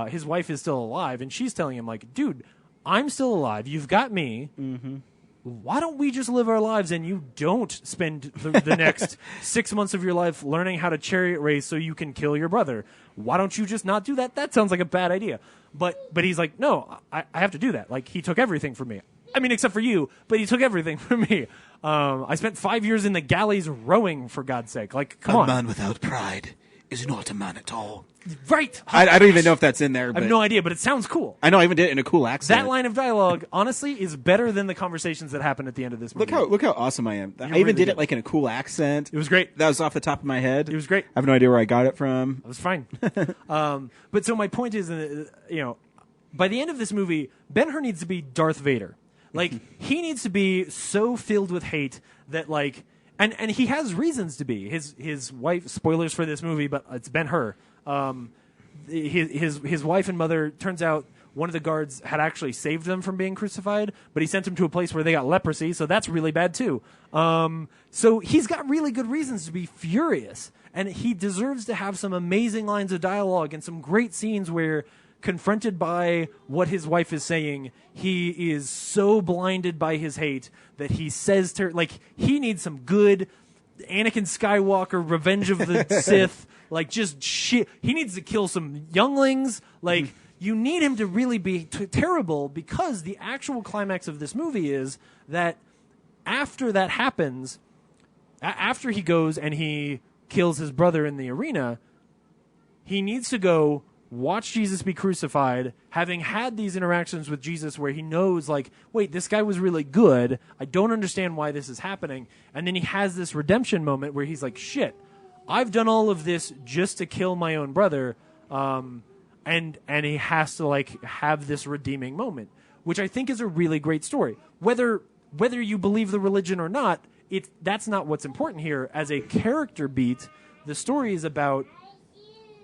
[SPEAKER 5] his wife is still alive, and she's telling him, like, dude, I'm still alive. You've got me. Mm-hmm. Why don't we just live our lives and you don't spend the next 6 months of your life learning how to chariot race so you can kill your brother? Why don't you just not do that? That sounds like a bad idea. But he's like, no, I have to do that. Like, he took everything from me. I mean, except for you, but he took everything from me. I spent 5 years in the galleys rowing, for God's sake. Like, come on.
[SPEAKER 1] A man without pride is not a man at all.
[SPEAKER 5] Right.
[SPEAKER 1] I don't even know if that's in there.
[SPEAKER 5] I have no idea, but it sounds cool.
[SPEAKER 1] I know, I even did it in a cool accent.
[SPEAKER 5] That line of dialogue, honestly, is better than the conversations that happen at the end of this movie.
[SPEAKER 1] Look how awesome I am. I even
[SPEAKER 5] really
[SPEAKER 1] did
[SPEAKER 5] good.
[SPEAKER 1] it like in a cool accent.
[SPEAKER 5] It was great.
[SPEAKER 1] That was off the top of my head.
[SPEAKER 5] It was great.
[SPEAKER 1] I have no idea where I got it from.
[SPEAKER 5] It was fine. But so my point is, by the end of this movie, Ben-Hur needs to be Darth Vader. Like, he needs to be so filled with hate that, like, and he has reasons to be. His wife, spoilers for this movie, but it's Ben-Hur. His wife and mother, turns out one of the guards had actually saved them from being crucified, but he sent them to a place where they got leprosy, so that's really bad too. So he's got really good reasons to be furious, and he deserves to have some amazing lines of dialogue and some great scenes where, confronted by what his wife is saying, he is so blinded by his hate that he says to her, like, he needs some good Anakin Skywalker Revenge of the Sith, like, just shit. He needs to kill some younglings. Like, you need him to really be terrible, because the actual climax of this movie is that after that happens, after he goes and he kills his brother in the arena, he needs to go watch Jesus be crucified, having had these interactions with Jesus where he knows, like, wait, this guy was really good. I don't understand why this is happening. And then he has this redemption moment where he's like, shit, I've done all of this just to kill my own brother. And he has to, like, have this redeeming moment, which I think is a really great story. Whether you believe the religion or not, that's not what's important here. As a character beat, the story is about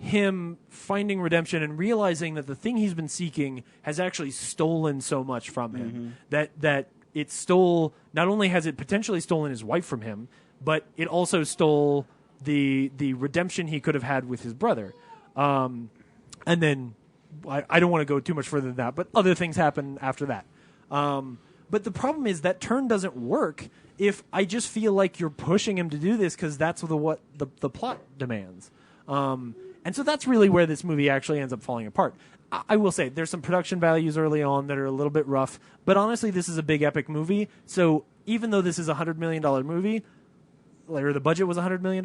[SPEAKER 5] him finding redemption and realizing that the thing he's been seeking has actually stolen so much from him, that it stole, not only has it potentially stolen his wife from him, but it also stole the redemption he could have had with his brother. And then I don't want to go too much further than that, but other things happen after that. But the problem is that turn doesn't work if I just feel like you're pushing him to do this because that's what the plot demands. And so that's really where this movie actually ends up falling apart. I will say there's some production values early on that are a little bit rough, but honestly, this is a big epic movie. So even though this is a $100 million movie, or the budget was $100 million,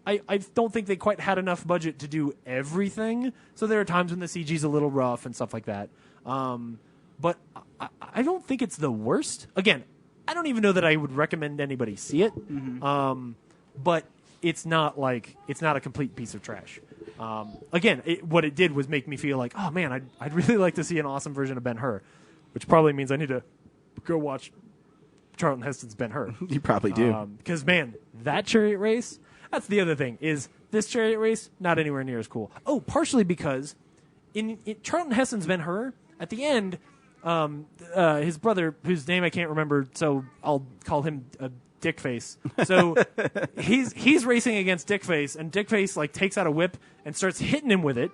[SPEAKER 5] I don't think they quite had enough budget to do everything. So there are times when the CG's a little rough and stuff like that. But I don't think it's the worst. Again, I don't even know that I would recommend anybody see it. But it's not a complete piece of trash. Again, what it did was make me feel like, oh man, I'd really like to see an awesome version of Ben-Hur, which probably means I need to go watch Charlton Heston's Ben-Hur.
[SPEAKER 1] You probably do.
[SPEAKER 5] Because man, that chariot race, that's the other thing, is this chariot race, not anywhere near as cool. Oh, partially because in Charlton Heston's Ben-Hur, at the end, his brother, whose name I can't remember, so I'll call him Dickface. So he's racing against Dickface, and Dickface like takes out a whip and starts hitting him with it.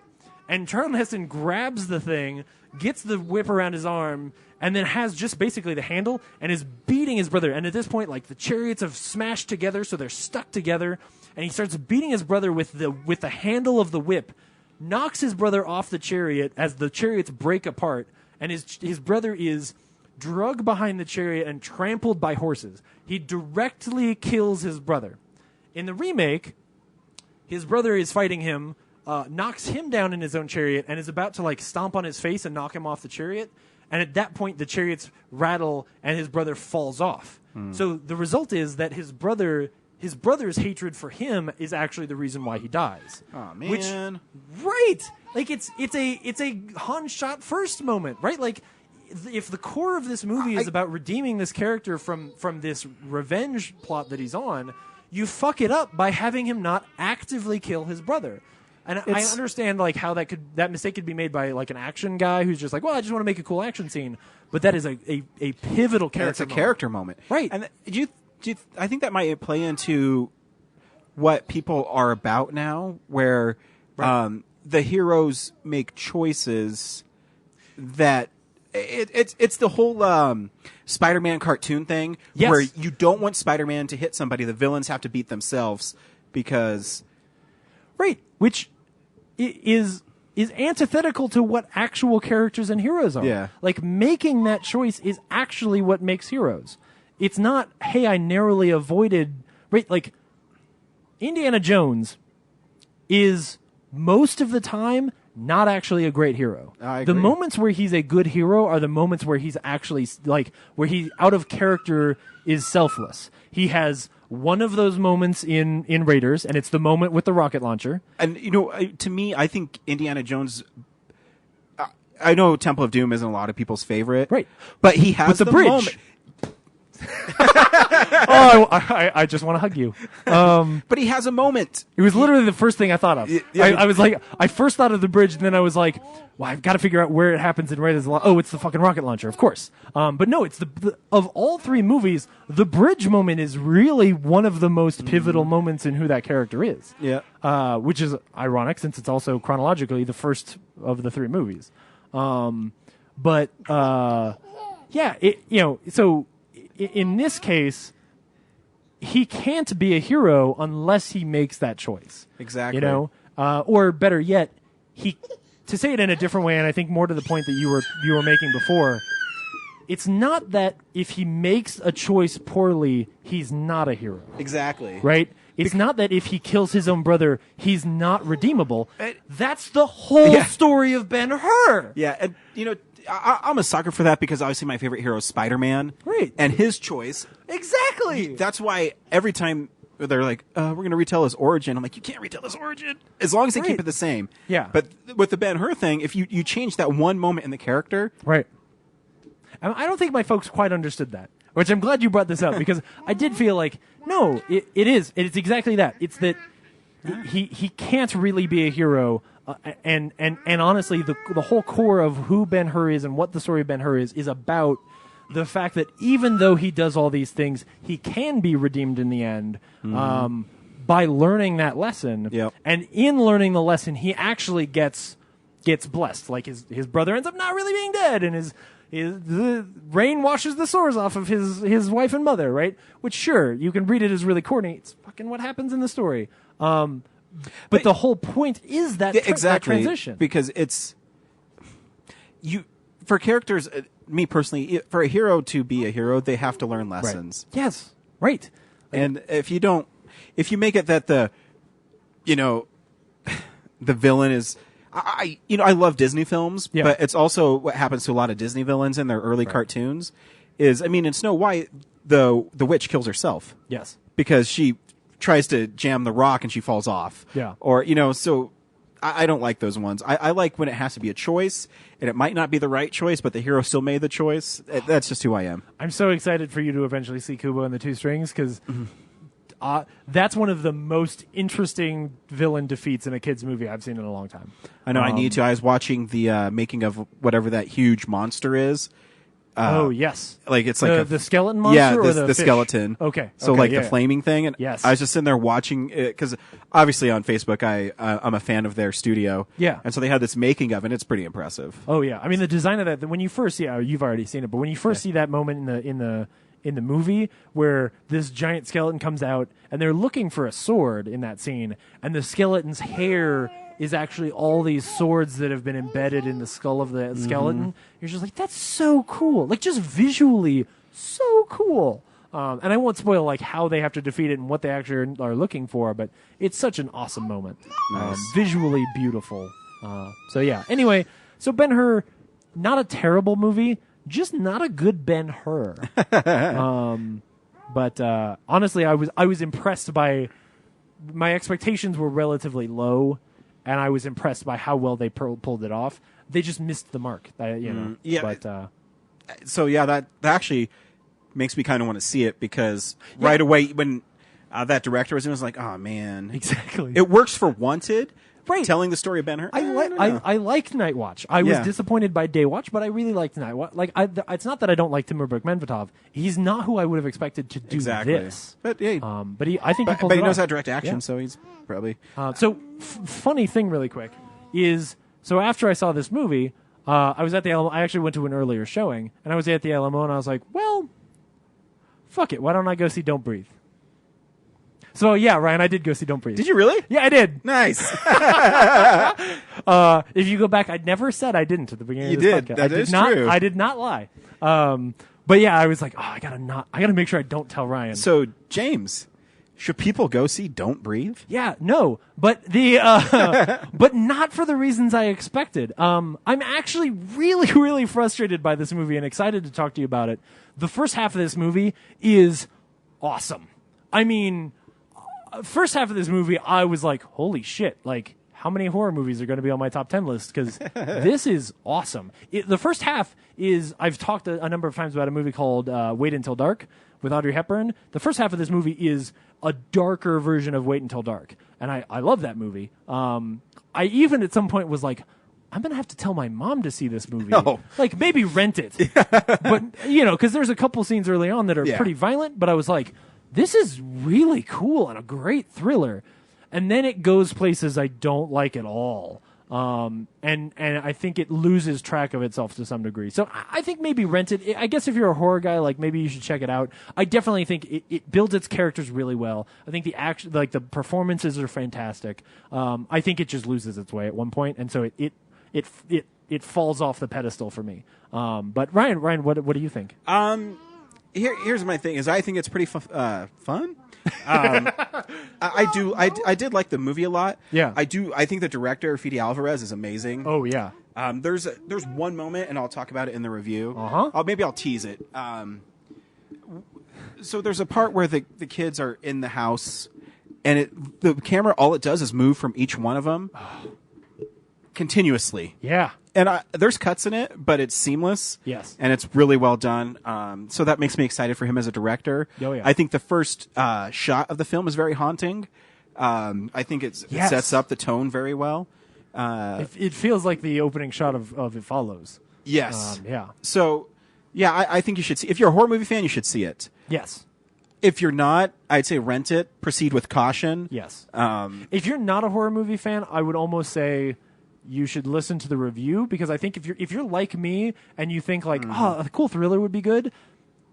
[SPEAKER 5] And Charlton Heston grabs the thing, gets the whip around his arm, and then has just basically the handle and is beating his brother. And at this point, like the chariots have smashed together, so they're stuck together. And he starts beating his brother with the handle of the whip, knocks his brother off the chariot as the chariots break apart, and his brother is drug behind the chariot and trampled by horses. He directly kills his brother. In the remake, his brother is fighting him, knocks him down in his own chariot, and is about to like stomp on his face and knock him off the chariot. And at that point, the chariots rattle and his brother falls off. So the result is that his brother's hatred for him is actually the reason why he dies.
[SPEAKER 1] Oh man!
[SPEAKER 5] Right? Like it's a Han shot first moment, right? Like if the core of this movie is about redeeming this character from this revenge plot that he's on, you fuck it up by having him not actively kill his brother. And I understand like how that mistake could be made by like an action guy who's just like, well, I just want to make a cool action scene, but that is a pivotal character.
[SPEAKER 1] It's a character moment,
[SPEAKER 5] right?
[SPEAKER 1] And I think that might play into what people are about now, where the heroes make choices that it's the whole Spider-Man cartoon thing, where you don't want Spider-Man to hit somebody; the villains have to beat themselves because.
[SPEAKER 5] Right, which is antithetical to what actual characters and heroes are.
[SPEAKER 1] Yeah.
[SPEAKER 5] Like, making that choice is actually what makes heroes. It's not, hey, I narrowly avoided... Right, like, Indiana Jones is, most of the time, not actually a great hero.
[SPEAKER 1] I agree.
[SPEAKER 5] The moments where he's a good hero are the moments where he's actually, like, where he, out of character, is selfless. He has... one of those moments in Raiders, and it's the moment with the rocket launcher.
[SPEAKER 1] And, to me, I think Indiana Jones... I know Temple of Doom isn't a lot of people's favorite.
[SPEAKER 5] Right.
[SPEAKER 1] But he has
[SPEAKER 5] the bridge.
[SPEAKER 1] moment...
[SPEAKER 5] I just want to hug you.
[SPEAKER 1] But he has a moment.
[SPEAKER 5] It was literally the first thing I thought of.
[SPEAKER 1] Yeah.
[SPEAKER 5] I was like, I first thought of the bridge, and then I was like, well, I've got to figure out where it happens in Raiders. Oh, it's the fucking rocket launcher, of course. But no, it's of all three movies, the bridge moment is really one of the most pivotal moments in who that character is.
[SPEAKER 1] Yeah.
[SPEAKER 5] Which is ironic since it's also chronologically the first of the three movies. So in this case, he can't be a hero unless he makes that choice.
[SPEAKER 1] Exactly.
[SPEAKER 5] Or better yet, to say it in a different way, and I think more to the point that you were making before, it's not that if he makes a choice poorly, he's not a hero.
[SPEAKER 1] Exactly.
[SPEAKER 5] Right? It's not that if he kills his own brother, he's not redeemable. That's the whole story of Ben-Hur.
[SPEAKER 1] Yeah, and I'm a sucker for that because obviously my favorite hero is Spider-Man.
[SPEAKER 5] Right.
[SPEAKER 1] And his choice.
[SPEAKER 5] Exactly.
[SPEAKER 1] That's why every time they're like, we're going to retell his origin, I'm like, you can't retell his origin. As long as they keep it the same.
[SPEAKER 5] Yeah.
[SPEAKER 1] But with the Ben-Hur thing, if you change that one moment in the character.
[SPEAKER 5] Right. I don't think my folks quite understood that, which I'm glad you brought this up because I did feel like, no, it is. It's exactly that. It's that he can't really be a hero. And honestly, the whole core of who Ben-Hur is and what the story of Ben-Hur is about the fact that even though he does all these things, he can be redeemed in the end by learning that lesson.
[SPEAKER 1] Yep.
[SPEAKER 5] And in learning the lesson, he actually gets blessed. Like his brother ends up not really being dead, and the rain washes the sores off of his wife and mother, right? Which, sure, you can read it as really corny. It's fucking what happens in the story. But the whole point is that that transition.
[SPEAKER 1] Because it's for characters. Me personally, for a hero to be a hero, they have to learn lessons.
[SPEAKER 5] Right. Yes, right.
[SPEAKER 1] And if you make it that the villain is. I love Disney films, but it's also what happens to a lot of Disney villains in their early cartoons. In Snow White, the witch kills herself.
[SPEAKER 5] Yes,
[SPEAKER 1] because she tries to jam the rock and she falls off.
[SPEAKER 5] Yeah,
[SPEAKER 1] or so I don't like those ones. I like when it has to be a choice, and it might not be the right choice, but the hero still made the choice. That's just who I am.
[SPEAKER 5] I'm so excited for you to eventually see Kubo and the Two Strings because. That's one of the most interesting villain defeats in a kid's movie I've seen in a long time.
[SPEAKER 1] I know I need to. I was watching the making of whatever that huge monster is.
[SPEAKER 5] Yes.
[SPEAKER 1] Like it's like
[SPEAKER 5] the skeleton monster?
[SPEAKER 1] Yeah,
[SPEAKER 5] or
[SPEAKER 1] the
[SPEAKER 5] fish?
[SPEAKER 1] skeleton.
[SPEAKER 5] Okay.
[SPEAKER 1] So the flaming thing. And
[SPEAKER 5] yes.
[SPEAKER 1] I was just sitting there watching it because obviously on Facebook I'm a fan of their studio.
[SPEAKER 5] Yeah.
[SPEAKER 1] And so they had this making of it, and it's pretty impressive.
[SPEAKER 5] Oh, yeah. I mean, the design of that, when you first see it, you've already seen it, but when you first see that moment in the movie where this giant skeleton comes out and they're looking for a sword in that scene, and the skeleton's hair is actually all these swords that have been embedded in the skull of the skeleton. You're just like, that's so cool. Like, just visually, so cool. And I won't spoil like how they have to defeat it and what they actually are looking for, but it's such an awesome moment.
[SPEAKER 1] Nice.
[SPEAKER 5] Visually beautiful. So yeah. Anyway, so Ben-Hur, not a terrible movie, just not a good Ben-Hur. But honestly, I was impressed by my expectations were relatively low, and I was impressed by how well they pulled it off. They just missed the mark, you know.
[SPEAKER 1] Yeah.
[SPEAKER 5] But
[SPEAKER 1] so yeah, that actually makes me kind of want to see it because right away when that director was in, I was like, oh man,
[SPEAKER 5] exactly.
[SPEAKER 1] It works for Wanted,
[SPEAKER 5] right?
[SPEAKER 1] Telling the story of Ben-Hur.
[SPEAKER 5] I liked Night Watch. I was disappointed by Day Watch, but I really liked Night Watch. Like, it's not that I don't like Timur Bekmambetov. He's not who I would have expected to do this.
[SPEAKER 1] But yeah,
[SPEAKER 5] I think
[SPEAKER 1] he knows how to direct action, so he's probably.
[SPEAKER 5] Funny thing, really quick, is so after I saw this movie, I was at the Alamo. I actually went to an earlier showing, and I was at the Alamo, and I was like, well, fuck it. Why don't I go see Don't Breathe? So yeah, Ryan, I did go see Don't Breathe.
[SPEAKER 1] Did you really?
[SPEAKER 5] Yeah, I did.
[SPEAKER 1] Nice.
[SPEAKER 5] If you go back, I never said I didn't at the beginning of this podcast.
[SPEAKER 1] That is true.
[SPEAKER 5] I did not lie. But yeah, I was like, I gotta make sure I don't tell Ryan.
[SPEAKER 1] So James, should people go see Don't Breathe?
[SPEAKER 5] Yeah, no, but but not for the reasons I expected. I'm actually really, really frustrated by this movie and excited to talk to you about it. The first half of this movie is awesome. I mean, first half of this movie, I was like, holy shit, like, how many horror movies are going to be on my top 10 list? Because this is awesome. The first half is, I've talked a number of times about a movie called Wait Until Dark with Audrey Hepburn. The first half of this movie is a darker version of Wait Until Dark. And I love that movie. I even at some point was like, I'm going to have to tell my mom to see this movie.
[SPEAKER 1] No.
[SPEAKER 5] Like, maybe rent it. But, you know, because there's a couple scenes early on that are pretty violent, but I was like, this is really cool and a great thriller. And then it goes places I don't like at all. And I think it loses track of itself to some degree. So I think maybe rent it. I guess if you're a horror guy, like, maybe you should check it out. I definitely think it builds its characters really well. I think the action, like the performances are fantastic. I think it just loses its way at one point, and so it falls off the pedestal for me. But Ryan, what do you think?
[SPEAKER 1] Here's my thing: is I think it's pretty fun. I did like the movie a lot.
[SPEAKER 5] Yeah,
[SPEAKER 1] I do. I think the director Fede Alvarez is amazing.
[SPEAKER 5] Oh yeah.
[SPEAKER 1] There's one moment, and I'll talk about it in the review. Maybe I'll tease it. So there's a part where the kids are in the house, and the camera all it does is move from each one of them continuously.
[SPEAKER 5] Yeah.
[SPEAKER 1] And there's cuts in it, but it's seamless.
[SPEAKER 5] Yes.
[SPEAKER 1] And it's really well done. So that makes me excited for him as a director.
[SPEAKER 5] Oh, yeah.
[SPEAKER 1] I think the first shot of the film is very haunting. I think it sets up the tone very well.
[SPEAKER 5] It feels like the opening shot of It Follows.
[SPEAKER 1] Yes.
[SPEAKER 5] Yeah.
[SPEAKER 1] So, yeah, I think you should see. If you're a horror movie fan, you should see it.
[SPEAKER 5] Yes.
[SPEAKER 1] If you're not, I'd say rent it. Proceed with caution.
[SPEAKER 5] Yes. If you're not a horror movie fan, I would almost say you should listen to the review, because I think if you're like me and you think like, a cool thriller would be good,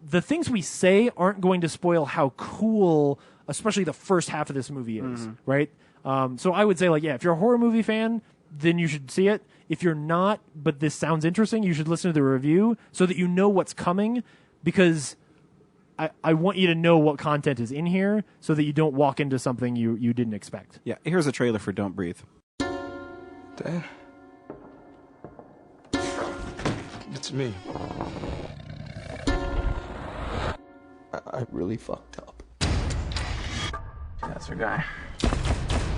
[SPEAKER 5] the things we say aren't going to spoil how cool, especially the first half of this movie is, right? So I would say, like, if you're a horror movie fan, then you should see it. If you're not, but this sounds interesting, you should listen to the review so that you know what's coming, because I want you to know what content is in here so that you don't walk into something you didn't expect.
[SPEAKER 1] Yeah, here's a trailer for Don't Breathe.
[SPEAKER 8] Dad? It's me. I really fucked up.
[SPEAKER 9] That's our guy.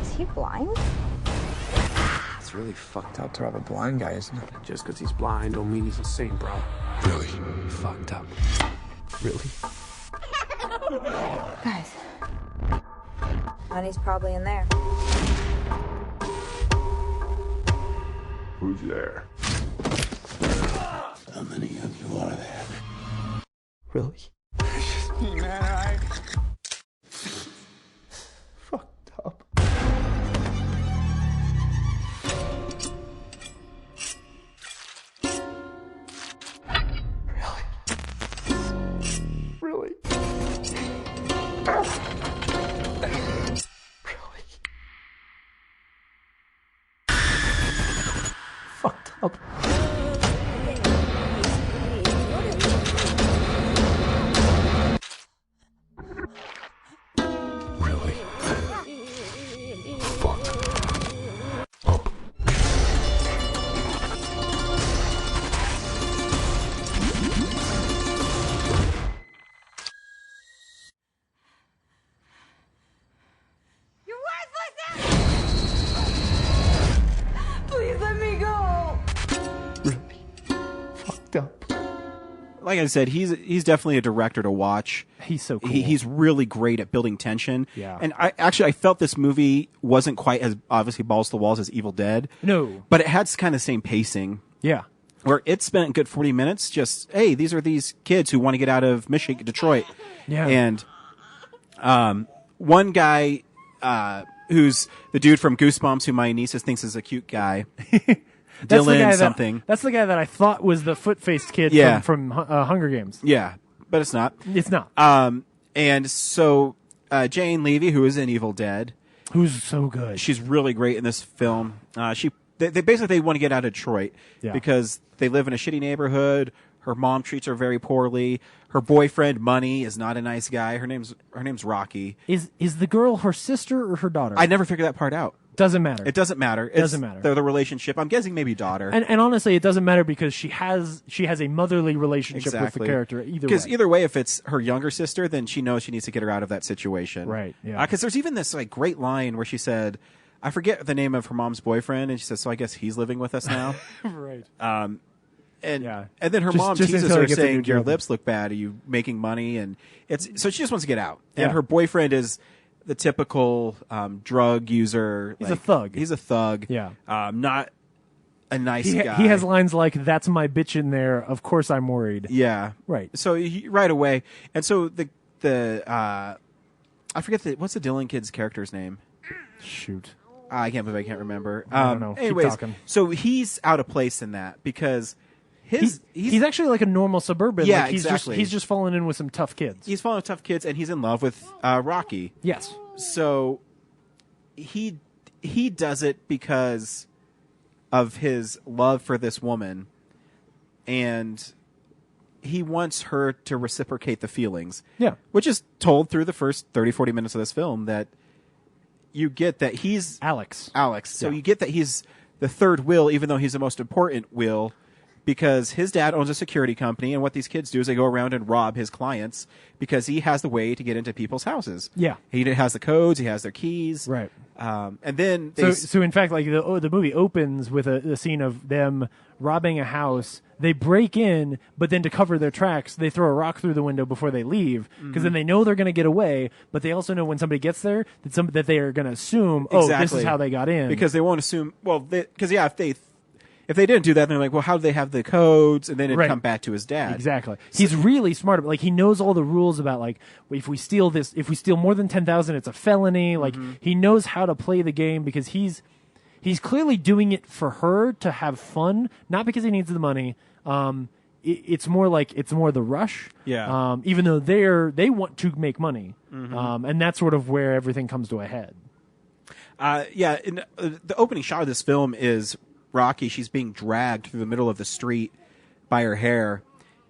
[SPEAKER 10] Is he blind?
[SPEAKER 9] It's really fucked up to rob a blind guy, isn't it? Just because he's blind don't mean he's insane, bro.
[SPEAKER 8] Really?
[SPEAKER 9] Fucked up.
[SPEAKER 8] Really?
[SPEAKER 10] Guys. Money's probably in there.
[SPEAKER 8] Who's there?
[SPEAKER 11] How many of you are there?
[SPEAKER 8] Really?
[SPEAKER 9] It's just me, man.
[SPEAKER 8] Fucked up. Really? Really?
[SPEAKER 1] like I said, he's definitely a director to watch.
[SPEAKER 5] He's so cool.
[SPEAKER 1] He's really great at building tension.
[SPEAKER 5] Yeah.
[SPEAKER 1] And I felt this movie wasn't quite as obviously balls to the walls as Evil Dead.
[SPEAKER 5] No.
[SPEAKER 1] But it had kind of the same pacing.
[SPEAKER 5] Yeah.
[SPEAKER 1] Where it spent a good 40 minutes just, hey, these are these kids who want to get out of Michigan, Detroit.
[SPEAKER 5] Yeah.
[SPEAKER 1] And one guy who's the dude from Goosebumps who my nieces thinks is a cute guy. Dylan something.
[SPEAKER 5] That's the guy that I thought was the foot-faced kid from Hunger Games.
[SPEAKER 1] Yeah, but it's not.
[SPEAKER 5] It's not.
[SPEAKER 1] And so Jane Levy, who is in Evil Dead.
[SPEAKER 5] Who's so good.
[SPEAKER 1] She's really great in this film. They basically want to get out of Detroit because they live in a shitty neighborhood. Her mom treats her very poorly. Her boyfriend, Money, is not a nice guy. Her name's Rocky.
[SPEAKER 5] Is the girl her sister or her daughter?
[SPEAKER 1] I never figured that part out.
[SPEAKER 5] Doesn't matter.
[SPEAKER 1] It doesn't matter.
[SPEAKER 5] Doesn't matter.
[SPEAKER 1] They're the relationship. I'm guessing maybe daughter.
[SPEAKER 5] And honestly, it doesn't matter because she has a motherly relationship with the character either way.
[SPEAKER 1] Because either way, if it's her younger sister, then she knows she needs to get her out of that situation.
[SPEAKER 5] Right. Yeah.
[SPEAKER 1] Because there's even this like great line where she said, I forget the name of her mom's boyfriend, and she says, so I guess he's living with us now.
[SPEAKER 5] Right.
[SPEAKER 1] And then her mom teases her saying, your lips look bad. Are you making money? And so she just wants to get out. And her boyfriend is the typical drug user.
[SPEAKER 5] He's a thug.
[SPEAKER 1] He's a thug.
[SPEAKER 5] Yeah.
[SPEAKER 1] Not a nice guy.
[SPEAKER 5] He has lines like, that's my bitch in there. Of course I'm worried.
[SPEAKER 1] Yeah.
[SPEAKER 5] Right.
[SPEAKER 1] So right away. And so I forget what's the Dylan kid's character's name?
[SPEAKER 5] Shoot.
[SPEAKER 1] I can't believe I can't remember.
[SPEAKER 5] I don't know.
[SPEAKER 1] Anyways,
[SPEAKER 5] Keep talking.
[SPEAKER 1] so he's out of place in that because he's
[SPEAKER 5] actually like a normal suburban.
[SPEAKER 1] Yeah,
[SPEAKER 5] like
[SPEAKER 1] exactly.
[SPEAKER 5] He's just fallen in with some tough kids.
[SPEAKER 1] He's fallen with tough kids, and he's in love with Rocky.
[SPEAKER 5] Yes.
[SPEAKER 1] So he does it because of his love for this woman, and he wants her to reciprocate the feelings.
[SPEAKER 5] Yeah.
[SPEAKER 1] Which is told through the first 30, 40 minutes of this film that you get that he's
[SPEAKER 5] Alex.
[SPEAKER 1] So you get that he's the third wheel, even though he's the most important wheel, because his dad owns a security company, and what these kids do is they go around and rob his clients because he has the way to get into people's houses.
[SPEAKER 5] Yeah.
[SPEAKER 1] He has the codes, he has their keys.
[SPEAKER 5] Right.
[SPEAKER 1] And then
[SPEAKER 5] so in fact, like the movie opens with a scene of them robbing a house. They break in, but then to cover their tracks, they throw a rock through the window before they leave, because then they know they're going to get away. But they also know when somebody gets there that they are going to assume, this is how they got in,
[SPEAKER 1] because they won't assume. Well, because if they didn't do that, then they're like, well, how do they have the codes? And then it'd come back to his dad.
[SPEAKER 5] Exactly. He's really smart. Like, he knows all the rules about, like, if we steal more than 10,000, it's a felony. Like, he knows how to play the game because he's clearly doing it for her to have fun, not because he needs the money. It's more the rush.
[SPEAKER 1] Yeah.
[SPEAKER 5] Even though they want to make money. And that's sort of where everything comes to a head.
[SPEAKER 1] And the opening shot of this film is Rocky. She's being dragged through the middle of the street by her hair,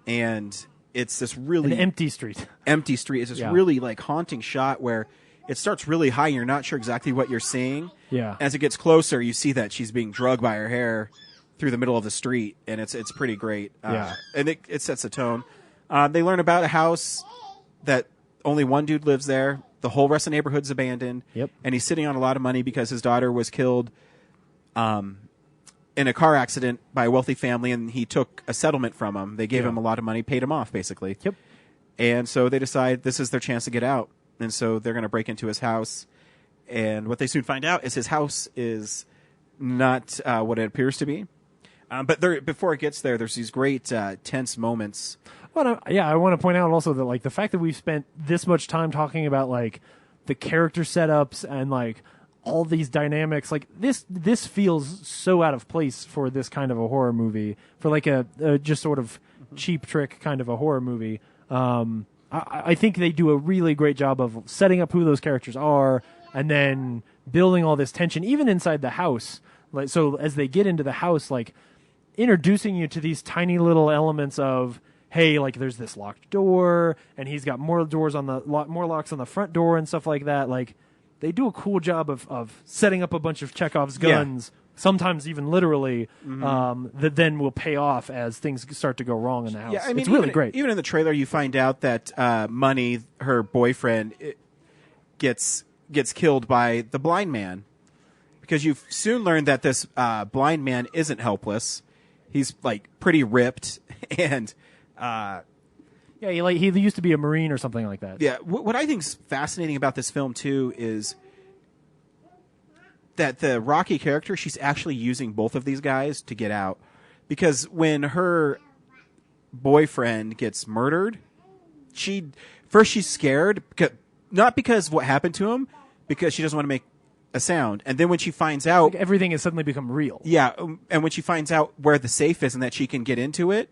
[SPEAKER 1] and it's this really
[SPEAKER 5] an empty street.
[SPEAKER 1] It's this really like haunting shot where it starts really high and you're not sure exactly what you're seeing.
[SPEAKER 5] Yeah.
[SPEAKER 1] As it gets closer, you see that she's being drugged by her hair through the middle of the street, and it's pretty great. And it sets the tone. They learn about a house that only one dude lives there. The whole rest of the neighborhood's abandoned.
[SPEAKER 5] Yep.
[SPEAKER 1] And he's sitting on a lot of money because his daughter was killed in a car accident by a wealthy family, and he took a settlement from him. They gave him a lot of money, paid him off, basically.
[SPEAKER 5] Yep.
[SPEAKER 1] And so they decide this is their chance to get out. And so they're going to break into his house. And what they soon find out is his house is not what it appears to be. But before it gets there, there's these great tense moments.
[SPEAKER 5] Well, I want to point out also that, like, the fact that we've spent this much time talking about, like, the character setups and, like, all these dynamics, like, this feels so out of place for this kind of a horror movie, for like a just sort of cheap trick kind of a horror movie. I think they do a really great job of setting up who those characters are and then building all this tension, even inside the house. Like, so as they get into the house, like, introducing you to these tiny little elements of, hey, like, there's this locked door, and he's got more locks on the front door and stuff like that. Like, they do a cool job of setting up a bunch of Chekhov's guns, sometimes even literally, that then will pay off as things start to go wrong in the house.
[SPEAKER 1] Yeah, I mean,
[SPEAKER 5] it's really great.
[SPEAKER 1] Even in the trailer, you find out that Money, her boyfriend, gets killed by the blind man, because you soon learn that this blind man isn't helpless. He's, like, pretty ripped, and
[SPEAKER 5] Yeah, he used to be a Marine or something like that.
[SPEAKER 1] Yeah, what I think is fascinating about this film too is that the Rocky character, she's actually using both of these guys to get out, because when her boyfriend gets murdered, she's scared, not because of what happened to him, because she doesn't want to make a sound. And then when she finds out,
[SPEAKER 5] everything has suddenly become real.
[SPEAKER 1] Yeah, and when she finds out where the safe is and that she can get into it,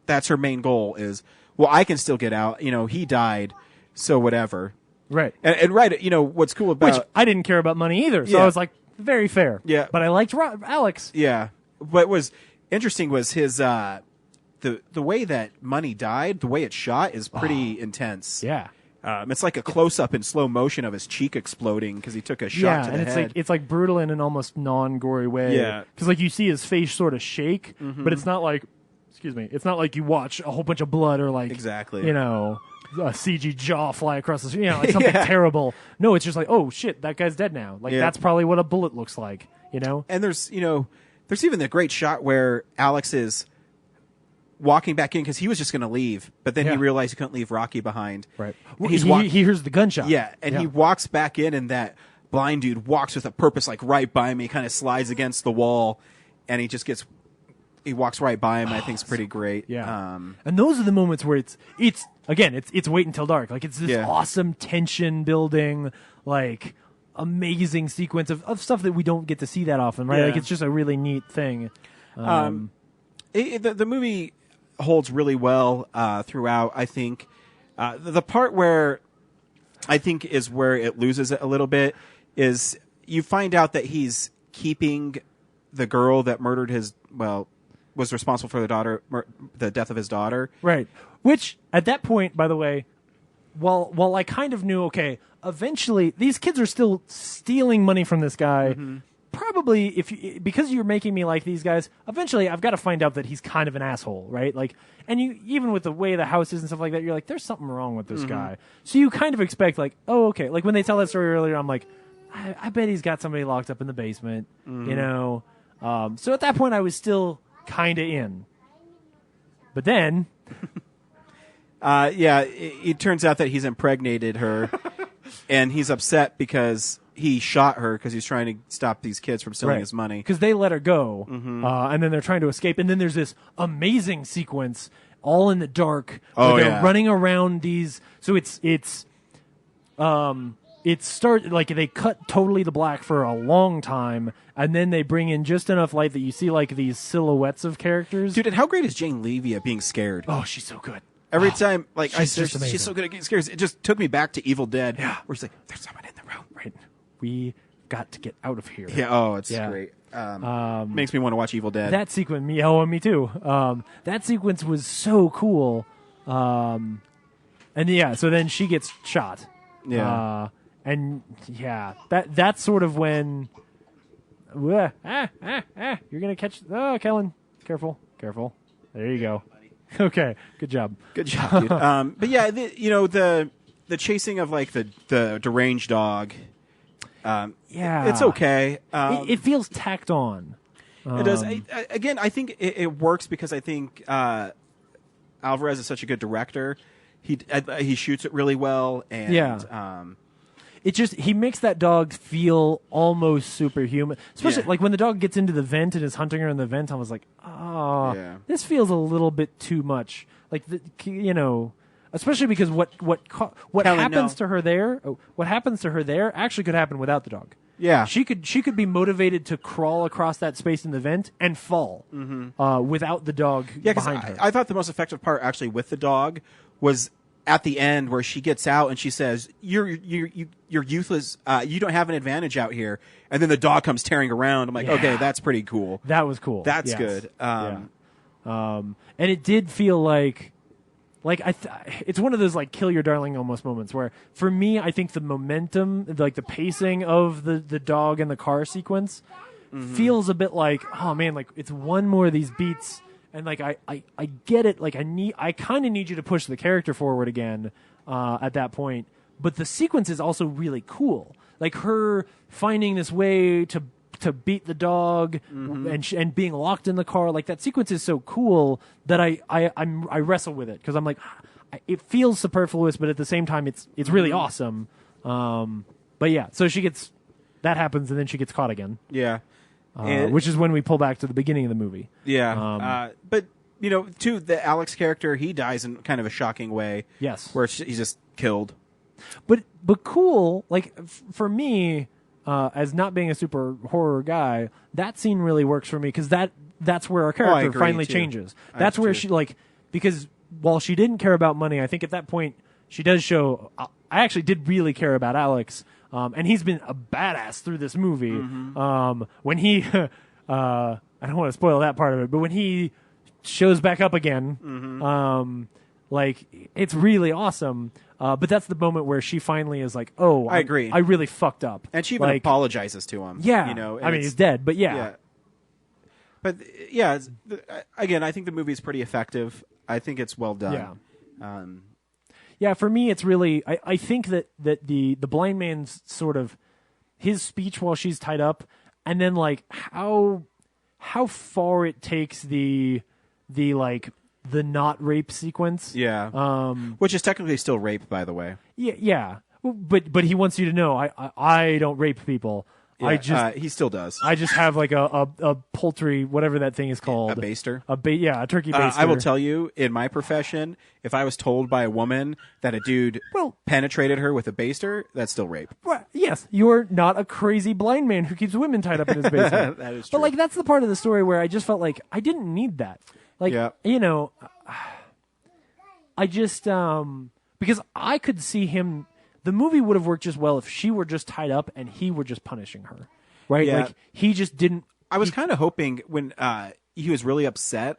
[SPEAKER 1] that's her main goal is, well, I can still get out. He died, so whatever.
[SPEAKER 5] Right.
[SPEAKER 1] And right, what's cool about...
[SPEAKER 5] Which I didn't care about money either, so I was like, very fair.
[SPEAKER 1] Yeah.
[SPEAKER 5] But I liked Alex.
[SPEAKER 1] Yeah. What was interesting was his... the way that Money died, the way it's shot is pretty intense.
[SPEAKER 5] Yeah.
[SPEAKER 1] It's like a close-up in slow motion of his cheek exploding because he took a shot to the head.
[SPEAKER 5] It's like brutal in an almost non-gory way.
[SPEAKER 1] Yeah.
[SPEAKER 5] Because you see his face sort of shake, but it's not like... Excuse me. It's not like you watch a whole bunch of blood or
[SPEAKER 1] exactly.
[SPEAKER 5] A CG jaw fly across the screen, like something terrible. No, it's just like, oh shit, that guy's dead now. That's probably what a bullet looks like,
[SPEAKER 1] And there's even the great shot where Alex is walking back in because he was just going to leave, but then he realized he couldn't leave Rocky behind.
[SPEAKER 5] Right. He hears the gunshot.
[SPEAKER 1] Yeah, and he walks back in, and that blind dude walks with a purpose, right by me, kind of slides against the wall, and he walks right by him. I think it's pretty great.
[SPEAKER 5] Yeah. And those are the moments where it's wait until dark. It's this awesome tension building, amazing sequence of stuff that we don't get to see that often, right?
[SPEAKER 1] Yeah.
[SPEAKER 5] It's just a really neat thing.
[SPEAKER 1] The movie holds really well throughout, I think. The part where I think is where it loses it a little bit is you find out that he's keeping the girl that murdered was responsible for the death of his daughter.
[SPEAKER 5] Right. Which, at that point, by the way, while I kind of knew, okay, eventually these kids are still stealing money from this guy. Mm-hmm. Probably, because you're making me like these guys, eventually I've got to find out that he's kind of an asshole, right? And you, even with the way the house is and stuff like that, you're like, there's something wrong with this guy. So you kind of expect, oh, okay. When they tell that story earlier, I'm like, I bet he's got somebody locked up in the basement, So at that point, I was still kind of in. But then...
[SPEAKER 1] it turns out that he's impregnated her, and he's upset because he shot her because he's trying to stop these kids from stealing his money.
[SPEAKER 5] Because they let her go, and then they're trying to escape. And then there's this amazing sequence, all in the dark, where they're running around these... So they cut totally to black for a long time, and then they bring in just enough light that you see these silhouettes of characters.
[SPEAKER 1] Dude, and how great is Jane Levy at being scared?
[SPEAKER 5] Oh, she's so good.
[SPEAKER 1] Every time,
[SPEAKER 5] she's
[SPEAKER 1] so good at getting scared. It just took me back to Evil Dead, where she's like, "There's someone in the room."
[SPEAKER 5] Right, we got to get out of here.
[SPEAKER 1] Yeah. It's great. Makes me want to watch Evil Dead.
[SPEAKER 5] That sequence, me too. That sequence was so cool. So then she gets shot.
[SPEAKER 1] Yeah.
[SPEAKER 5] That's sort of when. You're gonna catch. Oh, Kellen, careful. There you go. Okay, good job,
[SPEAKER 1] dude. But yeah, the chasing of the deranged dog. It's okay.
[SPEAKER 5] It feels tacked on.
[SPEAKER 1] It does. I think it works because I think Alvarez is such a good director. He shoots it really well, and
[SPEAKER 5] he makes that dog feel almost superhuman. Especially when the dog gets into the vent and is hunting her in the vent. I was like, this feels a little bit too much. Especially because what
[SPEAKER 1] Kelly,
[SPEAKER 5] happens to her there? What happens to her there actually could happen without the dog.
[SPEAKER 1] Yeah,
[SPEAKER 5] she could be motivated to crawl across that space in the vent and fall without the dog behind her.
[SPEAKER 1] I thought the most effective part actually with the dog was at the end where she gets out and she says, "You're useless. You don't have an advantage out here." And then the dog comes tearing around. I'm like, okay, that's pretty cool.
[SPEAKER 5] That was cool.
[SPEAKER 1] That's good.
[SPEAKER 5] And it did feel like it's one of those kill your darling almost moments where for me I think the momentum, the pacing of the dog and the car sequence feels a bit it's one more of these beats. And I get it. I kind of need you to push the character forward again at that point. But the sequence is also really cool. Her finding this way to beat the dog and being locked in the car. That sequence is so cool that I wrestle with it because I'm like, it feels superfluous, but at the same time, it's really awesome. But yeah, so that happens, and then she gets caught again.
[SPEAKER 1] Yeah.
[SPEAKER 5] Which is when we pull back to the beginning of the movie.
[SPEAKER 1] Yeah. But, too, the Alex character, he dies in kind of a shocking way.
[SPEAKER 5] Yes.
[SPEAKER 1] Where he's just killed.
[SPEAKER 5] But cool, like, for me, as not being a super horror guy, that scene really works for me, because that's where our character finally changes. That's where she, like, because while she didn't care about money, I think at that point, she does show, I actually did really care about Alex, and he's been a badass through this movie. When he, I don't want to spoil that part of it, but when he shows back up again, like, it's really awesome. But that's the moment where she finally is like, "Oh,
[SPEAKER 1] I agree.
[SPEAKER 5] I really fucked up."
[SPEAKER 1] And she even apologizes to him.
[SPEAKER 5] Yeah,
[SPEAKER 1] I mean,
[SPEAKER 5] he's dead, but yeah.
[SPEAKER 1] But yeah, again, I think the movie's pretty effective. I think it's well done.
[SPEAKER 5] Yeah. Yeah, for me, it's really. I think that the blind man's sort of his speech while she's tied up, and then like how far it takes the like. The not rape sequence,
[SPEAKER 1] which is technically still rape, by the way.
[SPEAKER 5] Yeah. But he wants you to know I don't rape people.
[SPEAKER 1] Yeah, he still does.
[SPEAKER 5] I just have like a poultry, whatever that thing is called,
[SPEAKER 1] a baster.
[SPEAKER 5] A turkey baster.
[SPEAKER 1] I will tell you, in my profession, if I was told by a woman that a dude penetrated her with a baster, that's still rape.
[SPEAKER 5] Well, yes, you're not a crazy blind man who keeps women tied up in his basement.
[SPEAKER 1] That is true.
[SPEAKER 5] But like that's the part of the story where I just felt like I didn't need that. Like, I just, because I could see him, the movie would have worked just well if she were just tied up and he were just punishing her, right?
[SPEAKER 1] Yeah.
[SPEAKER 5] Like, he just didn't.
[SPEAKER 1] I was kind of hoping when he was really upset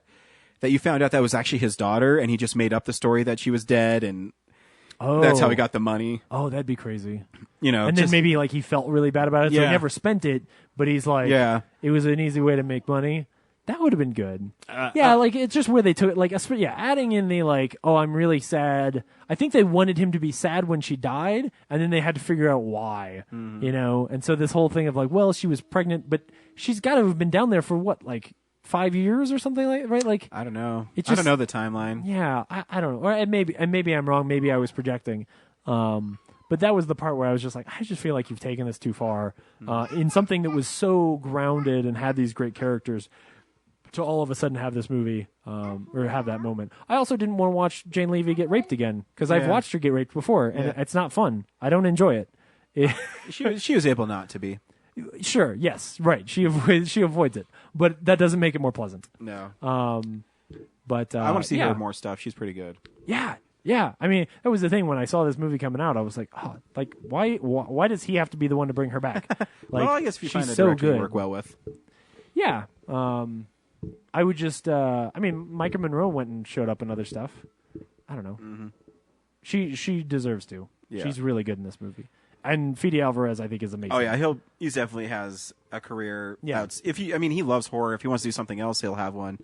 [SPEAKER 1] that you found out that was actually his daughter and he just made up the story that she was dead and that's how he got the money.
[SPEAKER 5] Oh, that'd be crazy.
[SPEAKER 1] And
[SPEAKER 5] then maybe like he felt really bad about it, so he never spent it, but he's like, it was an easy way to make money. That would have been good. Like, it's just where they took it. Like, adding in the, like, oh, I'm really sad. I think they wanted him to be sad when she died, and then they had to figure out why, And so this whole thing of, like, well, she was pregnant, but she's got to have been down there for, what, like, 5 years or something like right? Like,
[SPEAKER 1] I don't know. I don't know the timeline.
[SPEAKER 5] Yeah, I don't know. Or maybe I'm wrong. Maybe I was projecting. But that was the part where I was just like, I just feel like you've taken this too far in something that was so grounded and had these great characters. To all of a sudden have this movie or have that moment. I also didn't want to watch Jane Levy get raped again because I've watched her get raped before and it's not fun. I don't enjoy it.
[SPEAKER 1] She was able not to be.
[SPEAKER 5] Sure. Yes. Right. She avoids it, but that doesn't make it more pleasant.
[SPEAKER 1] No.
[SPEAKER 5] But
[SPEAKER 1] I want to see her more stuff. She's pretty good.
[SPEAKER 5] Yeah. Yeah. I mean, that was the thing when I saw this movie coming out. I was like, oh, like why does he have to be the one to bring her back? Like,
[SPEAKER 1] well, I guess if you find a
[SPEAKER 5] so
[SPEAKER 1] director
[SPEAKER 5] good.
[SPEAKER 1] you work well with.
[SPEAKER 5] Yeah. I would just, Micah Monroe went and showed up in other stuff. I don't know.
[SPEAKER 1] Mm-hmm.
[SPEAKER 5] She deserves to.
[SPEAKER 1] Yeah.
[SPEAKER 5] She's really good in this movie. And Fede Alvarez, I think, is amazing.
[SPEAKER 1] Oh yeah, he definitely has a career.
[SPEAKER 5] Yeah.
[SPEAKER 1] He loves horror. If he wants to do something else, he'll have one.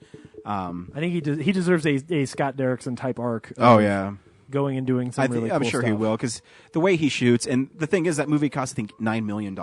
[SPEAKER 5] I think he deserves a Scott Derrickson type arc.
[SPEAKER 1] Oh yeah.
[SPEAKER 5] Going and doing some really cool
[SPEAKER 1] I'm sure
[SPEAKER 5] stuff.
[SPEAKER 1] he will, because the way he shoots, and the thing is that movie cost, I think, $9 million.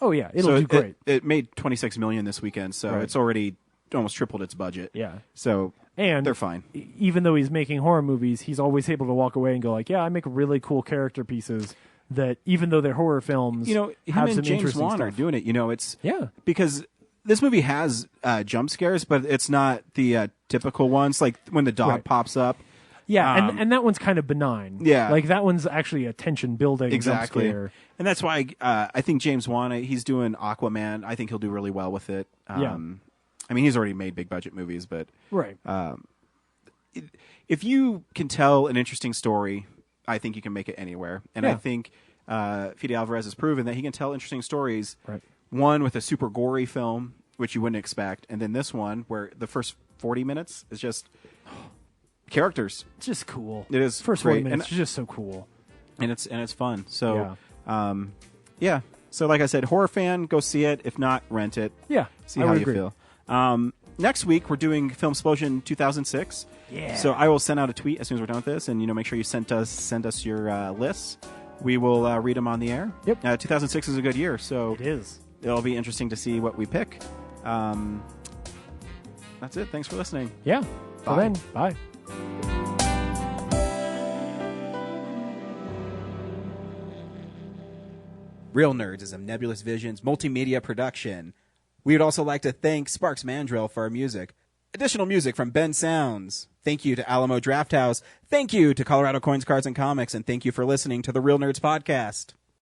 [SPEAKER 5] Oh yeah, it'll do great.
[SPEAKER 1] It made $26 million this weekend, so it's already almost tripled its budget.
[SPEAKER 5] Yeah.
[SPEAKER 1] So they're fine.
[SPEAKER 5] Even though he's making horror movies, he's always able to walk away and go like, yeah, I make really cool character pieces that even though they're horror films,
[SPEAKER 1] him
[SPEAKER 5] have
[SPEAKER 1] and
[SPEAKER 5] some
[SPEAKER 1] James Wan
[SPEAKER 5] stuff.
[SPEAKER 1] are doing it. It's because this movie has jump scares, but it's not the typical ones, like when the dog pops up.
[SPEAKER 5] Yeah, and that one's kind of benign.
[SPEAKER 1] Yeah.
[SPEAKER 5] Like that one's actually a tension building
[SPEAKER 1] exactly.
[SPEAKER 5] jump scare.
[SPEAKER 1] And that's why I think James Wan, he's doing Aquaman. I think he'll do really well with it. I mean, he's already made big budget movies, but
[SPEAKER 5] right.
[SPEAKER 1] If you can tell an interesting story, I think you can make it anywhere. And I think Fede Alvarez has proven that he can tell interesting stories.
[SPEAKER 5] Right.
[SPEAKER 1] One with a super gory film, which you wouldn't expect, and then this one where the first 40 minutes is just characters.
[SPEAKER 5] It's just cool.
[SPEAKER 1] It is
[SPEAKER 5] first
[SPEAKER 1] great.
[SPEAKER 5] 40 minutes is just so cool,
[SPEAKER 1] and it's fun. So, yeah. So, like I said, horror fan, go see it. If not, rent it.
[SPEAKER 5] Yeah,
[SPEAKER 1] see how you feel. Next week we're doing Film Explosion 2006.
[SPEAKER 5] Yeah.
[SPEAKER 1] So I will send out a tweet as soon as we're done with this, and make sure you send us your lists. We will read them on the air.
[SPEAKER 5] Yep.
[SPEAKER 1] 2006 is a good year, so
[SPEAKER 5] it is.
[SPEAKER 1] It'll be interesting to see what we pick. That's it. Thanks for listening.
[SPEAKER 5] Yeah. Till then, bye.
[SPEAKER 1] Real Nerds is a Nebulous Visions multimedia production. We would also like to thank Sparks Mandrill for our music. Additional music from Ben Sounds. Thank you to Alamo Drafthouse. Thank you to Colorado Coins, Cards, and Comics. And thank you for listening to the Real Nerds Podcast.